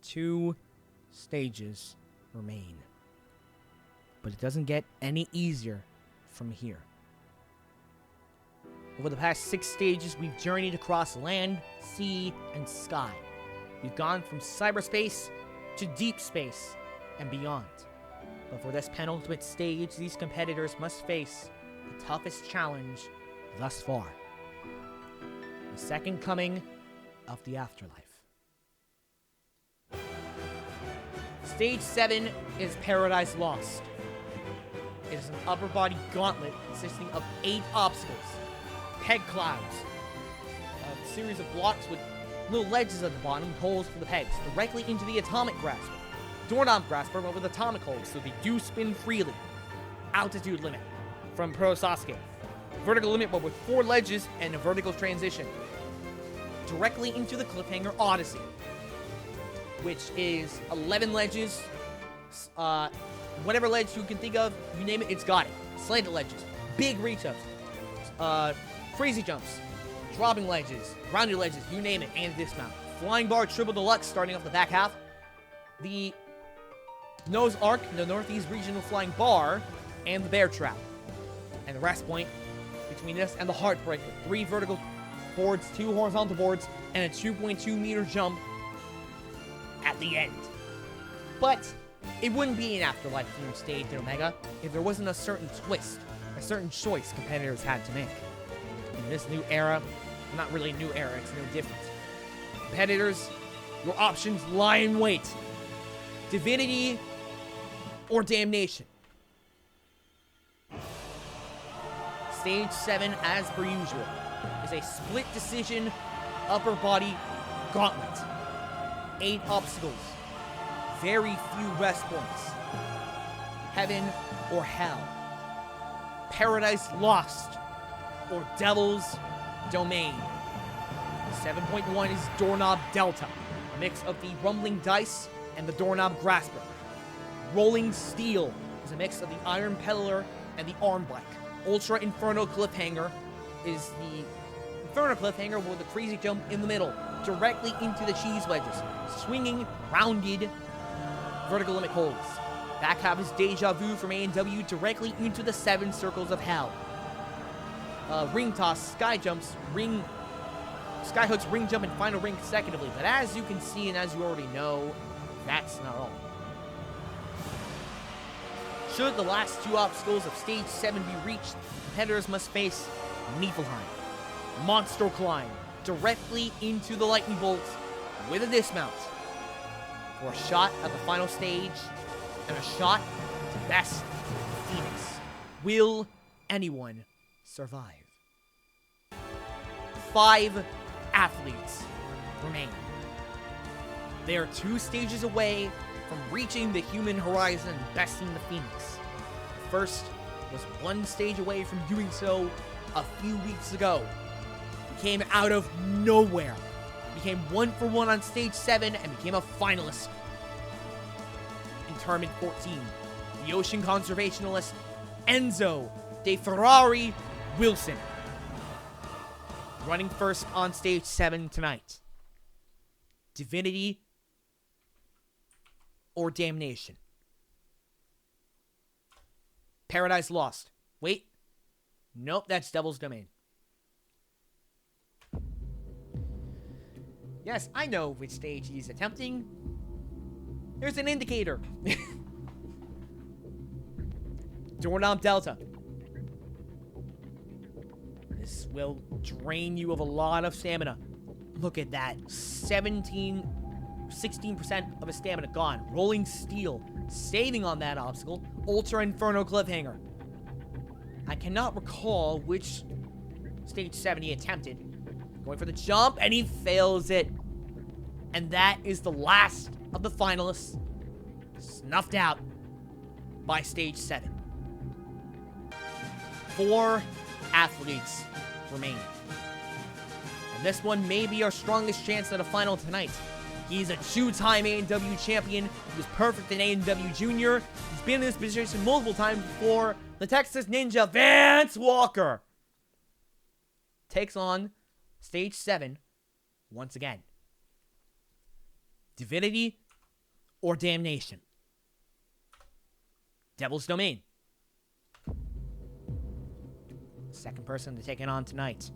2 stages remain. But it doesn't get any easier from here. Over the past 6 stages, we've journeyed across land, sea, and sky. We've gone from cyberspace to deep space and beyond. But for this penultimate stage, these competitors must face the toughest challenge thus far. The second coming of the afterlife. Stage 7 is Paradise Lost. It is an upper body gauntlet consisting of 8 obstacles. Peg clouds. A series of blocks with little ledges at the bottom, holes for the pegs, directly into the atomic grasper. Doorknob grasper, but with atomic holes, so they do spin freely. Altitude limit from Pro Sasuke. Vertical limit, but with 4 ledges and a vertical transition. Directly into the cliffhanger Odyssey, which is 11 ledges. Whatever ledge you can think of, you name it, it's got it. Slanted ledges, big reach-ups, crazy jumps, dropping ledges, rounded ledges, you name it, and dismount. Flying bar triple deluxe starting off the back half. The nose arc, the northeast regional flying bar, and the bear trap. And the rest point between this and the heartbreaker. 3 vertical boards, 2 horizontal boards, and a 2.2 meter jump at the end. But it wouldn't be an afterlife themed stage in Omega if there wasn't a certain twist, a certain choice competitors had to make. In this new era, not really a new era, it's no different. Competitors, your options lie in wait. Divinity or damnation. Stage 7, as per usual, is a split decision upper body gauntlet. 8 obstacles. Very few rest points. Heaven or hell. Paradise Lost or Devil's Domain. 7.1 is Doorknob Delta, a mix of the Rumbling Dice and the Doorknob Grasper. Rolling Steel is a mix of the Iron Peddler and the Arm Bike. Ultra Inferno Cliffhanger is the Inferno Cliffhanger with the crazy jump in the middle, directly into the cheese wedges, swinging rounded vertical limit holds. Back half is Deja Vu from A&W directly into the 7 circles of hell. Ring toss, sky jumps, sky hooks, ring jump, and final ring consecutively. But as you can see and as you already know, that's not all. Should the last 2 obstacles of Stage 7 be reached, competitors must face Niflheim. Monster climb directly into the lightning bolts with a dismount for a shot at the final stage and a shot to best Phoenix. Will anyone survive? 5 athletes remain. They are 2 stages away from reaching the human horizon and besting the Phoenix. The first was 1 stage away from doing so a few weeks ago. He came out of nowhere. Became 1 for 1 on stage 7 and became a finalist in tournament 14. The ocean conservationalist Enzo De Ferrari Wilson. Running first on stage 7 tonight. Divinity or damnation? Paradise Lost. Wait. Nope, that's Devil's Domain. Yes, I know which stage he's attempting. There's an indicator. Doorknob Delta. This will drain you of a lot of stamina. Look at that. 16% of his stamina gone. Rolling Steel. Saving on that obstacle. Ultra Inferno Cliffhanger. I cannot recall which stage 7 he attempted. Going for the jump, and he fails it. And that is the last of the finalists. Snuffed out by stage 7. 4 athletes remain. And this one may be our strongest chance at a final tonight. He's a two-time A&W champion. He was perfect in A&W Junior. He's been in this position multiple times before. The Texas Ninja, Vance Walker, takes on stage 7 once again. Divinity or Damnation? Devil's Domain. Second person to take it on tonight.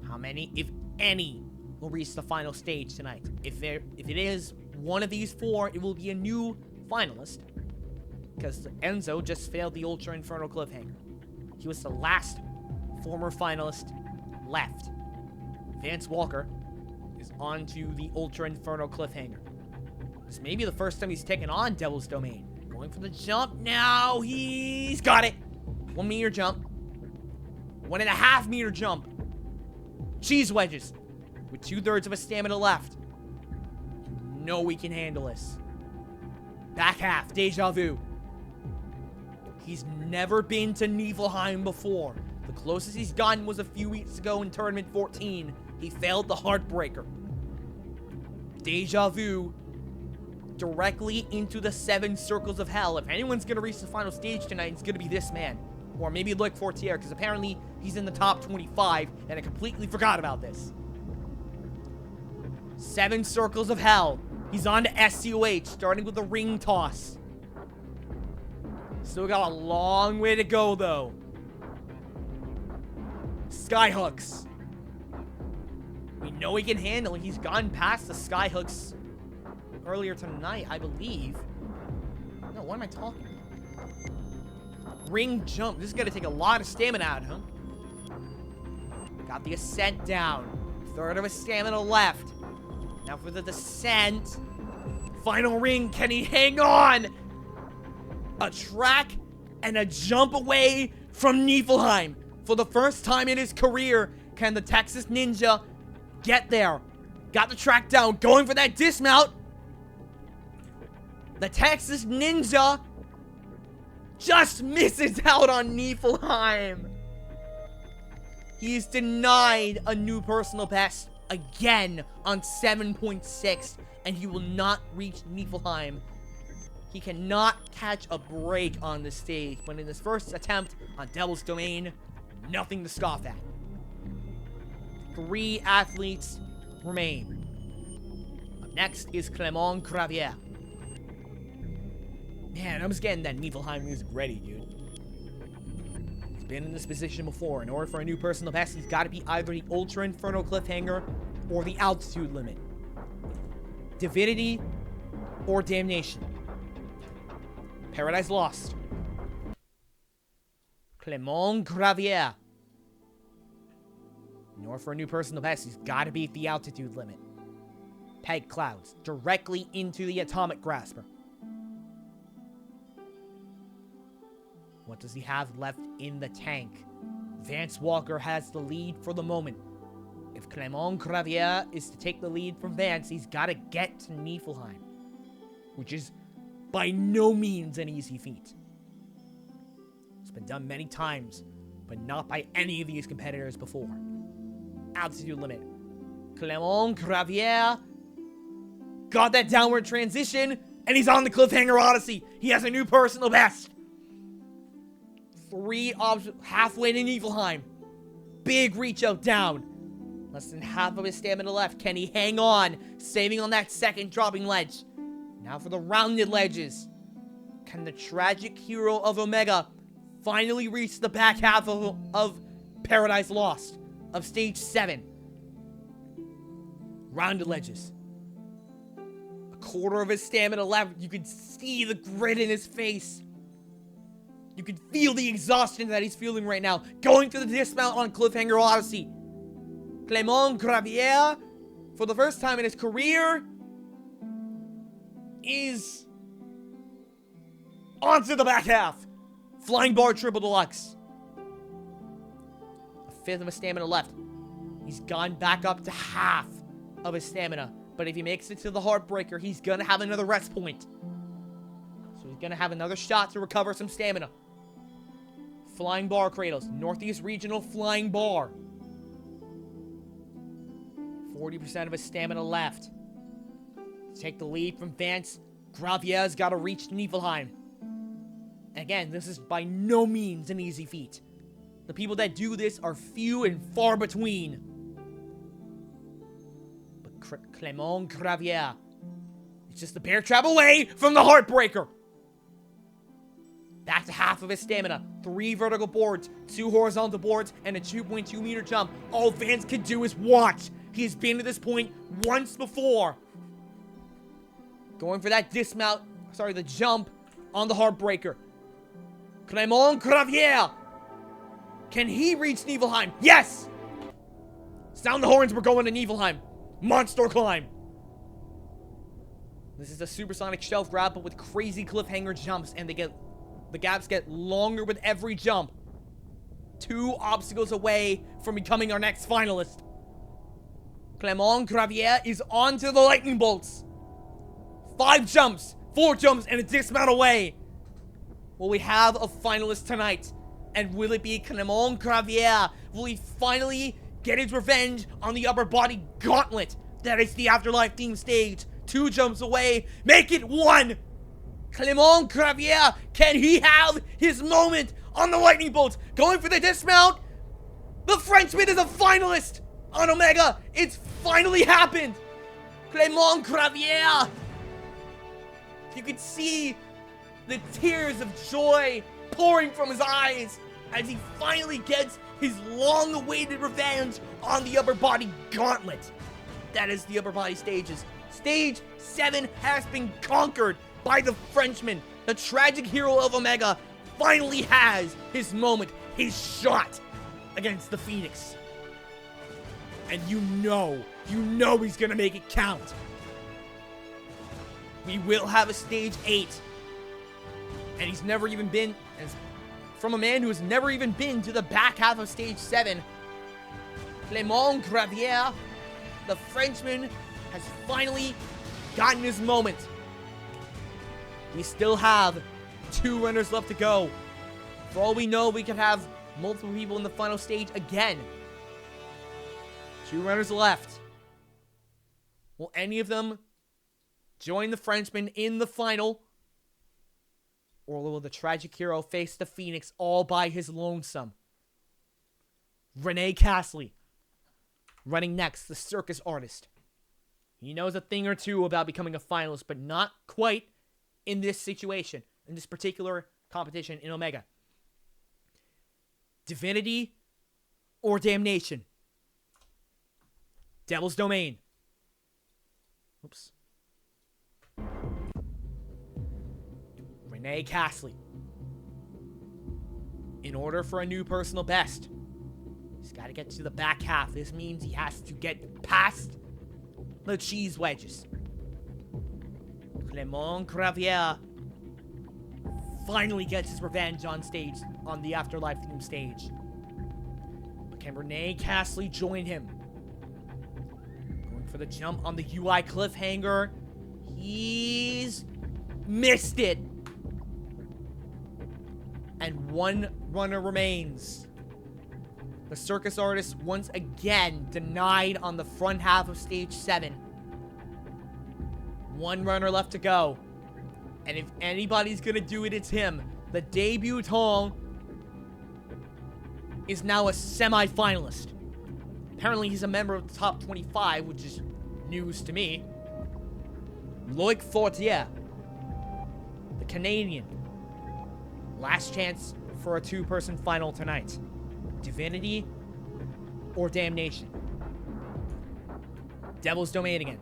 How many, if any, will reach the final stage tonight? If it is one of these 4, it will be a new finalist. Because Enzo just failed the Ultra Inferno Cliffhanger. He was the last former finalist left. Vance Walker is on to the Ultra Inferno Cliffhanger. This may be the first time he's taken on Devil's Domain. Going for the jump now. He's got it. 1 meter jump. 1.5 meter jump. Cheese wedges. With 2/3 of his stamina left. No, we can handle this. Back half. Deja Vu. He's never been to Niflheim before. The closest he's gotten was a few weeks ago in Tournament 14. He failed the Heartbreaker. Deja Vu directly into the 7 circles of hell. If anyone's going to reach the final stage tonight, it's going to be this man. Or maybe Luc Fortier, because apparently he's in the top 25, and I completely forgot about this. 7 circles of hell. He's on to SCOH, starting with the ring toss. Still got a long way to go, though. Skyhooks. We know he can handle it. He's gone past the skyhooks earlier tonight, I believe. No, what am I talking about? Ring jump. This is going to take a lot of stamina out of him. Got the ascent down. 1/3 of his stamina left. Now for the descent. Final ring. Can he hang on? A track and a jump away from Niflheim. For the first time in his career, can the Texas Ninja get there? Got the track down. Going for that dismount. The Texas Ninja just misses out on Niflheim. He's denied a new personal best again on 7.6, and he will not reach Niflheim. He cannot catch a break on the stage, but in his first attempt on Devil's Domain, nothing to scoff at. 3 athletes remain. Up next is Clement Gravier. Man, I'm just getting that Niflheim music ready, dude. He's been in this position before. In order for a new personal best, he's got to be either the Ultra Inferno Cliffhanger or the altitude limit. Divinity or Damnation. Paradise Lost. Clement Gravier. In order for a new personal best, he's got to beat the altitude limit. Peg Clouds. Directly into the Atomic Grasper. What does he have left in the tank? Vance Walker has the lead for the moment. If Clement Gravier is to take the lead from Vance, he's got to get to Niflheim, which is by no means an easy feat. It's been done many times, but not by any of these competitors before. Altitude limit. Clement Gravier got that downward transition, and he's on the Cliffhanger Odyssey. He has a new personal best. 3 halfway to Niflheim. Big reach out down. Less than half of his stamina left. Can he hang on? Saving on that second dropping ledge. Now for the rounded ledges. Can the tragic hero of Omega finally reach the back half of Paradise Lost? Of stage 7. Rounded ledges. A quarter of his stamina left. You can see the grit in his face. You can feel the exhaustion that he's feeling right now. Going through the dismount on Cliffhanger Odyssey. Clément Gravier, for the first time in his career, is onto the back half. Flying bar triple deluxe. A fifth of his stamina left. He's gone back up to half of his stamina. But if he makes it to the Heartbreaker, he's gonna have another rest point. So he's gonna have another shot to recover some stamina. Flying bar, Kratos. Northeast Regional Flying bar. 40% of his stamina left. To take the lead from Vance, Gravier's got to reach Niflheim. Again, this is by no means an easy feat. The people that do this are few and far between. But Clément Gravier is just a bear trap away from the Heartbreaker. Back to half of his stamina. 3 vertical boards, 2 horizontal boards, and a 2.2 meter jump. All Vance can do is watch. He's been to this point once before. Going for that dismount, the jump on the Heartbreaker. Clément Gravier. Can he reach Niflheim? Yes! Sound the horns, we're going to Niflheim. Monster climb. This is a supersonic shelf grab, but with crazy cliffhanger jumps, and the gaps get longer with every jump. 2 obstacles away from becoming our next finalist. Clément Gravier is onto the lightning bolts. 5 jumps, 4 jumps, and a dismount away. Will we have a finalist tonight? And will it be Clément Gravier? Will he finally get his revenge on the upper body gauntlet? That is the Afterlife theme stage. 2 jumps away. Make it 1. Clément Gravier, can he have his moment on the lightning bolt? Going for the dismount. The Frenchman is a finalist on Omega. It's finally happened. Clément Gravier. You can see the tears of joy pouring from his eyes as he finally gets his long-awaited revenge on the upper body gauntlet. That is the upper body stages. Stage 7 has been conquered by the Frenchman. The tragic hero of Omega finally has his moment, his shot against the Phoenix. And you know he's gonna make it count. We will have a stage 8. And he's never even been, from a man who has never even been to the back half of stage 7. Clément Gravier, the Frenchman, has finally gotten his moment. We still have 2 runners left to go. For all we know, we could have multiple people in the final stage again. 2 runners left. Will any of them join the Frenchman in the final? Or will the tragic hero face the Phoenix all by his lonesome? Rene Castley, running next, the circus artist. He knows a thing or two about becoming a finalist, but not quite in this situation, in this particular competition in Omega. Divinity or damnation? Devil's Domain. Oops. Rene Castley. In order for a new personal best, he's got to get to the back half. This means he has to get past the cheese wedges. Clément Gravier finally gets his revenge on stage, on the Afterlife theme stage. But can Rene Castley join him? Going for the jump on the UI cliffhanger. He's missed it. And 1 runner remains. The circus artist once again denied on the front half of stage 7. 1 runner left to go. And if anybody's gonna do it, it's him. The debutant is now a semi-finalist. Apparently he's a member of the top 25, which is news to me. Loic Fortier, the Canadian. Last chance for a 2-person final tonight. Divinity or damnation? Devil's Domain again.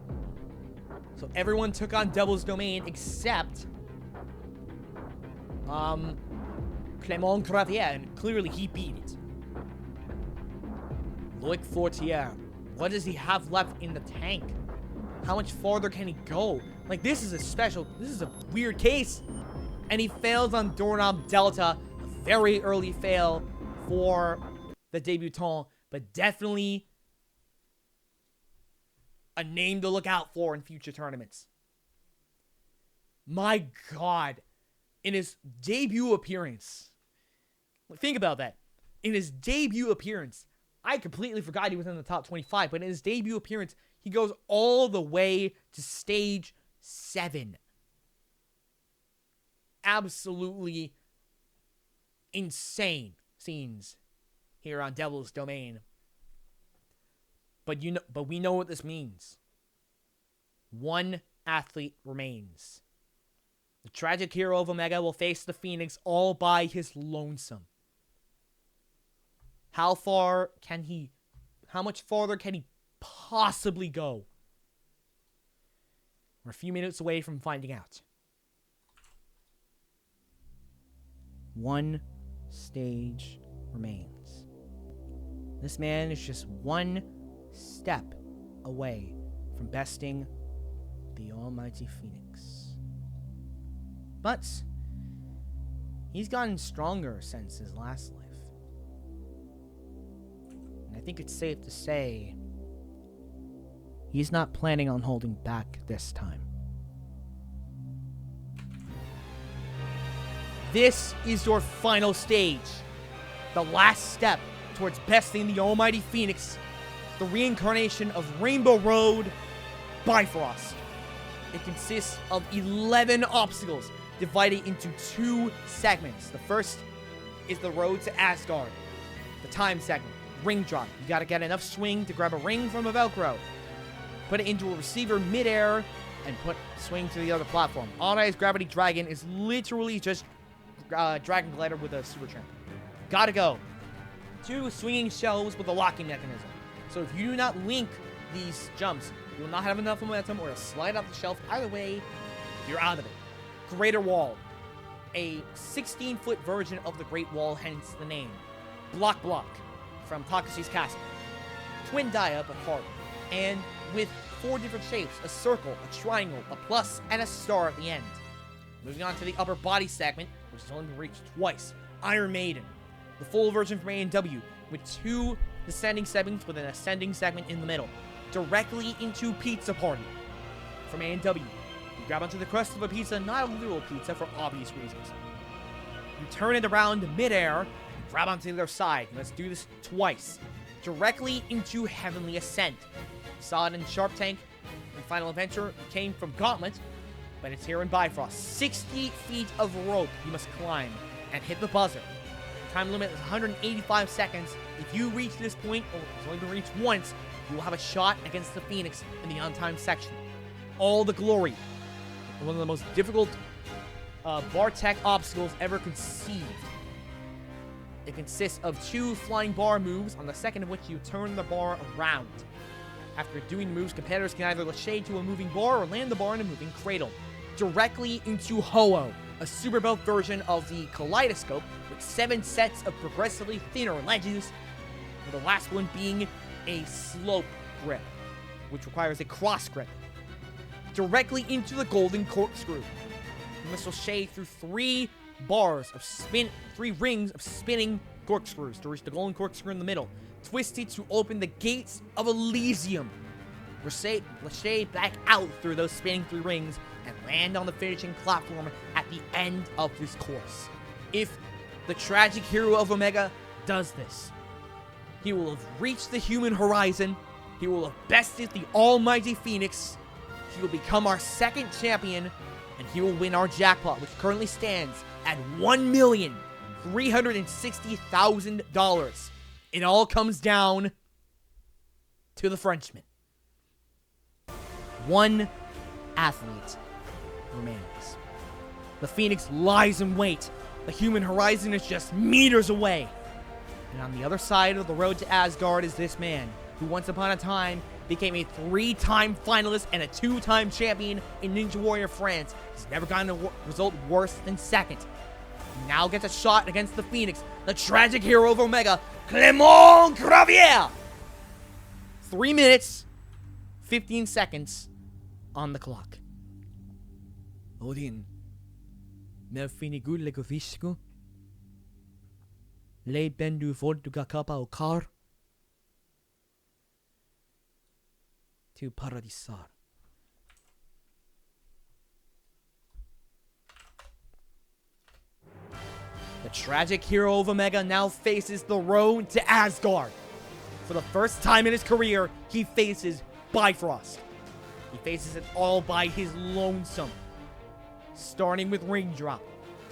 So everyone took on Devil's Domain except Clément Gravier, and clearly he beat it. Loic Fortier, what does he have left in the tank? How much farther can he go? Like, this is a weird case. And he fails on Doorknob Delta, a very early fail for the debutant, but definitely a name to look out for in future tournaments. My God. In his debut appearance, think about that. In his debut appearance, I completely forgot he was in the top 25, but in his debut appearance, he goes all the way to stage 7. Absolutely insane scenes here on Devil's Domain. But we know what this means. One athlete remains. The tragic hero of Omega will face the Phoenix all by his lonesome. How much farther can he possibly go? We're a few minutes away from finding out. One stage remains. This man is just one step away from besting the almighty Phoenix. But he's gotten stronger since his last life. And I think it's safe to say he's not planning on holding back this time. This is your final stage. The last step towards besting the almighty Phoenix. The reincarnation of Rainbow Road Bifrost. It consists of 11 obstacles divided into 2 segments. The first is the road to Asgard. The time segment. Ring drop. You gotta get enough swing to grab a ring from a Velcro. Put it into a receiver midair and swing to the other platform. Automatic Gravity Dragon is literally just Dragon Glider with a super tramp. Gotta go. 2 swinging shelves with a locking mechanism. So if you do not link these jumps, you will not have enough momentum or to slide off the shelf. Either way, you're out of it. Greater Wall. A 16-foot version of the Great Wall, hence the name. Block from Takashi's Castle. Twin dia, but harder. And with 4 different shapes. A circle, a triangle, a plus, and a star at the end. Moving on to the upper body segment, which has only been reached twice. Iron Maiden. The full version from A&W, with 2 descending segments with an ascending segment in the middle. Directly into Pizza Party. From A&W. You grab onto the crust of a pizza, not a literal pizza for obvious reasons. You turn it around midair, and grab onto the other side. Let's do this twice. Directly into Heavenly Ascent. You saw it in Sharp Tank. In Final Adventure, it came from Gauntlet, but it's here in Bifrost. 60 feet of rope you must climb and hit the buzzer. Time limit is 185 seconds. If you reach this point, or it's only been reached once, you will have a shot against the Phoenix in the untimed section. All the glory. One of the most difficult Bartek obstacles ever conceived. It consists of 2 flying bar moves, on the second of which you turn the bar around. After doing the moves, competitors can either shade to a moving bar or land the bar in a moving cradle. Directly into Ho-Oh, a super belt version of the Kaleidoscope with 7 sets of progressively thinner ledges, with the last one being a slope grip, which requires a cross grip. Directly into the Golden Corkscrew. You must shade through 3 rings of spinning corkscrews to reach the Golden Corkscrew in the middle. Twisted to open the gates of Elysium. Lachey back out through those spinning 3 rings and land on the finishing platform at the end of this course. If the tragic hero of Omega does this, he will have reached the human horizon, he will have bested the almighty Phoenix, he will become our 2nd champion, and he will win our jackpot, which currently stands at $1,360,000. It all comes down to the Frenchman. 1 athlete remains. The Phoenix lies in wait. The human horizon is just meters away. And on the other side of the road to Asgard is this man, who once upon a time became a 3-time finalist and a 2-time champion in Ninja Warrior France. He's never gotten a result worse than second. He now gets a shot against the Phoenix, the tragic hero of Omega, Clément Gravier. 3 minutes, 15 seconds on the clock. Odin, me finigul legovisco. Le bendu voltuga kappa o car. To paradisar. The tragic hero of Omega now faces the road to Asgard. For the first time in his career, he faces Bifrost. He faces it all by his lonesome. Starting with Raindrop.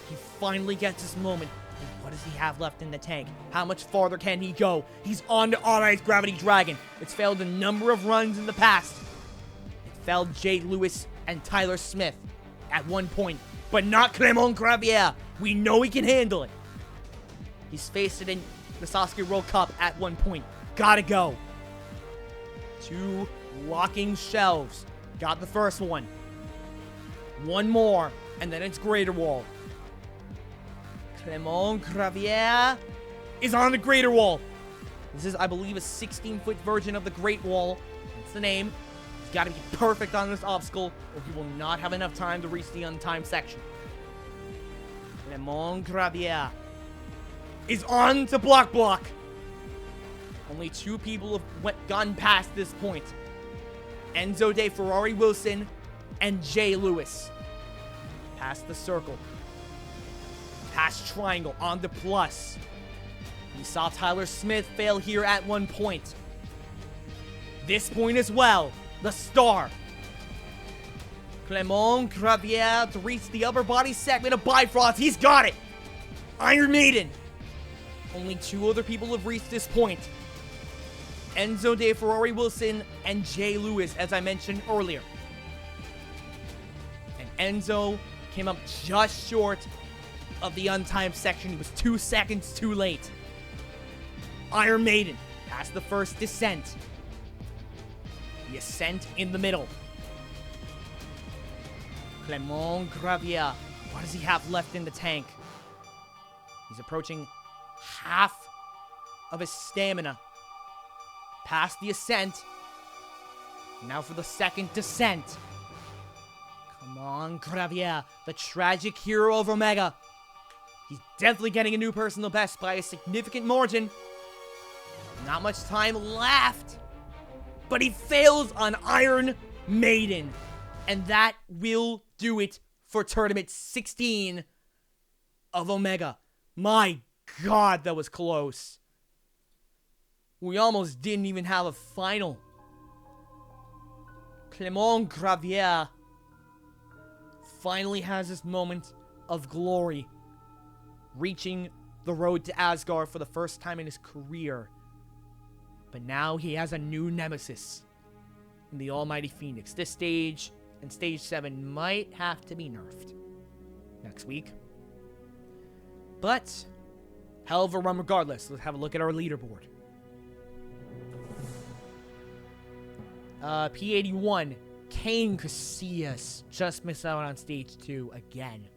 He finally gets his moment. And what does he have left in the tank? How much farther can he go? He's on to Odd-Eyes Gravity Dragon. It's failed a number of runs in the past. It failed Jay Lewis and Tyler Smith at one point, but not Clément Gravier. We know he can handle it. He's faced it in the Sasuke World Cup at one point. Gotta go. 2 locking shelves. Got the first one. 1 more, and then it's Greater Wall. Clément Gravier is on the Greater Wall. This is, I believe, a 16-foot version of the Great Wall. That's the name. He's got to be perfect on this obstacle, or he will not have enough time to reach the untimed section. Clément Gravier is on to Block. Only 2 people have gone past this point. Enzo De Ferrari Wilson and Jay Lewis. Past the circle. Past triangle, on to plus. We saw Tyler Smith fail here at one point. This point as well. The star. Clément Gravier to reach the upper body segment of Bifrost. He's got it. Iron Maiden. Only 2 other people have reached this point. Enzo De Ferrari Wilson and Jay Lewis, as I mentioned earlier. And Enzo came up just short of the untimed section. He was 2 seconds too late. Iron Maiden past the first descent. The ascent in the middle. Clément Gravier. What does he have left in the tank? He's approaching half of his stamina. Past the ascent. Now for the second descent. Come on, Gravier, the tragic hero of Omega. He's definitely getting a new personal best by a significant margin. Not much time left. But he fails on Iron Maiden. And that will do it for Tournament 16 of Omega. My God, that was close. We almost didn't even have a final. Clément Gravier finally has his moment of glory, reaching the road to Asgard for the first time in his career. But now he has a new nemesis in the Almighty Phoenix. This stage and Stage 7 might have to be nerfed next week. But, hell of a run regardless. Let's have a look at our leaderboard. P81, Kane Casillas just missed out on Stage 2 again.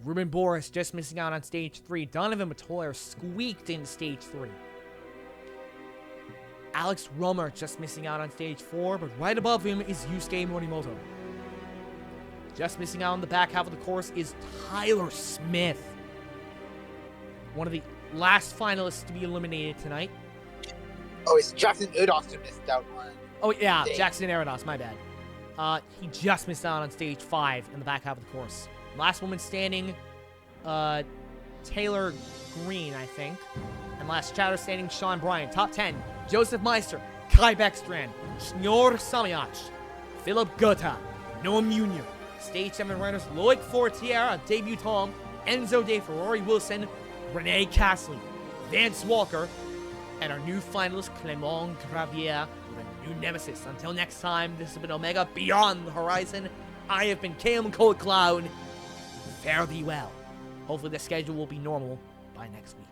Ruben Boris just missing out on Stage 3. Donovan Matoyer squeaked into Stage 3. Alex Romer just missing out on Stage 4, but right above him is Yusuke Morimoto. Just missing out on the back half of the course is Tyler Smith. One of the last finalists to be eliminated tonight. Oh, it's Jackson Erdos who missed out on. Oh, yeah, Jackson Erados, my bad. He just missed out on Stage 5 in the back half of the course. Last woman standing, Taylor Green, I think. And last chatter standing, Sean Bryan. Top 10, Joseph Meister, Kai Beckstrand, Shnor Samiach, Philip Gota, Noam Munier. Stage 7 runners, Loic Fortier, debutant, Enzo De Ferrari Wilson, Renee Castley, Vance Walker, and our new finalist, Clément Gravier, with a new nemesis. Until next time, this has been Omega Beyond the Horizon. I have been Caleb Cold Cloud. Fare thee well. Hopefully the schedule will be normal by next week.